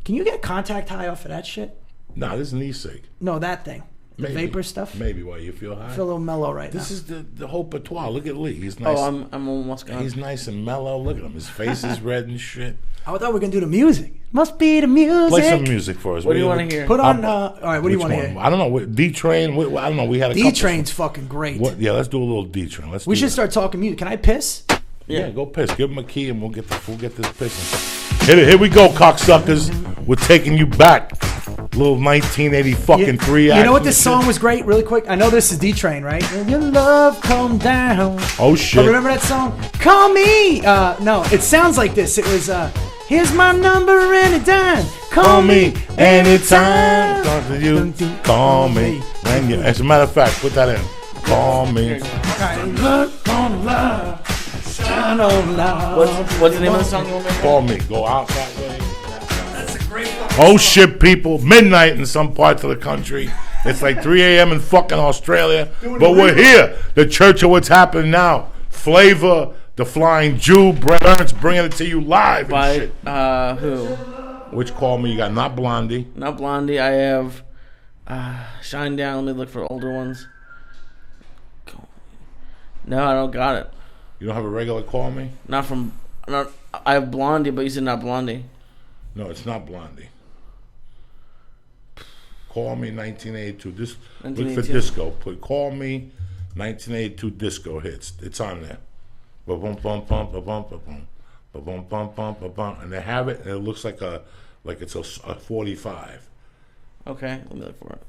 Can you get contact high off of that shit? Nah, this is an e-cig. No, that thing. vapor stuff. Maybe why you feel high. I feel a little mellow right This now. is the whole patois. Look at Lee. He's nice. Oh, I'm almost gone. He's nice and mellow. Look at him. His face is red and shit. I thought we were gonna do the music. Must be the music. Play some music for us. What do you want to hear? Put on. All right. What do you want to hear? I don't know. D-Train. I don't know. We had a D-Train's fucking great. Yeah, let's do a little D-Train. We should start talking music. Can I piss? Yeah, go piss. Give him a key and we'll get this pissing. Here we go, cocksuckers. We're taking you back. Little 1983. You know what? This song was great. Really quick. I know this is D-Train, right? When your love come down. Oh shit! Oh, remember that song? Call me. No, it sounds like this. It was. Here's my number anytime. Call me anytime. Talk to you. Call me. As a matter of fact, put that in. Call me. Look on love. Shine on love. What's the name of the song you want me to hear? Call me. Go out that way. That's a great one. Oh shit, people. Midnight in some parts of the country. It's like 3 a.m. in fucking Australia. But we're here. The Church of What's Happening Now. Flavor, the Flying Jew, Bret Ernst bringing it to you live and By shit. who? Which Call Me? You got Not Blondie. Not Blondie. I have Shine Down. Let me look for older ones. No, I don't got it. You don't have a regular Call Me? I have Blondie, but you said Not Blondie. No, it's not Blondie. Call Me 1982. Look for disco. Put Call Me 1982 disco hits. It's on there. Ba-bum, bum, bum, ba-bum, ba-bum. Ba-bum, bum, bum, ba-bum. And they have it, and it looks like it's a 45. Okay, let me look for it.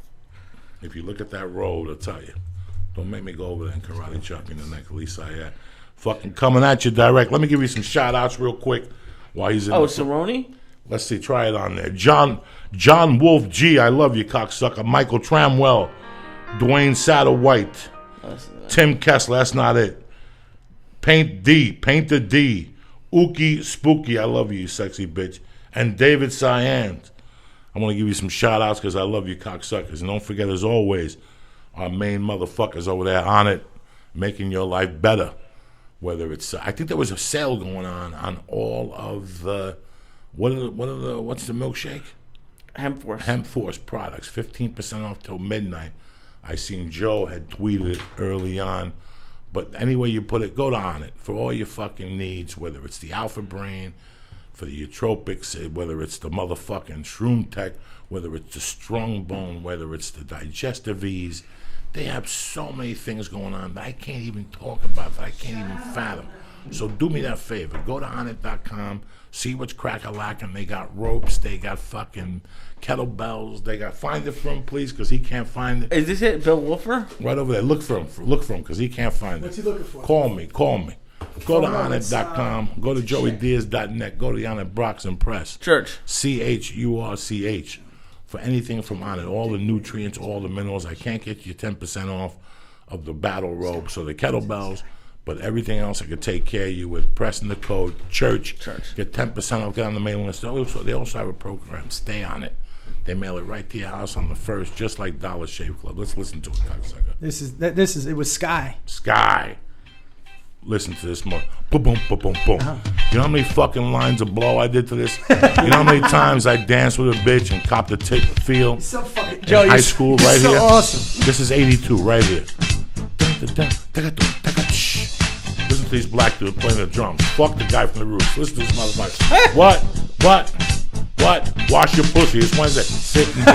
If you look at that road, I'll tell you. Don't make me go over there and karate chop you in the neck, Lee Syatt. Fucking coming at you direct. Let me give you some shout-outs real quick while he's in. Oh, Cerrone? Let's see, try it on there. John Wolf G, I love you, cocksucker. Michael Tramwell, Dwayne Satterwhite, Tim Kessler, that's not it. Painter D, Ookie Spooky, I love you sexy bitch. And David Cyan. I want to give you some shout outs because I love you, cocksuckers. And don't forget, as always, our main motherfuckers over there on it, making your life better. Whether it's, I think there was a sale going on all of the, what's the milkshake? Hemp Force products, 15% off till midnight. I seen Joe had tweeted it early on. But any way you put it, go to On It for all your fucking needs, whether it's the Alpha Brain, for the nootropics, whether it's the motherfucking Shroom Tech, whether it's the Strong Bone, whether it's the Digestive Ease. They have so many things going on that I can't even talk about, that I can't even fathom. So do me that favor. Go to onit.com, see what's crack-a-lackin'. They got ropes, they got fucking kettlebells, they got, find it for him, please, because he can't find it. Is this it, Bill Wolfer? Right over there. Look for him, because he can't find it. What's he looking for? Call me. Go to onit.com, go to joeydiaz.net, go to the Onit Brox and Press. Church. CHURCH. For anything from On It, all the nutrients, all the minerals. I can't get you 10% off of the battle ropes or the kettlebells, but everything else I could take care of you with. Pressing the code CHURCH. Get 10% off, get on the mailing list. They also have a program, Stay On It. They mail it right to your house on the 1st, just like Dollar Shave Club. Let's listen to it, cocksucker. It was Sky. Listen to this more. Boom, boom, boom, boom, boom. You know how many fucking lines of blow I did to this? You know how many times I danced with a bitch and copped a tip feel? So fucking Joe, high school right so here. Awesome. This is 82 right here. Listen to these black dudes playing the drums. Fuck the guy from the roof. Listen to this motherfucker. What? Wash your pussy. It's Wednesday. Sitting here.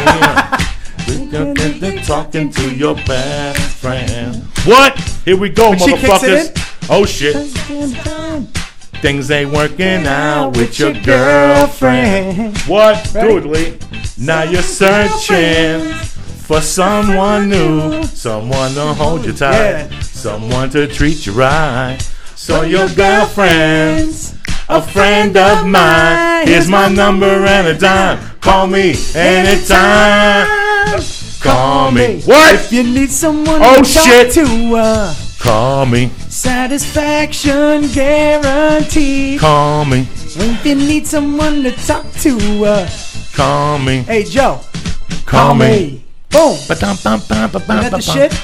Talking to your best friend. What? Here we go, motherfuckers. Oh shit. Things ain't working out with your girlfriend. What? Do it, Lee. Now you're searching for someone new, someone to hold you tight, someone to treat you right. So your girlfriend's a friend of mine. Here's my number and a dime. Call me anytime. Call me. What? If you need someone to talk to, call me. Satisfaction guaranteed. Call me. If you need someone to talk to, call me. Hey Joe. Call me. Boom. Is that the shit?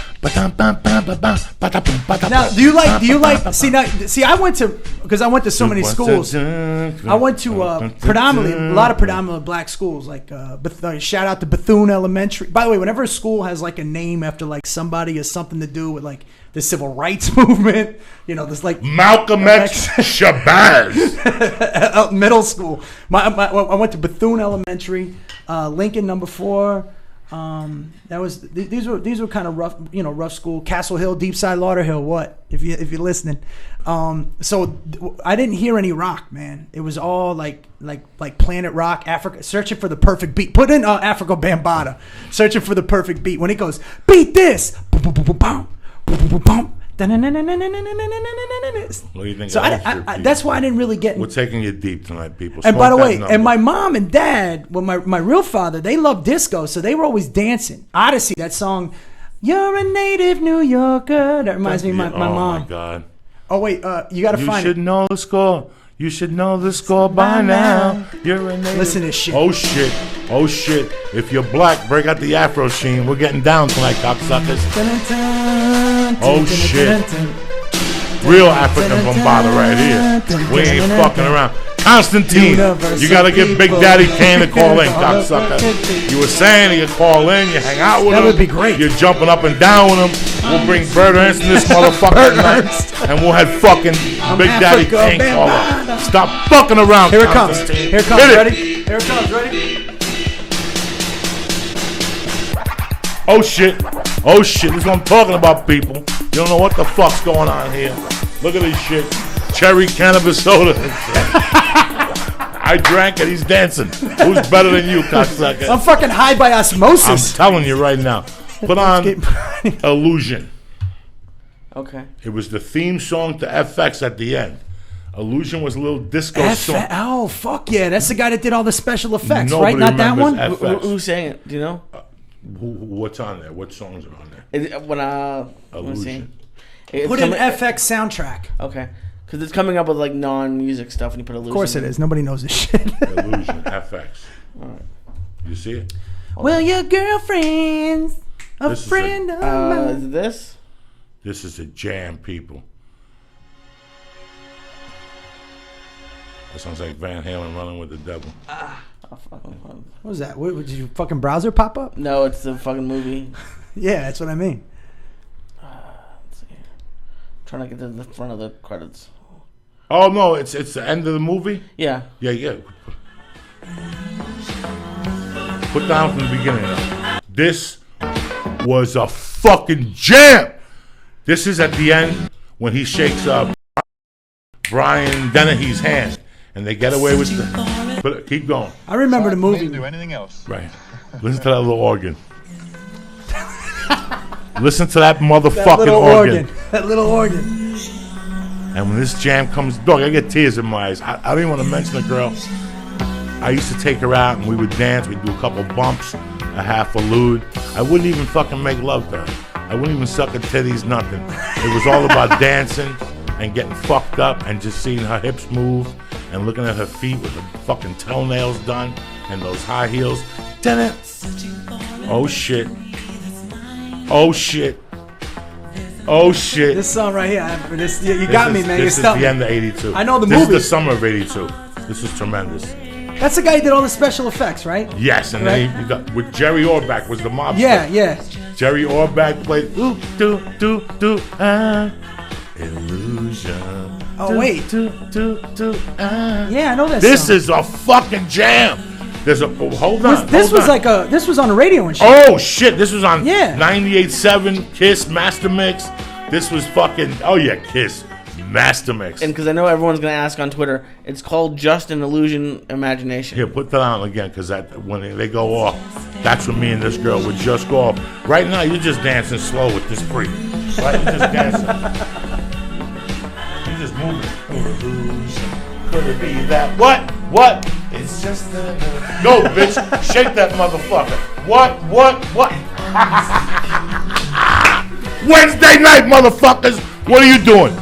Now, do you like? See, I went to so many schools. I went to predominantly a lot of predominantly black schools. Like, shout out to Bethune Elementary. By the way, whenever a school has like a name after like somebody or something to do with like the civil rights movement, you know, there's like Malcolm X Shabazz. Middle school. I went to Bethune Elementary, Lincoln No. 4. These were kind of rough, rough school. Castle Hill, Deepside, Lauderhill. What if you're listening? So I didn't hear any rock, man. It was all like Planet Rock, Africa, searching for the perfect beat. Put in Africa Bambaataa, searching for the perfect beat. When it goes, beat this, boom, boom, boom, boom, boom, boom, boom, boom. What do you think? So that's why I didn't really get. We're taking you deep tonight, people. And by the way, and my mom and dad, well, my real father, they loved disco, so they were always dancing. Odyssey, that song, "You're a Native New Yorker," that reminds me of my mom. Oh my God! Oh wait, you got to find it. You should know the score. You should know the score by now. You're a native. Listen to this shit. Oh shit! Oh shit! If you're black, break out the Afro sheen. We're getting down tonight, cocksuckers. Oh shit! Real African Bambaataa right here. We ain't fucking around. Constantine, you gotta get Big Daddy Kane to call in, cocksucker. You were saying you could call in, you hang out with him. That would be great. You're jumping up and down with him. We'll bring Bret Ernst in this motherfucker tonight, and we'll have fucking Big Daddy Kane call in. Stop fucking around, Here it comes. Constantine. Here it comes. Ready? Here it comes. Ready? Oh shit. Oh shit. This is what I'm talking about, people. You don't know what the fuck's going on here. Look at this shit. Cherry cannabis soda. I drank it. He's dancing. Who's better than you, cocksucker? I'm fucking high by osmosis. I'm telling you right now. Put on Illusion. Okay. It was the theme song to FX at the end. Illusion was a little disco song. Oh, fuck yeah. That's the guy that did all the special effects, Nobody right? Not that one? FX. Who sang it? Do you know? What's on there? What songs are on there? Illusion. Put in FX soundtrack. Okay. Because it's coming up with like non-music stuff and you put Illusion. Of course it is. Nobody knows this shit. Illusion, FX. All right. You see it? Well, your girlfriend's a friend of mine. Is it this? This is a jam, people. That sounds like Van Halen running with the devil. What was that? Did your fucking browser pop up? No, it's the fucking movie. Yeah, that's what I mean. Let's see. Trying to get to the front of the credits. Oh no, it's the end of the movie? Yeah. Yeah. Put down from the beginning now. This was a fucking jam. This is at the end when he shakes up Brian Dennehy's hand and they get away with the. But keep going. I remember the movie. Do anything else? Right. Listen to that little organ. Listen to that motherfucking organ. That little organ. And when this jam comes, dog, I get tears in my eyes. I don't even want to mention the girl. I used to take her out and we would dance. We'd do a couple bumps, a half a lewd. I wouldn't even fucking make love to her. I wouldn't even suck her titties, nothing. It was all about dancing and getting fucked up and just seeing her hips move and looking at her feet with the fucking toenails done and those high heels. Oh shit. Oh shit. Oh shit. This song right here. You got me, man. This is the end of 82. I know the movie. movie. This is the summer of 82. This is tremendous. That's the guy who did all the special effects, right? Yes, and right? then he got, with Jerry Orbach was the mobster. Yeah. Jerry Orbach played Illusion. Oh wait. Yeah, I know that This song. is a fucking jam. Hold on. This was on the radio and shit. Oh shit, this was on 98.7 Kiss Master Mix. This was fucking Kiss Master Mix. And because I know everyone's gonna ask on Twitter, it's called Just an Illusion Imagination. Here, put that on again, because when they go off, that's when me and this girl would just go off. Right now, you're just dancing slow with this freak. Right, you're just dancing. You're just moving. Could it be that? What? It's just Go, bitch. Shake that motherfucker. What? Wednesday night, motherfuckers. What are you doing?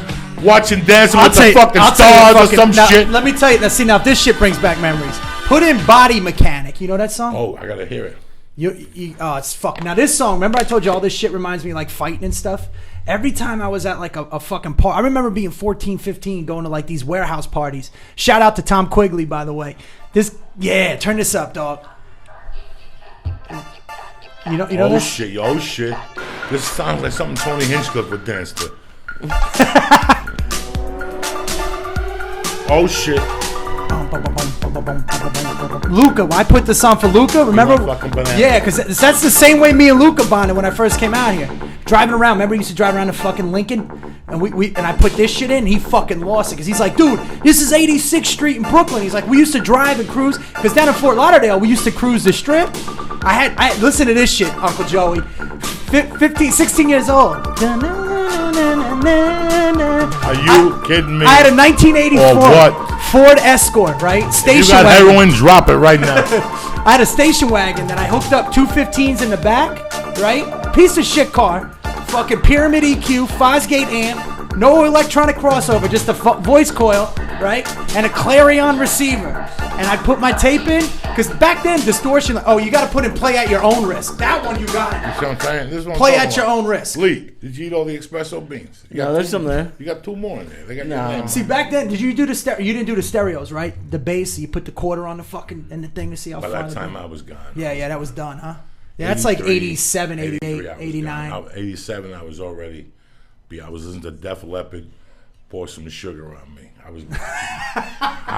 Watching Dancing with the fucking Stars or some shit? Let me tell you. Now, if this shit brings back memories. Put in Body Mechanic. You know that song? Oh, I gotta hear it. It's fucking. Now this song, remember I told you all this shit reminds me of like fighting and stuff? Every time I was at like a fucking party, I remember being 14, 15, going to like these warehouse parties. Shout out to Tom Quigley, by the way. Turn this up, dog. You know oh this? Shit. This sounds like something Tony Hinchcliffe would dance to. Oh shit. Luca, I put this on for Luca. Remember? Yeah, because that's the same way me and Luca bonded when I first came out here. Driving around. Remember, we used to drive around to fucking Lincoln, and and I put this shit in. He fucking lost it because he's like, dude, this is 86th Street in Brooklyn. He's like, we used to drive and cruise because down in Fort Lauderdale we used to cruise the Strip. I listen to this shit, Uncle Joey. 16 years old. Are you kidding me? I had a 1984 Ford Escort, right? Station wagon. You got wagon. heroin, drop it right now. I had a station wagon that I hooked up 215s in the back, right? Piece of shit car. Fucking Pyramid EQ, Fosgate amp, no electronic crossover, just a voice coil, right? And a Clarion receiver. And I put my tape in, because back then, distortion, you got to put in play at your own risk. That one you got it. You see what I'm saying? This is what I'm play talking at your about. own risk. Lee, did you eat all the espresso beans? No, there's some there. You got 2 more in there. They got your name. See, back then, did you do the you didn't do the stereos, right? The bass, you put the quarter on the fucking and the thing to see how far. By that time, I was gone. Yeah, that was done, huh? Yeah, that's like 87, 88, 89. 87, I was already. I was listening to Def Leppard, Pour Some Sugar on Me. I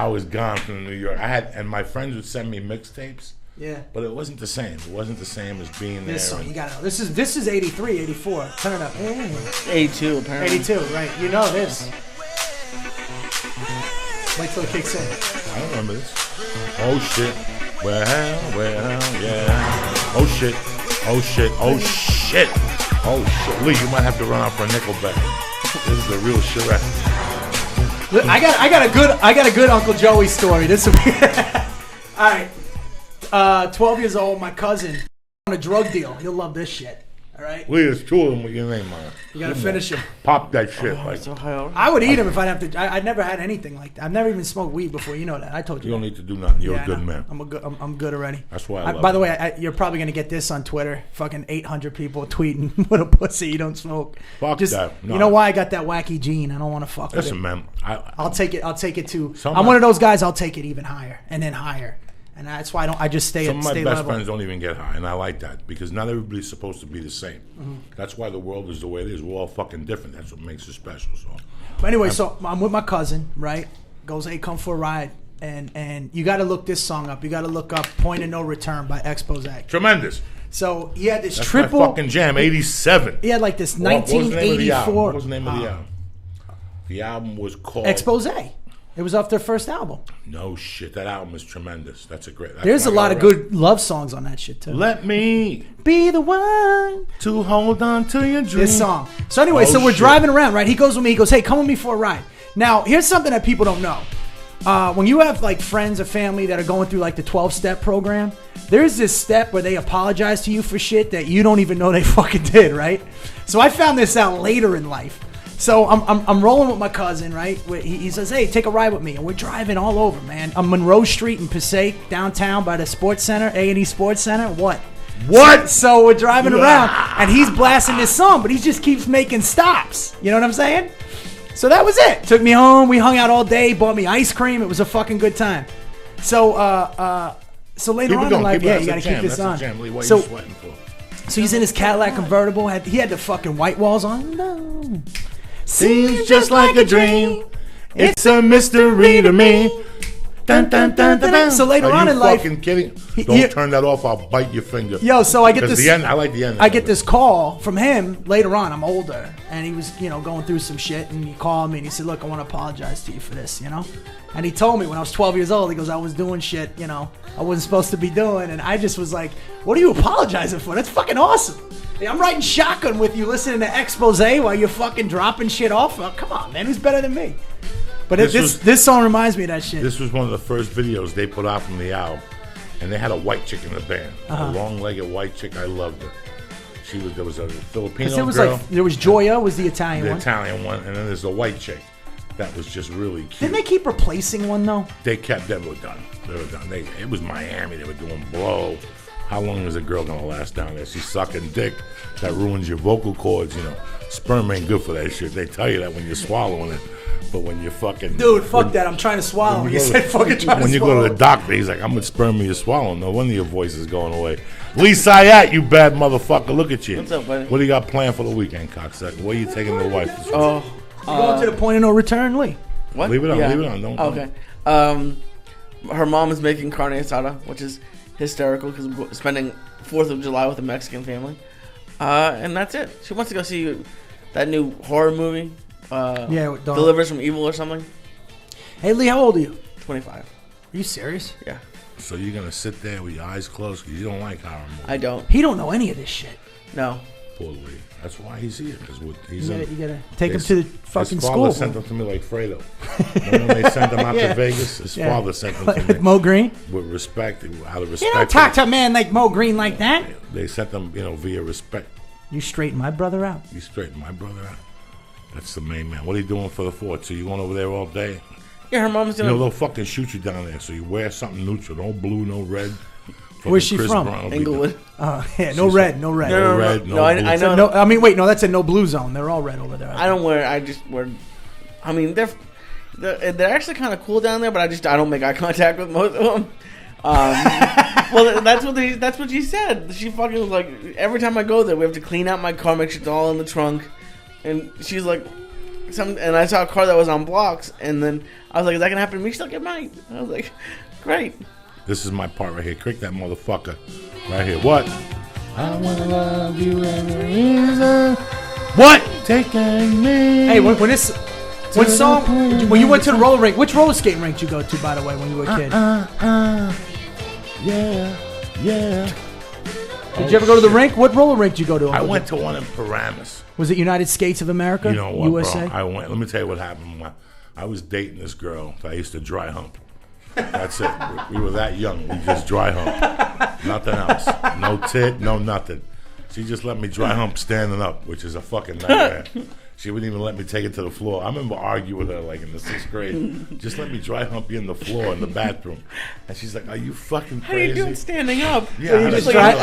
was gone from New York. And my friends would send me mixtapes. Yeah. But it wasn't the same. It wasn't the same as being there. This song, you gotta know. This is 83, 84. Turn it up. 82, apparently. 82, right. You know this. Wait till it kicks in. I don't remember this. Oh, shit. Well, yeah. Oh, shit. Lee, you might have to run out for a nickel back. This is the real shit. I got a good Uncle Joey story. This will be all right. 12 years old, my cousin on a drug deal. He'll love this shit. All right. Lee, there's 2 of them with your name on it. You gotta finish him. Pop that shit. I would eat him if I'd have to. I'd never had anything like that. I've never even smoked weed before. You know that. I told you. You don't need to do nothing. You're a good man. I'm good already. That's why I love by the way, you're probably gonna get this on Twitter. Fucking 800 people tweeting, "What a pussy, you don't smoke." Fuck that. No. You know why I got that wacky gene? I don't want to fuck with it. Listen, man. I'll take it to. I'm one of those guys. I'll take it even higher and then higher. And that's why I just stay at Some of my best level. friends don't even get high, and I like that because not everybody's supposed to be the same. Mm-hmm. That's why the world is the way it is. We're all fucking different. That's what makes it special. So, but anyway, so I'm with my cousin, right? Goes, hey, come for a ride, and you got to look this song up. You got to look up "Point of No Return" by Expose. Tremendous. So he had this That's triple my fucking jam. 87. He had like this 1984. What was the name of the album? The album was called Expose. It was off their first album. No shit, that album is tremendous. There's a lot of good love songs on that shit too. Let me be the one to hold on to your dream. This song. So anyway, we're driving around, right? He goes with me. He goes, hey, come with me for a ride. Now, here's something that people don't know. When you have like friends or family that are going through like the 12-step program, there's this step where they apologize to you for shit that you don't even know they fucking did, right? So I found this out later in life. So I'm rolling with my cousin, right? He says, hey, take a ride with me. And we're driving all over, man. On Monroe Street in Passaic, downtown by the Sports Center, A&E Sports Center. What? So we're driving around, and he's blasting this song, but he just keeps making stops. You know what I'm saying? So that was it. Took me home. We hung out all day, bought me ice cream. It was a fucking good time. So later on in life, you got to keep this on. What are you sweating for? So he's in his Cadillac convertible. He had the fucking white walls on. No. Seems just like a dream. It's a mystery to me. Dun, dun, dun, dun, dun. So later on in life, are you fucking kidding? Don't turn that off. I'll bite your finger. Yo, so I get this. The end, I like the end. I get this call from him later on. I'm older, and he was, going through some shit, and he called me and he said, "Look, I want to apologize to you for this, And he told me when I was 12 years old, he goes, "I was doing shit, I wasn't supposed to be doing," and I just was like, "What are you apologizing for? That's fucking awesome." I'm riding shotgun with you, listening to Expose while you're fucking dropping shit off. Oh, come on, man, who's better than me? But this song reminds me of that shit. This was one of the first videos they put out from the album, and they had a white chick in the band, a long-legged white chick. I loved her. There was a Filipino girl. There was Jolla, was the Italian one. The Italian one, and then there's the white chick. That was just really cute. Didn't they keep replacing one though? They were done. It was Miami. They were doing Blow. how long is a girl gonna last down there? She's sucking dick. That ruins your vocal cords, you know. Sperm ain't good for that shit. They tell you that when you're swallowing it. But when you're fucking... Dude, fuck that. I'm trying to swallow. You said fucking trying to swallow. When you go to the doctor, he's like, I'm gonna sperm you swallowing. No wonder your voice is going away. Lee Syatt, you bad motherfucker. Look at you. What's up, buddy? What do you got planned for the weekend, cocksucker? Where you taking the wife? Oh, Going to the point of no return, Lee. what? Leave it on, Yeah. leave it on. Don't. Okay. Her mom is making carne asada, which is hysterical because we're spending 4th of July with a Mexican family. And that's it. She wants to go see that new horror movie. Yeah, Delivers from Evil or something. Hey, Lee, how old are you? 25. Are you serious? Yeah. So you're gonna sit there with your eyes closed because you don't like horror movies. I don't. He don't know any of this shit. No. Poor Lee. That's why he's here. Because he's You in. gotta take him to the fucking His father school. sent him to me like Fredo. Remember when they sent him out Yeah. to Vegas? His father sent him to Like me. Mo Green? With respect, out of respect. You don't talk to a man like Mo Green like that. They sent them, via respect. You straighten my brother out. You straighten my brother out. That's the main man. What are you doing for the fort? So you going over there all day? Yeah, her mom's You gonna. know, they'll fucking shoot you down there. So you wear something neutral. No blue, no red. Where's she Chris from? Brown will be Englewood. Yeah, no red, no red. No red, no I blue. know. No, I mean, wait, no, that's a no blue zone. They're all red over there. I don't wear. I just wear. I mean, they're actually kind of cool down there, but I don't make eye contact with most of them. Well, that's what she said. She fucking was like, every time I go there, we have to clean out my car, make sure it's all in the trunk, and she's like, and I saw a car that was on blocks, and then I was like, is that gonna happen to me? She's like, it might. I was like, great. This is my part right here. Crick that motherfucker. Right here. What? I wanna love you every reason. What? Taking me. Hey, when song? When you went to the roller rink, which roller skating rink did you go to, by the way, when you were a kid? Yeah. Did you ever go to the rink? What roller rink did you go to? I went to one in Paramus. Was it United States of America? You know what, USA? bro? I went. Let me tell you what happened. I was dating this girl that I used to dry hump. That's it. We were that young. We just dry hump. Nothing else. No tit, no nothing. She just let me dry hump standing up, which is a fucking nightmare. She wouldn't even let me take it to the floor. I remember arguing with her like in the 6th grade. Just let me dry hump you in the floor in the bathroom. And she's like, are you fucking crazy? How do you do it standing up? Yeah,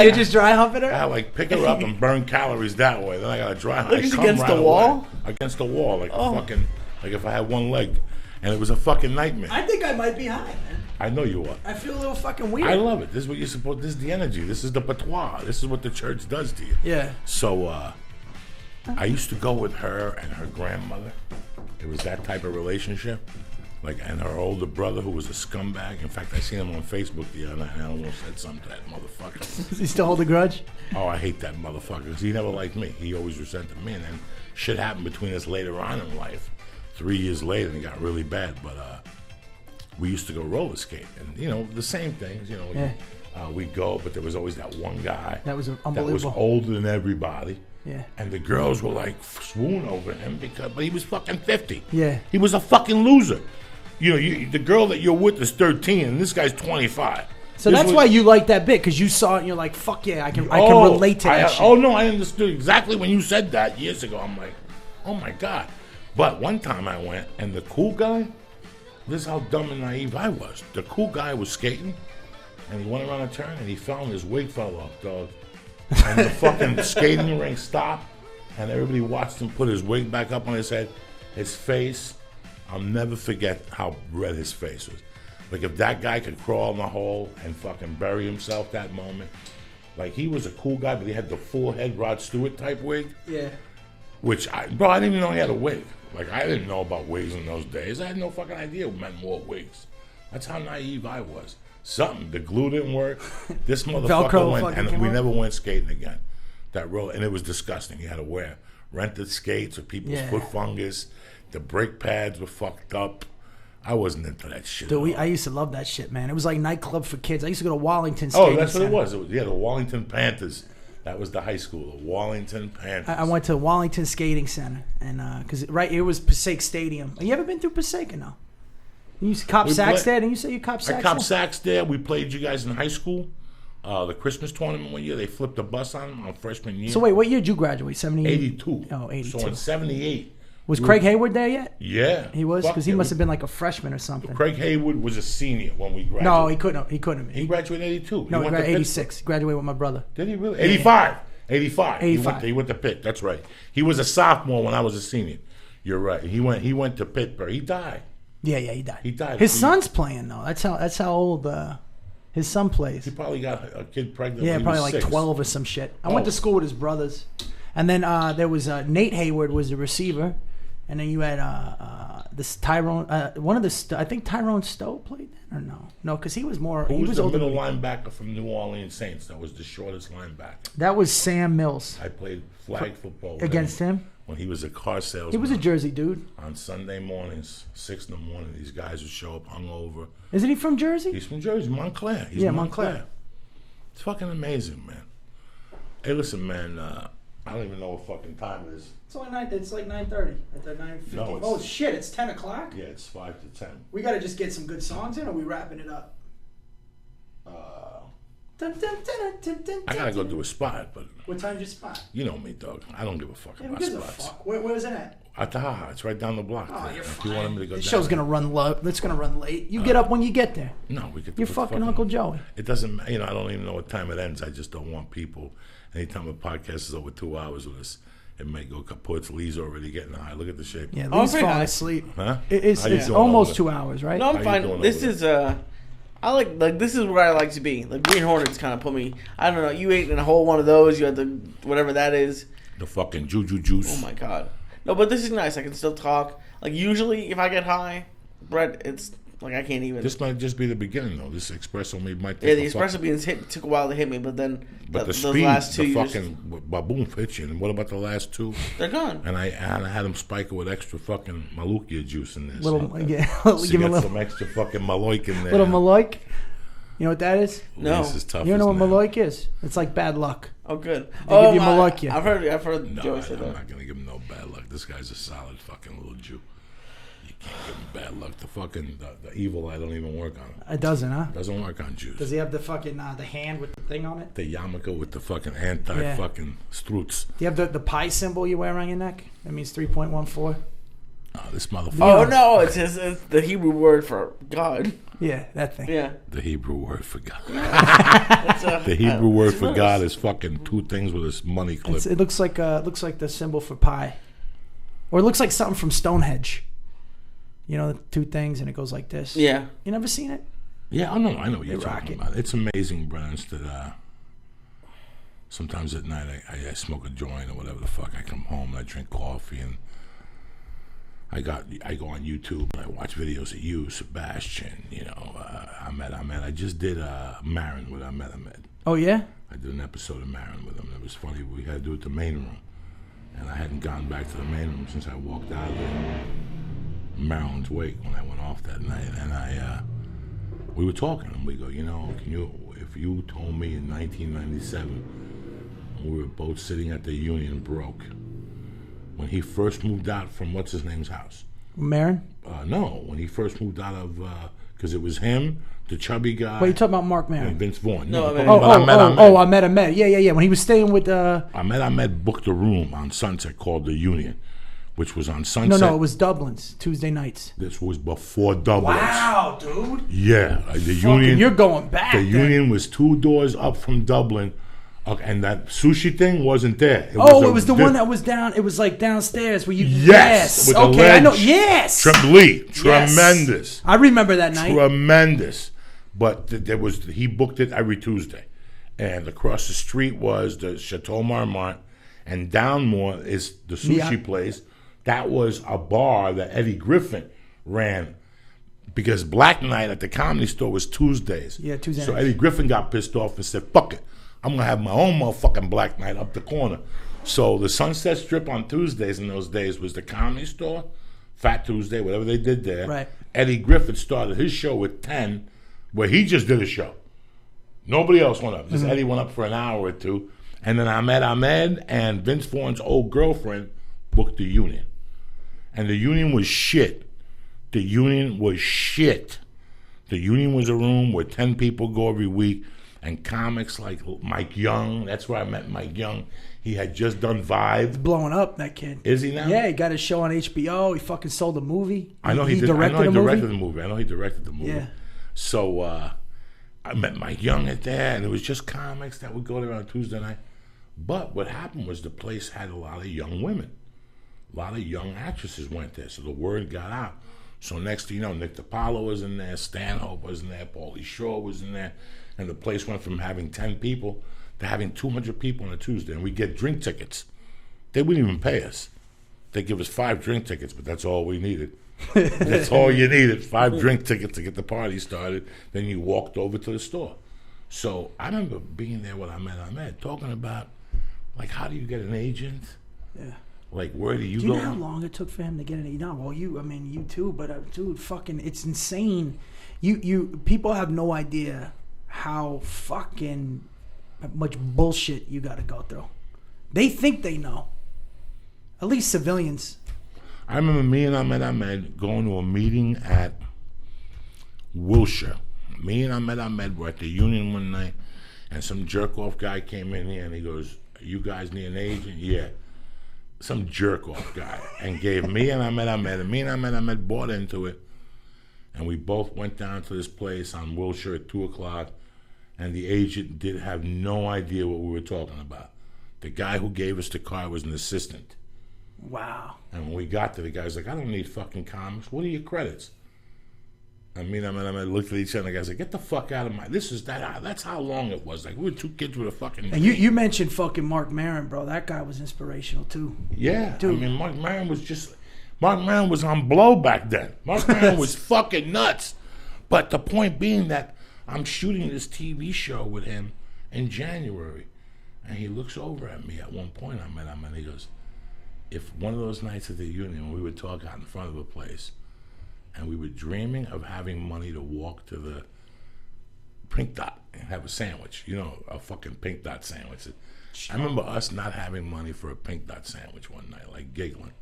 You just dry humping her? I like pick her up and burn calories that way. Then I gotta dry hump. Like she's against the wall? Against the wall, like fucking, like if I had one leg. And it was a fucking nightmare. I think I might be high, man. I know you are. I feel a little fucking weird. I love it. This is what you're supposed. This is the energy. This is the patois. This is what the church does to you. Yeah. So I used to go with her and her grandmother. It was that type of relationship. Like, and her older brother, who was a scumbag. In fact, I seen him on Facebook the other night, and I almost said something to that motherfucker. Does he still hold a grudge? Oh, I hate that motherfucker. 'Cause he never liked me. He always resented me. And then shit happened between us later on in life. 3 years later, and it got really bad. But we used to go roller skate, and the same things. We'd go, but there was always that one guy That was that unbelievable. was older than everybody. Yeah. And the girls were like swoon over him but he was fucking 50. Yeah. He was a fucking loser. The girl that you're with is 13, and this guy's 25. So This that's was- why you like that bit, because you saw it and you're like, fuck yeah, I can relate to that shit. Oh, no, I understood exactly when you said that years ago. I'm like, oh my God. But one time I went, and the cool guy, this is how dumb and naive I was. The cool guy was skating, and he went around a turn, and he fell, and his wig fell off, dog. And the fucking skating rink stopped, and everybody watched him put his wig back up on his head. His face, I'll never forget how red his face was. Like, if that guy could crawl in a hole and fucking bury himself that moment. Like, he was a cool guy, but he had the full head Rod Stewart type wig. Yeah. Which, I didn't even know he had a wig. Like, I didn't know about wigs in those days. I had no fucking idea men wore wigs. That's how naive I was. The glue didn't work. This motherfucker Velcro went, fucking and came we off? never went skating again. That road, and it was disgusting. You had to wear rented skates with people's foot fungus. The brake pads were fucked up. I wasn't into that shit. Dude, I used to love that shit, man. It was like Nightclub for kids. I used to go to Wallington skating. Oh, that's what center. it was. The Wallington Panthers. That was the high school, the Wallington Panthers. I went to Wallington Skating Center, and because it was Passaic Stadium. You ever been through Passaic or no? You used to cop sacks there, and you say you cop sacks. I copped sacks there. We played you guys in high school. The Christmas tournament one year, they flipped a bus on them on freshman year. So wait, what year did you graduate? 78? 82. Oh, 82. So in 78, Was Craig Hayward there yet? Yeah. He was? Fuck Because he yeah. must have been like a freshman or something. Craig Hayward was a senior when we graduated. No, he couldn't. He couldn't have been. He graduated in 82. No, he went to graduated Pitt. 86. He graduated with my brother. Did he really? 85. 85. 85. He went to Pitt. That's right. He was a sophomore when I was a senior. You're right. He went to Pittsburgh. He died. Yeah, he died. He died. His son's playing though. That's how old his son plays. He probably got a kid pregnant. Yeah, when he probably was like 6. 12 or some shit. I Oh. went to school with his brothers, and then there was Nate Hayward was the receiver, and then you had this Tyrone. I think Tyrone Stowe played then, or no, because he was more. Who he was the older middle than me. linebacker from New Orleans Saints? That was the shortest linebacker. That was Sam Mills I played flag football with against him. when he was a car salesman. He was a Jersey dude. On Sunday mornings, 6 in the morning, these guys would show up hungover. Isn't he from Jersey? He's from Jersey, Montclair. He's Yeah, Montclair. It's fucking amazing, man. Hey, listen, man. I don't even know what fucking time it is. It's only 9. It's like 9:30. At the 9:50. No, it's- Oh shit! It's 10 o'clock. Yeah, it's 5 to 10. We gotta just get some good songs in, or are we wrapping it up? I gotta go do a spot, but What time's your spot? you know me, dog. I don't give a fuck Yeah, who about gives a spots. fuck? Where's it at? At the Ha, it's right down the block. Oh, there. you're If fine. you wanted me to go This down show's there. gonna run low. It's gonna run late. You get up when you get there. No, we could. You're do it fucking Uncle Joey. It doesn't. I don't even know what time it ends. I just don't want people. Anytime a podcast is over 2 hours with us, it may go kaput. Lee's already getting high. Look at the shape. Yeah, Oh, Lee's pretty falling high. asleep. Huh? It's How you doing almost over 2 hours, right? No, How I'm you fine. doing This over is I like this is where I like to be. Like Green Hornets kind of put me. I don't know. You ate in a whole one of those. You had the whatever that is. The fucking juju juice. Oh my god. No, but this is nice. I can still talk. Like usually, if I get high, Brett, it's like I can't even. This might just be the beginning, though. This espresso might. Yeah, the take a espresso beans took a while to hit me, but then But the those speed, last two, the you just- fucking baboon hit you. And what about the last two? they're gone. And I had him spike it with extra fucking Malukia juice in there. Little, so yeah, so give you him a got little, some extra fucking Maloik in there. little Maloik. You know what that is? No. This is tough. You don't know what as nails. Maloik is? It's like bad luck. Oh, good. They give you Malokia. I've heard No, Joey say I'm that. not gonna give him no bad luck. This guy's a solid fucking little Jew. You can't give him bad luck. The fucking the evil eye don't even work on him. It doesn't, huh? Doesn't work on Jews. Does he have the fucking the hand with the thing on it? The yarmulke with the fucking anti fucking struts. Do you have the pi symbol you wear around your neck? That means 3.14. Oh, this motherfucker. Oh no, it's the Hebrew word for God. Yeah, that thing. Yeah. The Hebrew word for God. That's, The Hebrew word for nice. God is fucking two things with this money clip. It looks like the symbol for pi, or it looks like something from Stonehenge. You know, the two things, and it goes like this. Yeah. You never seen it? Yeah, I know what you're They rock talking it. about. It's amazing, Bret Ernst, that sometimes at night I smoke a joint or whatever the fuck. I come home and I drink coffee and I go on YouTube and I watch videos of you, Sebastian, Ahmed. I just did Marin with Ahmed. Oh yeah. I did an episode of Marin with him. It was funny. We had to do it at the main room. And I hadn't gone back to the main room since I walked out of Marilyn's wake when I went off that night. And we were talking and we go, if you told me in 1997, we were both sitting at the Union broke, when he first moved out from what's his name's house. Marin? No, when he first moved out of, because it was him, the chubby guy, Wait, you talking about Mark Marin? and Vince Vaughn. No, I'm I talking mean- about Ahmed. Yeah. When he was staying with Ahmed booked a room on Sunset called the Union, which was on Sunset. No, it was Dublin's Tuesday nights. This was before Dublin's. Wow, dude. Yeah, the Fucking, Union. you're going back. The then. Union was 2 doors up from Dublin, and that sushi thing wasn't there. It was the one that was down. It was like downstairs where you. Yes, with the okay, I know. ledge. Yes. Lee, Yes. tremendous, I remember that night. tremendous. But he booked it every Tuesday, and across the street was the Chateau Marmont, and down more is the sushi place. That was a bar that Eddie Griffin ran, because Black Night at the Comedy Store was Tuesdays. Yeah, Tuesday So nights. Eddie Griffin got pissed off and said, "Fuck it, I'm gonna have my own motherfucking Black Night up the corner." So the Sunset Strip on Tuesdays in those days was the Comedy Store, Fat Tuesday, whatever they did there. Right. Eddie Griffin started his show at 10, where he just did a show. Nobody else went up. Just Eddie went up for an hour or two. And then Ahmed and Vince Vaughn's old girlfriend booked the Union. And the Union was shit. The Union was shit. The Union was a room where 10 people go every week. And comics like Mike Young, that's where I met Mike Young. He had just done Vibe. Blowing up, that kid. Is he now? Yeah, he got his show on HBO. He fucking sold a movie. I know he directed the movie. I know he directed the movie. Yeah. So I met Mike Young at that, and it was just comics that would go there on Tuesday night. But what happened was the place had a lot of young women. A lot of young actresses went there, so the word got out. So next thing you know, Nick DiPaolo was in there, Stanhope was in there, Pauly Shore was in there, and the place went from having 10 people to having 200 people on a Tuesday, and we get drink tickets. They wouldn't even pay us. They give us 5 drink tickets, but that's all we needed. That's all you needed, 5 drink tickets to get the party started. Then you walked over to the store. So I remember being there when I met, talking about, like, how do you get an agent? Yeah. Like, where do you Do go? you know how long it took for him to get an? No, well, you too, but dude, fucking, it's insane. You people have no idea how fucking much bullshit you got to go through. They think they know. At least civilians. I remember me and Ahmed going to a meeting at Wilshire. Me and Ahmed were at the Union one night, and some jerk-off guy came in here, and he goes, "You guys need an agent?" Yeah. Some jerk-off guy, and gave me and Ahmed, and me and Ahmed bought into it, and we both went down to this place on Wilshire at 2 o'clock, and the agent did have no idea what we were talking about. The guy who gave us the car was an assistant. Wow. And when we got there, the guy's like, "I don't need fucking comics. What are your credits?" And me and I looked at each other, and the guy's like, "Get the fuck out of my..." That's how long it was. Like, we were 2 kids with a fucking... And you mentioned fucking Mark Maron, bro. That guy was inspirational, too. Yeah. Dude. I mean, Mark Maron was on blow back then. Mark Maron was fucking nuts. But the point being that I'm shooting this TV show with him in January, and he looks over at me at one point. I met him, and he goes, "If one of those nights at the Union, we would talk out in front of a place, and we were dreaming of having money to walk to the Pink Dot and have a sandwich, a fucking Pink Dot sandwich." I remember us not having money for a Pink Dot sandwich one night, like giggling.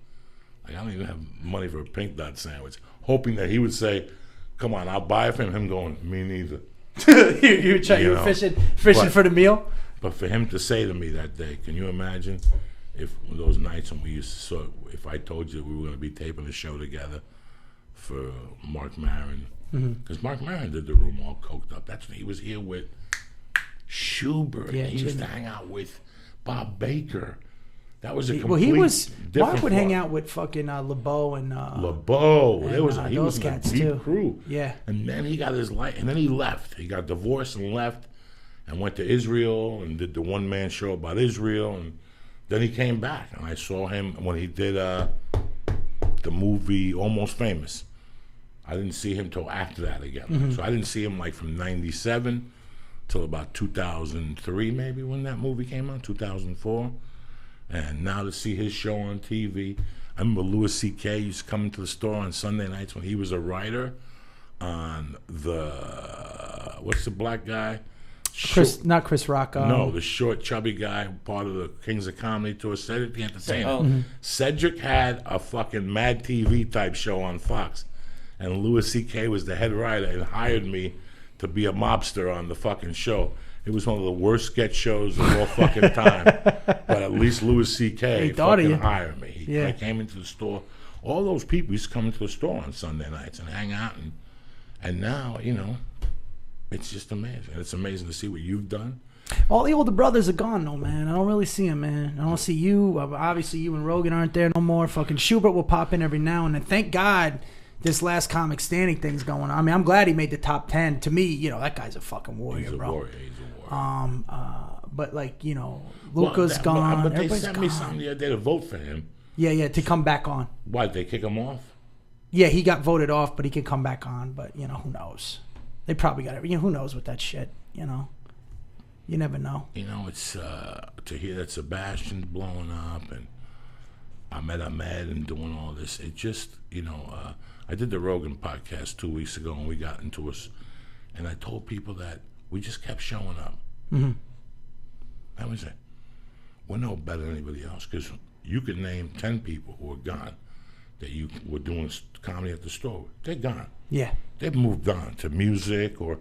Like, I don't even have money for a Pink Dot sandwich, hoping that he would say, "Come on, I'll buy it for him." Him going, "Me neither." you were fishing for the meal? But for him to say to me that day, can you imagine if those nights when we used to, if I told you we were going to be taping a show together for Mark Maron, because Mark Maron did the room all coked up. That's when he was here with Schubert. Yeah, he used to hang out with Bob Baker. That was a complete Mark would hang out with fucking LeBeau and LeBeau. He was in a deep too. crew. Yeah. And then he got his life, and then he left. He got divorced and left, and went to Israel and did the one-man show about Israel, and then he came back, and I saw him when he did the movie Almost Famous. I didn't see him till after that again. So I didn't see him like from 97 till about 2003 maybe when that movie came out, 2004. And now to see his show on TV. I remember Louis C.K. used to come into the store on Sunday nights when he was a writer on what's the black guy? Not Chris Rock. No, the short, chubby guy, part of the Kings of Comedy tour, Cedric the Entertainer. Cedric had a fucking Mad TV type show on Fox, and Louis C.K. was the head writer and hired me to be a mobster on the fucking show. It was one of the worst sketch shows of all fucking time. But at least Louis C.K. fucking hired me. I came into the store. All those people used to come into the store on Sunday nights and hang out. And now, it's just amazing. It's amazing to see what you've done. All the older brothers are gone, though, man. I don't really see them, man. I don't see you. Obviously, you and Rogan aren't there no more. Fucking Schubert will pop in every now and then. Thank God this last comic standing thing's going on. I mean, I'm glad he made the top 10. To me, that guy's a fucking warrior, bro. He's a warrior. But Luca's gone. But they sent me something the other day to vote for him. Yeah, to come back on. Why, did they kick him off? Yeah, he got voted off, but he can come back on. But, who knows? They probably got it. Who knows with that shit, You never know. It's to hear that Sebastian's blowing up and Ahmed and doing all this. It just, I did the Rogan podcast 2 weeks ago, and we got into us, and I told people that we just kept showing up. That was it. We're no better than anybody else, because you could name 10 people who are gone that you were doing comedy at the store. They're gone. Yeah. They've moved on to music or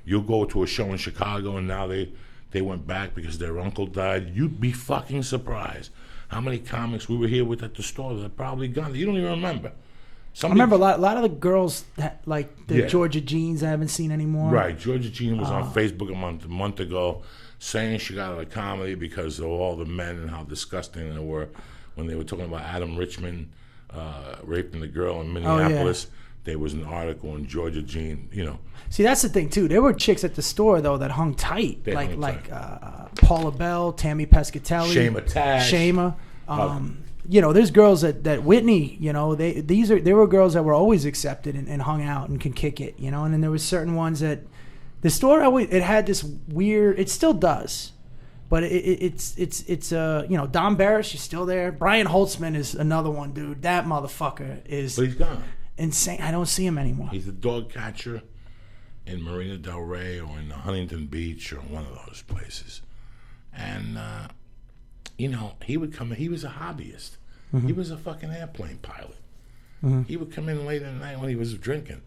You'll go to a show in Chicago, and now they went back because their uncle died. You'd be fucking surprised how many comics we were here with at the store that are probably gone. You don't even remember. I remember a lot of the girls, like the Georgia Jeans, I haven't seen anymore. Right. Georgia Jean was on Facebook a month ago saying she got out of comedy because of all the men and how disgusting they were when they were talking about Adam Richman raping the girl in Minneapolis. There was an article in Georgia Jean, See, that's the thing, too. There were chicks at the store, though, that hung tight. Paula Bell, Tammy Pescatelli. Shayma Tash. Shayma. There's girls that Whitney, there were girls that were always accepted and hung out and can kick it, and then there was certain ones that the store it had this weird, it still does, but it's Don Barris, she's still there. Brian Holtzman is another one, dude. That motherfucker is But he's gone. Insane. I don't see him anymore. He's a dog catcher in Marina Del Rey or in Huntington Beach or one of those places. And he would come in. He was a hobbyist. Mm-hmm. He was a fucking airplane pilot. Mm-hmm. He would come in late at night when he was drinking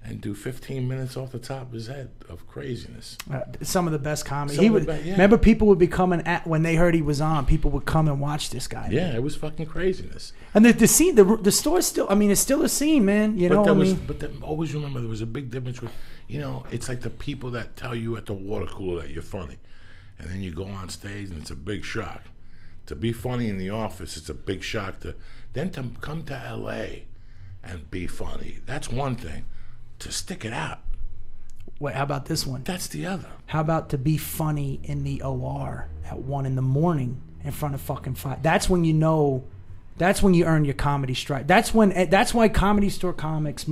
and do 15 minutes off the top of his head of craziness. Some of the best comedy. Remember, people would be coming when they heard he was on. People would come and watch this guy. Yeah, man. It was fucking craziness. And the scene, the store's still. I mean, it's still a scene, man. But always remember there was a big difference with, it's like the people that tell you at the water cooler that you're funny, and then you go on stage and it's a big shock. To be funny in the office, it's a big shock. To come to L.A. and be funny, that's one thing. To stick it out. Wait, how about this one? That's the other. How about to be funny in the OR at 1 a.m. in front of fucking 5? That's when that's when you earn your comedy stripe. That's why Comedy Store comics,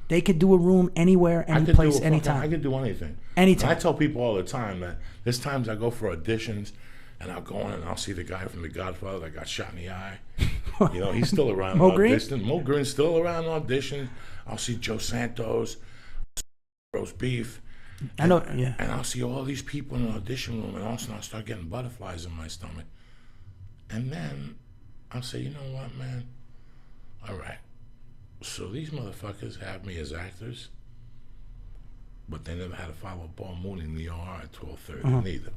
they could do a room anywhere, any place, anytime. I could do anything. Anytime. And I tell people all the time that there's times I go for auditions and I'll go in and I'll see the guy from The Godfather that got shot in the eye. He's still around. Mo Green? Mo Green's still around audition. I'll see Joe Santos, roast beef. I know, yeah. And I'll see all these people in the audition room, and all of a sudden I'll start getting butterflies in my stomach. And then I'll say, you know what, man? All right. So these motherfuckers have me as actors, but they never had to follow Paul Mooney in the OR at 12:30 neither.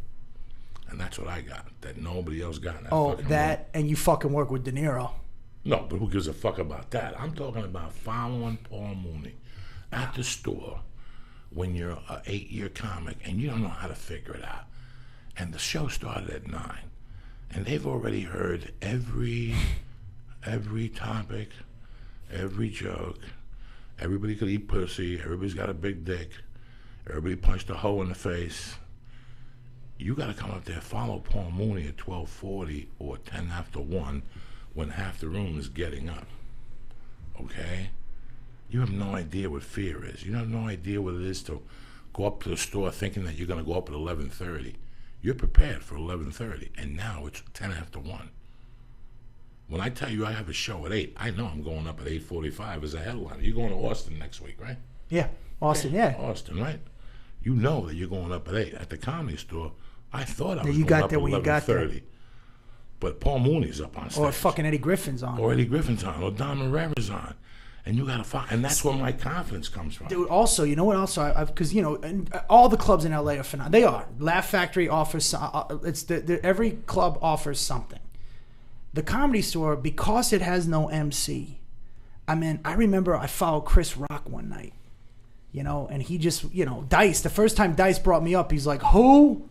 And that's what I got, that nobody else got in that fucking room. And you fucking work with De Niro. No, but who gives a fuck about that? I'm talking about following Paul Mooney at the store when you're an 8-year comic and you don't know how to figure it out. And the show started at 9. And they've already heard every topic, every joke. Everybody could eat pussy. Everybody's got a big dick. Everybody punched a hoe in the face. You got to come up there, follow Paul Mooney at 12:40 or 10 after 1 when half the room is getting up. Okay? You have no idea what fear is. You have no idea what it is to go up to the store thinking that you're going to go up at 11:30. You're prepared for 11:30, and now it's 10 after 1. When I tell you I have a show at 8, I know I'm going up at 8:45 as a headliner. You're going to Austin next week, right? Yeah, Austin, yeah. Austin, right? You know that you're going up at 8. At the Comedy Store, I thought I was going up at 11:30. But Paul Mooney's up on stage. Or fucking Eddie Griffin's on. Or Don Herrera's on. And you got to find, and that's where my confidence comes from. Dude, also, you know what? Also, because all the clubs in LA are phenomenal. They are. Laugh Factory offers. Every club offers something. The Comedy Store, because it has no MC. I remember I followed Chris Rock one night, and he just, Dice. The first time Dice brought me up, he's like, "Who?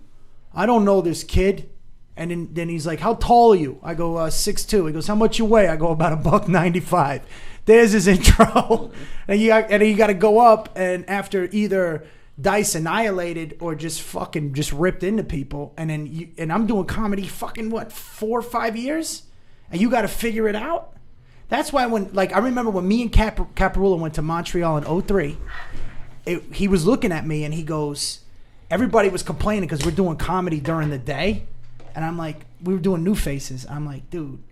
I don't know this kid." And then he's like, "How tall are you?" I go, 6'2". He goes, "How much you weigh?" I go, "About $195." There's his intro. And you got to go up, and after either Dice annihilated or just ripped into people, and then I'm doing comedy fucking 4 or 5 years, and you got to figure it out. That's why I remember when me and Caparulo went to Montreal in 2003, he was looking at me and he goes, everybody was complaining because we're doing comedy during the day. And I'm like, we were doing New Faces. I'm like, dude,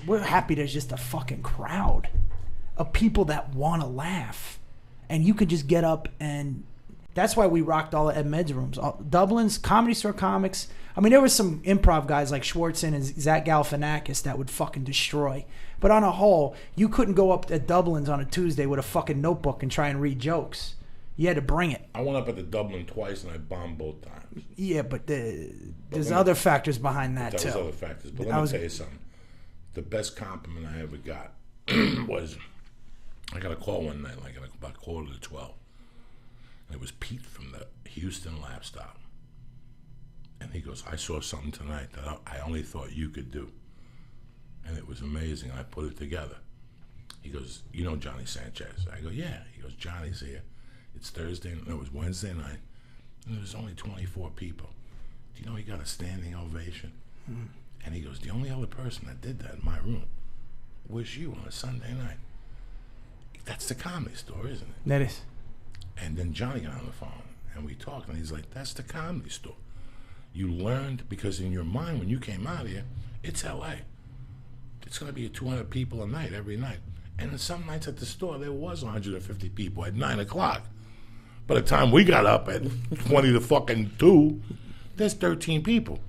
we're happy there's just a fucking crowd of people that want to laugh. And you could just get up, and that's why we rocked all the Ed Med's rooms. Dublin's, Comedy Store comics. I mean, there was some improv guys like Schwartzen and Zach Galifianakis that would fucking destroy. But on a whole, you couldn't go up at Dublin's on a Tuesday with a fucking notebook and try and read jokes. You had to bring it. I went up at the Dublin twice, and I bombed both times. Yeah, but there's other factors behind that, too. There's other factors. But let me tell you something. The best compliment I ever got was, I got a call one night, like at about 11:45. And it was Pete from the Houston Lap Stop. And he goes, I saw something tonight that I only thought you could do. And it was amazing. I put it together. He goes, you know Johnny Sanchez? I go, yeah. He goes, Johnny's here. It's Thursday, it was Wednesday night, and there was only 24 people. Do you know he got a standing ovation? And he goes, the only other person that did that in my room was you on a Sunday night. That's the Comedy Store, isn't it? That is. And then Johnny got on the phone, and we talked, and he's like, that's the Comedy Store. You learned, because in your mind, when you came out here, it's L.A. It's going to be 200 people a night, every night. And then some nights at the store, there was 150 people at 9 o'clock. By the time we got up at 20 to fucking 2, there's 13 people.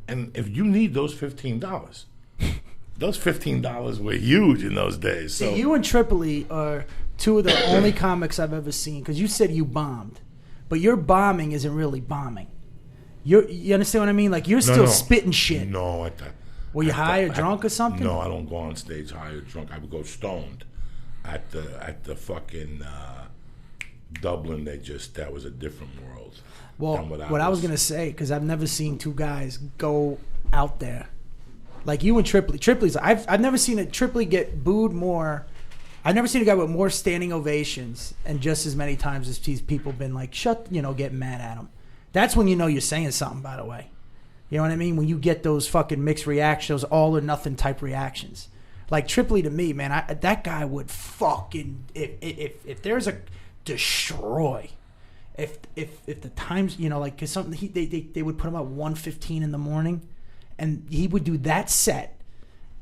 And if you need those $15, those $15 were huge in those days. So see, you and Tripoli are two of the only comics I've ever seen, because you said you bombed. But your bombing isn't really bombing. You understand what I mean? Like, you're still spitting shit. No. Were you high or drunk or something? No, I don't go on stage high or drunk. I would go stoned. At the fucking Dublin, that was a different world. Well, what I was going to say, because I've never seen two guys go out there. Like you and Tripoli. Tripoli's, I've never seen a Tripoli get booed more. I've never seen a guy with more standing ovations and just as many times as these people been like, getting mad at him. That's when you know you're saying something, by the way. You know what I mean? When you get those fucking mixed reactions, those all or nothing type reactions. Like Tripoli to me, man, that guy would fucking, if there's a destroy, if the times, like, cause something, they would put him up 1:15 in the morning, and he would do that set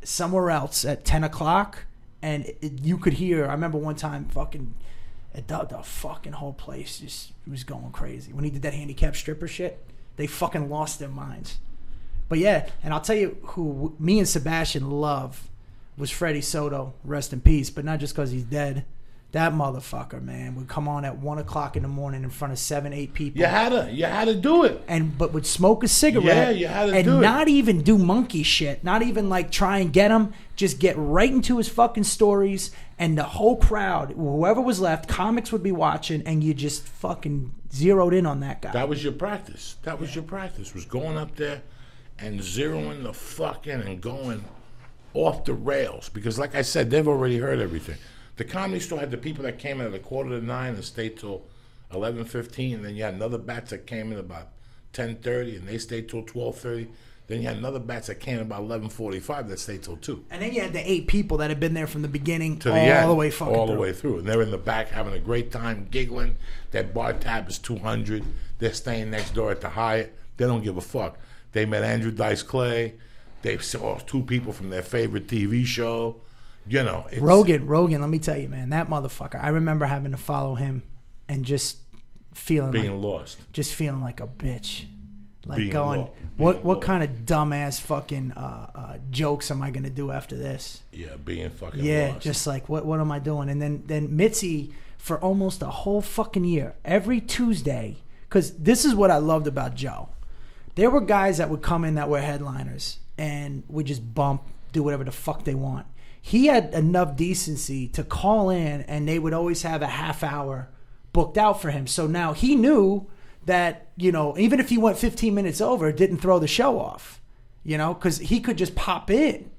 somewhere else at 10 o'clock, and you could hear, I remember one time fucking, the fucking whole place just was going crazy. When he did that handicap stripper shit, they fucking lost their minds. But yeah, and I'll tell you who me and Sebastian love was Freddie Soto, rest in peace, but not just because he's dead. That motherfucker, man, would come on at 1 o'clock in the morning in front of 7-8 people. You had to do it. But would smoke a cigarette. Yeah, you had to do it. And not even do monkey shit. Not even like try and get him. Just get right into his fucking stories, and the whole crowd, whoever was left, comics would be watching, and you just fucking zeroed in on that guy. That was your practice. Your practice, was going up there and zeroing the fucking and going off the rails. Because like I said, they've already heard everything. The Comedy Store had the people that came in at 8:45 and stayed till 11:15, and then you had another batch that came in about 10:30 and they stayed till 12:30. Then you had another batch that came in about 11:45 that stayed till 2. And then you had the 8 people that had been there from the beginning to the end, the way fucking all through. The way through. And they're in the back having a great time, giggling. Their bar tab is $200. They're staying next door at the Hyatt. They don't give a fuck. They met Andrew Dice Clay. They saw 2 people from their favorite TV show. Rogan, let me tell you, man, that motherfucker. I remember having to follow him and just being lost. Just feeling like a bitch. Like going, what kind of dumbass fucking jokes am I going to do after this? Yeah, being fucking lost. Just like, what am I doing? And then Mitzi, for almost a whole fucking year, every Tuesday, because this is what I loved about Joe. There were guys that would come in that were headliners and would just bump, do whatever the fuck they want. He had enough decency to call in, and they would always have a half hour booked out for him. So now he knew that, even if he went 15 minutes over, it didn't throw the show off, because he could just pop in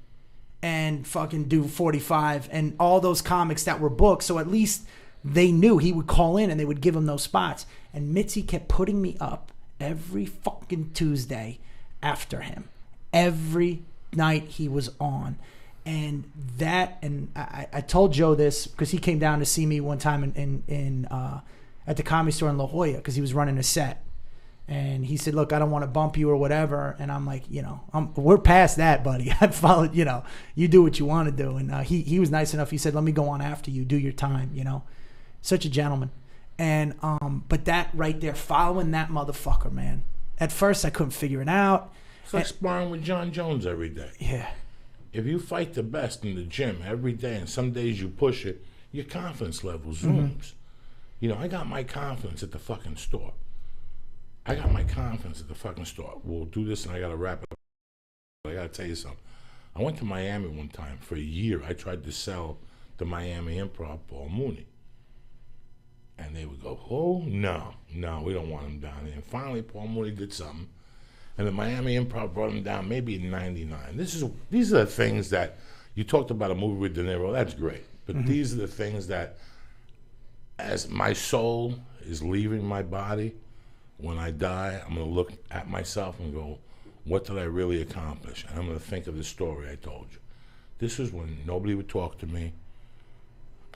and fucking do 45 and all those comics that were booked. So at least they knew he would call in and they would give him those spots. And Mitzi kept putting me up every fucking Tuesday after him. Every night he was on. And I told Joe this because he came down to see me one time in at the Comedy Store in La Jolla because he was running a set. And he said, look, I don't want to bump you or whatever. And I'm like, we're past that, buddy. I followed, you do what you want to do. And he was nice enough. He said, let me go on after you, do your time, Such a gentleman. And but that right there, following that motherfucker, man. At first I couldn't figure it out. It's like sparring with John Jones every day. Yeah. If you fight the best in the gym every day and some days you push it, your confidence level zooms. I got my confidence at the fucking store. We'll do this, and I got to wrap it up. I got to tell you something. I went to Miami one time. For a year, I tried to sell the Miami Improv Paul Mooney. And they would go, oh, no, we don't want him down here. And finally, Paul Mooney did something. And the Miami Improv brought him down maybe in 99. These are the things that, you talked about a movie with De Niro, that's great. But these are the things that, as my soul is leaving my body, when I die, I'm going to look at myself and go, what did I really accomplish? And I'm going to think of the story I told you. This was when nobody would talk to me.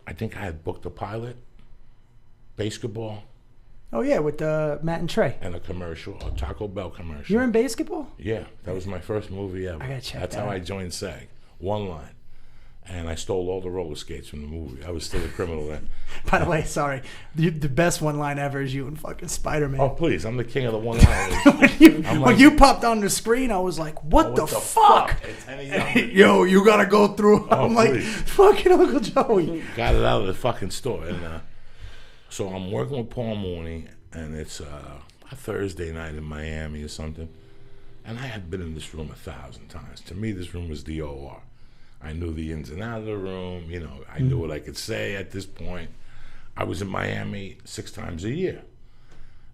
I think I had booked a pilot, basketball. Oh, yeah, with Matt and Trey. And a commercial, a Taco Bell commercial. You're in basketball? Yeah, that was my first movie ever. I got to check That's that how out. I joined SAG. One line. And I stole all the roller skates from the movie. I was still a criminal then. By the way, sorry. The best one line ever is you and fucking Spider-Man. Oh, please. I'm the king of the one-liners. when you popped on the screen, I was like, what the fuck? Yo, you got to go through. Oh, I'm like, please. fucking Uncle Joey. Got it out of the fucking store. And so I'm working with Paul Mooney, and it's a Thursday night in Miami or something. And I had been in this room 1,000 times. To me, this room was the OR. I knew the ins and outs of the room. I knew what I could say at this point. I was in Miami 6 times a year.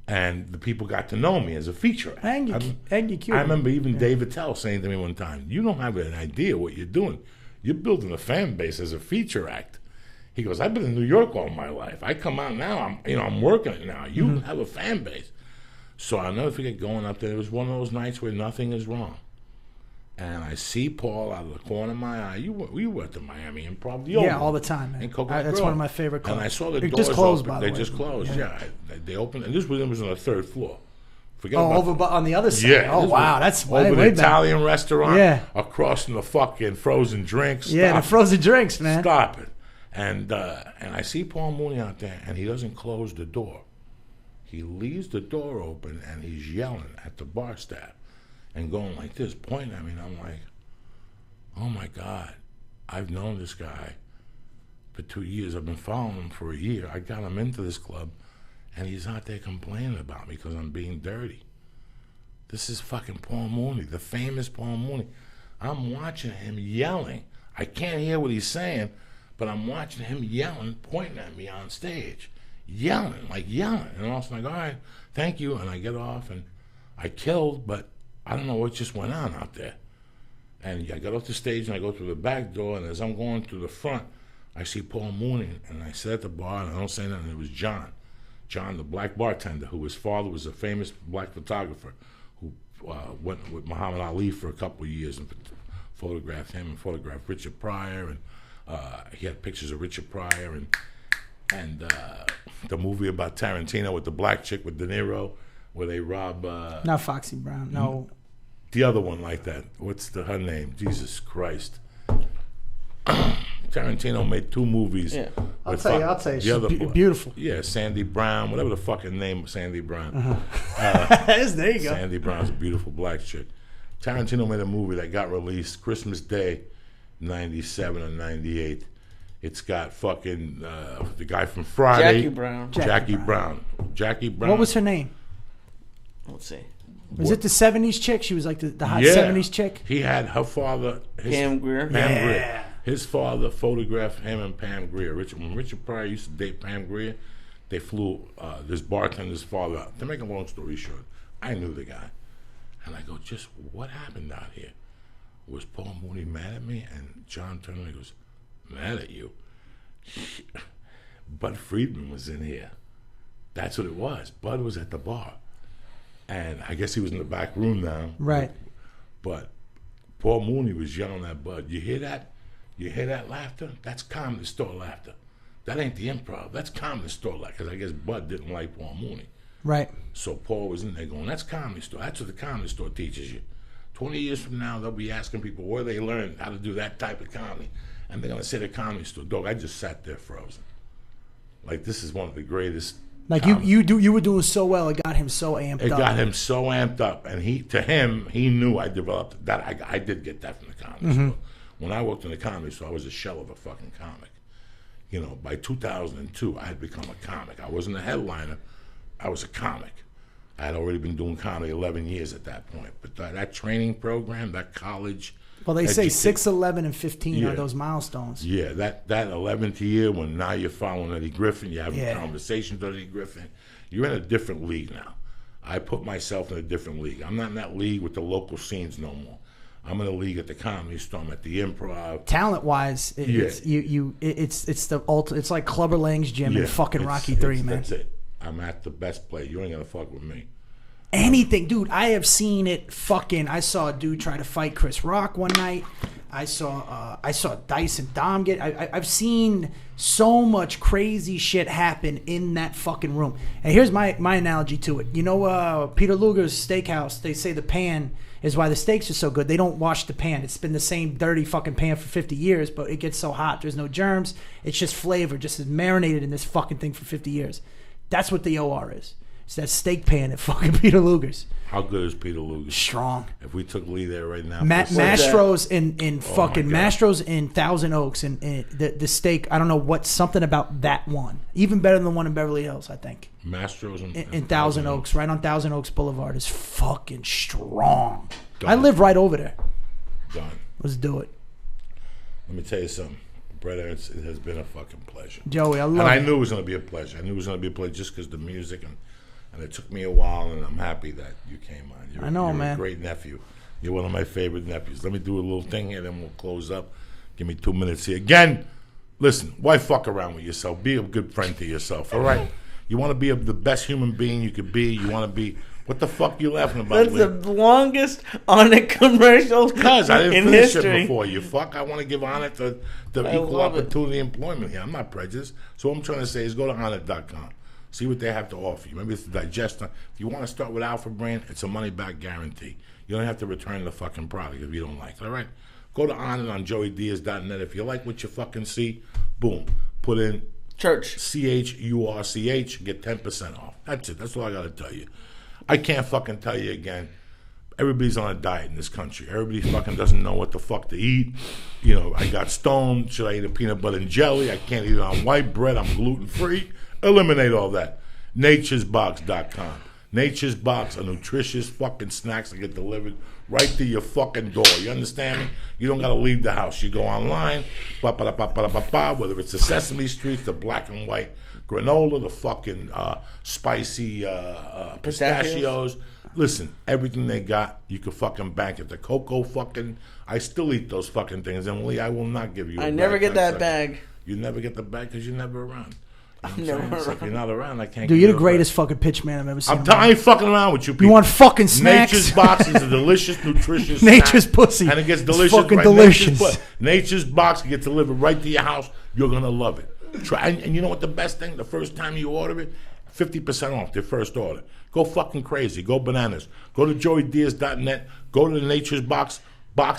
And the people got to know me as a feature act. And you cute. I remember even Dave Attell saying to me one time, you don't have an idea what you're doing. You're building a fan base as a feature act. He goes, I've been in New York all my life. I come out now, I'm working it now. You have a fan base. So I'll never forget going up there. It was one of those nights where nothing is wrong. And I see Paul out of the corner of my eye. You were at the Miami Improv. Yeah, all the time, man. In Coconut That's Grove. one of my favorite clubs. And I saw the It doors just closed, open. by the way. They just closed, yeah. They opened, and this was on the 3rd floor. Forget Oh, about over on the other side. Yeah. Oh, this wow. was That's over way the back. Italian restaurant. Yeah. Across from the fucking frozen drinks. Yeah, Stop the it. frozen drinks, man. Stop it. And I see Paul Mooney out there, and he doesn't close the door. He leaves the door open, and he's yelling at the bar staff and going like this, pointing at me, and I'm like, oh my God, I've known this guy for 2 years. I've been following him for a year. I got him into this club, and he's out there complaining about me because I'm being dirty. This is fucking Paul Mooney, the famous Paul Mooney. I'm watching him yelling. I can't hear what he's saying, but I'm watching him yelling, pointing at me on stage. Yelling. And all of a sudden I go, all right, thank you. And I get off, and I killed, but I don't know what just went on out there. And I got off the stage, and I go through the back door, and as I'm going through the front, I see Paul Mooney, and I sit at the bar, and I don't say nothing. It was John, the black bartender, who his father was a famous black photographer, who went with Muhammad Ali for a couple of years and photographed him and photographed Richard Pryor, and he had pictures of Richard Pryor, and the movie about Tarantino with the black chick with De Niro, where they rob... Not Foxy Brown, no. The other one like that. What's her name? Jesus Christ. Tarantino made 2 movies. Yeah. I'll tell you. She's beautiful. Yeah, Sandy Brown, whatever the fucking name of Sandy Brown. There you go. Sandy Brown's a beautiful black chick. Tarantino made a movie that got released Christmas Day, 97 or 98. It's got fucking the guy from Friday. Jackie Brown. What was her name? Let's see. Was it the 70s chick? She was like the hot 70s chick? He had her father. Pam Grier. Grier. His father photographed him and Pam Grier. When Richard Pryor used to date Pam Grier, they flew this bartender's father out. To make a long story short, I knew the guy. And I go, just what happened out here? Was Paul Mooney mad at me? And John turned and he goes, mad at you? Bud Friedman was in here. That's what it was. Bud was at the bar. And I guess he was in the back room now. Right. But Paul Mooney was yelling at Bud, you hear that? You hear that laughter? That's comedy store laughter. That ain't the improv. That's comedy store laughter. Because I guess Bud didn't like Paul Mooney. Right. So Paul was in there going, that's comedy store. That's what the comedy store teaches you. 20 years from now, they'll be asking people where they learned how to do that type of comedy. And they're going to say the comedy store. Dog, I just sat there frozen. Like, this is one of the greatest. Like, you were doing so well, it got him so amped up. It got him so amped up. And he knew I developed that. I did get that from the comedy store. When I worked in the comedy store, I was a shell of a fucking comic. You know, by 2002, I had become a comic. I wasn't a headliner. I was a comic. I had already been doing comedy 11 years at that point. But that training program, that college... Well, they say 6, 11, and 15 are those milestones. Yeah, that 11th year when now you're following Eddie Griffin, you're having conversations with Eddie Griffin, you're in a different league now. I put myself in a different league. I'm not in that league with the local scenes no more. I'm in a league at the Comedy Store. I'm at the Improv. Talent-wise, it's the ultimate. It's like Clubber Lang's gym and fucking Rocky 3, man. That's it. I'm at the best place. You ain't gonna fuck with me. Anything, dude. I have seen it. I saw a dude try to fight Chris Rock one night. I saw Dice and Dom get. I've seen so much crazy shit happen in that fucking room. And here's my analogy to it. You know, Peter Luger's Steakhouse. They say the pan is why the steaks are so good. They don't wash the pan. It's been the same dirty fucking pan for 50 years, but it gets so hot. There's no germs. It's just flavor, just marinated in this fucking thing for 50 years. That's what the OR is. It's that steak pan at fucking Peter Luger's. How good is Peter Luger's? Strong. If we took Lee there right now, Mastro's in fucking Mastro's in Thousand Oaks and the steak. I don't know something about that one. Even better than the one in Beverly Hills, I think. Mastro's in Thousand Oaks, right on Thousand Oaks Boulevard, is fucking strong. Done. I live right over there. Done. Let's do it. Let me tell you something. Bret Ernst, it has been a fucking pleasure. Joey, I love it. And I knew it was going to be a pleasure. I knew it was going to be a pleasure just because the music and it took me a while, and I'm happy that you came on. You're man. A great nephew. You're one of my favorite nephews. Let me do a little thing here, then we'll close up. Give me 2 minutes here. Again, listen, why fuck around with yourself? Be a good friend to yourself, all right? You want to be the best human being you could be. You want to be... What the fuck are you laughing about? That's the longest on-it commercial Because I didn't in finish history. it before you fuck. I want to give honor to equal opportunity employment here. I'm not prejudiced. So what I'm trying to say is go to honor.com. See what they have to offer you. Maybe it's the digestion. If you want to start with Alpha Brain, it's a money-back guarantee. You don't have to return the fucking product if you don't like it, all right? Go to Honor on joeydiaz.net. If you like what you fucking see, boom. Put in Church. CHURCH, get 10% off. That's it. That's all I got to tell you. I can't fucking tell you again. Everybody's on a diet in this country. Everybody fucking doesn't know what the fuck to eat. You know, I got stoned. Should I eat a peanut butter and jelly? I can't eat it on white bread. I'm gluten-free. Eliminate all that. Naturesbox.com. Nature's Box are nutritious fucking snacks that get delivered right to your fucking door. You understand me? You don't got to leave the house. You go online, whether it's the Sesame Street, the black and white granola, the fucking spicy pistachios. Listen, everything they got, you can fucking bank it. The cocoa fucking, I still eat those fucking things. And Lee, I will not give you a I never get that bag. You never get the bag because you're never around. I'm never around. So if you're not around, I can't. Dude, you're the greatest fucking pitch man I've ever seen. I ain't fucking around with you people. You want fucking snacks? Nature's Box is a delicious, nutritious Nature's snack. pussy. And it gets delicious. It's fucking right? delicious. Nature's Box gets delivered right to your house. You're going to love it. Try, and you know what the best thing? The first time you order it, 50% off their first order. Go fucking crazy. Go bananas. Go to joeydiaz.net. Go to the Nature's Box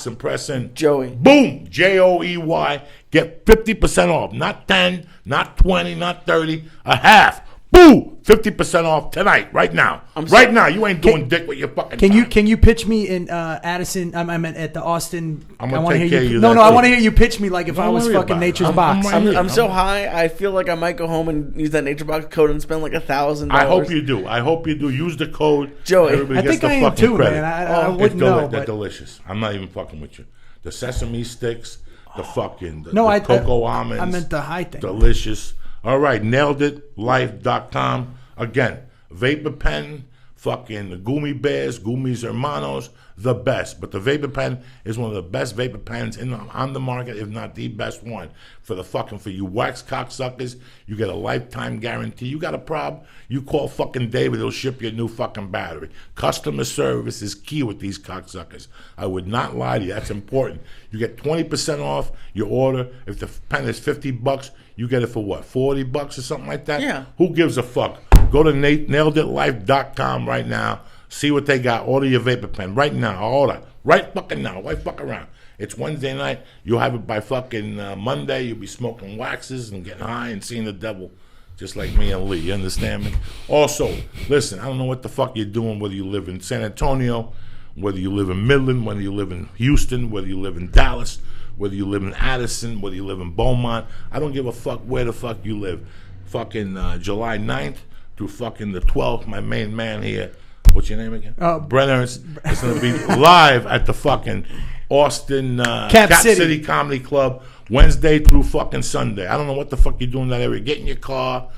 and press in Joey. Boom! Joey. Get 50% off. Not 10, not 20, not 30. A half. Boo! 50% off tonight, right now. Now. You ain't doing dick with your fucking time. Can you pitch me in Addison? I meant at the Austin. I'm gonna take care of you. No, I want to hear you pitch me like if I was fucking Nature's Box. I'm so high. I feel like I might go home and use that Nature Box code and spend like $1,000. I hope you do. Use the code. Joey. Everybody I gets think the I am fucking too, credit. man. I wouldn't know. They're But delicious. I'm not even fucking with you. The sesame sticks, the fucking the I cocoa almonds. I meant the high thing. Delicious. All right, naileditlife.com. Again, vapor pen, fucking the Gummy Bears, Gummies Hermanos, the best. But the vapor pen is one of the best vapor pens on the market, if not the best one. For you wax cocksuckers, you get a lifetime guarantee. You got a problem, you call fucking David, he'll ship you a new fucking battery. Customer service is key with these cocksuckers. I would not lie to you, that's important. You get 20% off your order. If the pen is $50, you get it for what, $40 or something like that? Yeah. Who gives a fuck? Go to naileditlife.com right now. See what they got. Order your vapor pen right now. Order right fucking now. Why fuck around? It's Wednesday night. You'll have it by fucking Monday. You'll be smoking waxes and getting high and seeing the devil, just like me and Lee. You understand me? Also, listen, I don't know what the fuck you're doing, whether you live in San Antonio, whether you live in Midland, whether you live in Houston, whether you live in Dallas, whether you live in Addison, whether you live in Beaumont. I don't give a fuck where the fuck you live. Fucking July 9th through fucking the 12th, my main man here, what's your name again? Bret Ernst is going to be live at the fucking Austin Cap City Comedy Club Wednesday through fucking Sunday. I don't know what the fuck you're doing in that area. Get in your car,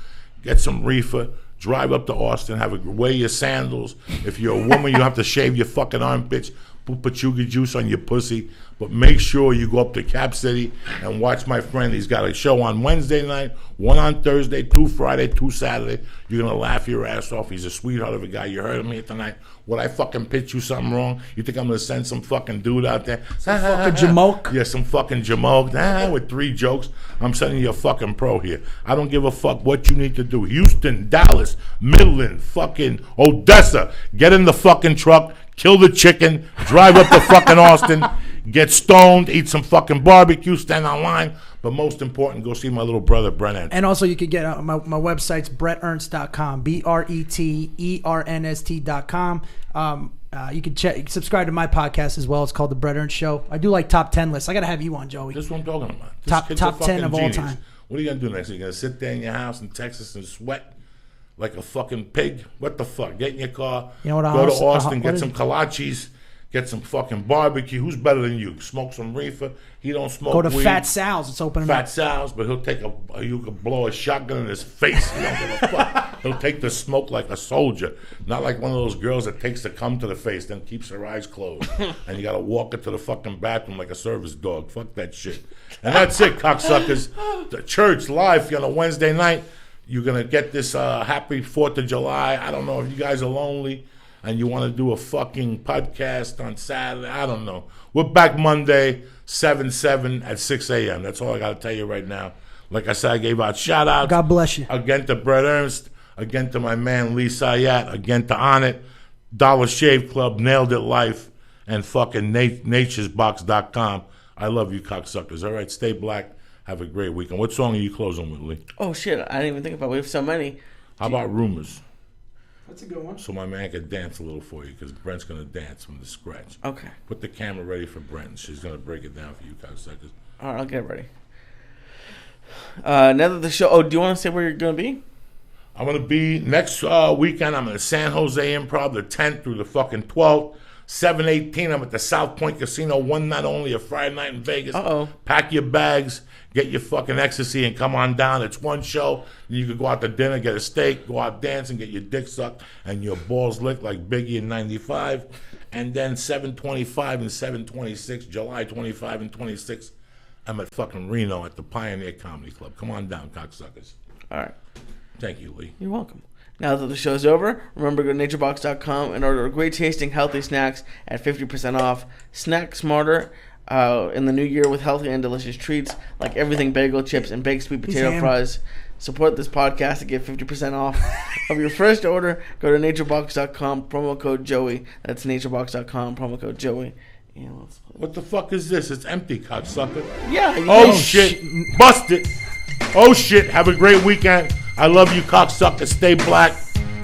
get some reefer, drive up to Austin, wear your sandals. If you're a woman, you have to shave your fucking armpits, put pachuga juice on your pussy. But make sure you go up to Cap City and watch my friend. He's got a show on Wednesday night, one on Thursday, 2 Friday, 2 Saturday. You're going to laugh your ass off. He's a sweetheart of a guy. You heard him here tonight. Would I fucking pitch you something wrong? You think I'm going to send some fucking dude out there? Some fucking jamoke? Yeah, some fucking jamoke. With 3 jokes. I'm sending you a fucking pro here. I don't give a fuck what you need to do. Houston, Dallas, Midland, fucking Odessa. Get in the fucking truck. Kill the chicken. Drive up to fucking Austin. Get stoned, eat some fucking barbecue, stand online, but most important, go see my little brother, Bret Ernst. And also you can get my website's BretErnst.com, BRETERNST.com. You can subscribe to my podcast as well. It's called The Bret Ernst Show. I do like top 10 lists. I got to have you on, Joey. This is what I'm talking about. Top 10 of all time. What are you going to do next? Are you going to sit there in your house in Texas and sweat like a fucking pig? What the fuck? Get in your car, go to Austin, get some kolaches. Get some fucking barbecue. Who's better than you? Smoke some reefer. He don't smoke weed. Go to Fat Sal's. It's opening up. Fat Sal's, but he'll take you could blow a shotgun in his face. He don't give a fuck. He'll take the smoke like a soldier. Not like one of those girls that takes the cum to the face, then keeps her eyes closed. And you got to walk her to the fucking bathroom like a service dog. Fuck that shit. And that's it, cocksuckers. The church live on a Wednesday night. You're going to get this happy 4th of July. I don't know if you guys are lonely and you want to do a fucking podcast on Saturday. I don't know. We're back Monday, 7/7 at 6 a.m. That's all I got to tell you right now. Like I said, I gave out shout-outs. God bless you. Again to Bret Ernst. Again to my man Lee Syatt. Again to On It. Dollar Shave Club. Nailed It Life. And fucking naturesbox.com. I love you cocksuckers. All right, stay black. Have a great weekend. What song are you closing with, Lee? Oh, shit. I didn't even think about it. We have so many. How about Rumors? That's a good one. So my man can dance a little for you because Brent's going to dance from the scratch. Okay. Put the camera ready for Brent. She's going to break it down for you, cocksuckers. All right, I'll get ready. Now that the show... Oh, do you want to say where you're going to be? I'm going to be next weekend. I'm in the San Jose Improv, the 10th through the fucking 12th. 7/18, I'm at the South Point Casino. One night only, a Friday night in Vegas. Uh-oh. Pack your bags, get your fucking ecstasy, and come on down. It's one show. You could go out to dinner, get a steak, go out dancing, get your dick sucked, and your balls licked like Biggie in 95. And then 7/25 and 7/26, July 25 and 26, I'm at fucking Reno at the Pioneer Comedy Club. Come on down, cocksuckers. All right. Thank you, Lee. You're welcome. Now that the show's over, remember to go to naturebox.com and order great tasting, healthy snacks at 50% off. Snack smarter in the new year with healthy and delicious treats like everything bagel chips and baked sweet potato fries. Support this podcast to get 50% off of your first order. Go to naturebox.com, promo code Joey. That's naturebox.com, promo code Joey. Yeah, what the fuck is this? It's empty, cocksucker. Yeah. Oh, shit. Bust it. Oh, shit. Have a great weekend. I love you, cocksucker. Stay black.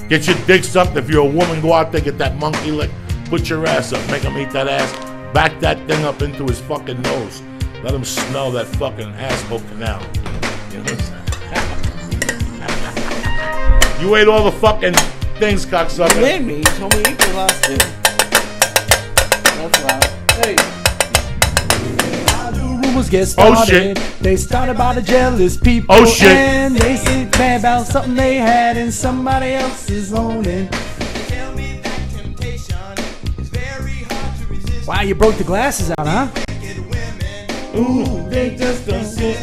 Get your dick sucked. If you're a woman, go out there, get that monkey lick. Put your ass up. Make him eat that ass. Back that thing up into his fucking nose. Let him smell that fucking asshole canal. You know what I'm saying? You ate all the fucking things, cocksucker. You made me. You told me to eat the last two. That's loud. Hey. Rumors get started. Oh, shit. They started by the jealous people. Oh, shit. And they say bad about something they had and somebody else is owning. Wow, you broke the glasses out, huh? Ooh, they just don't sit.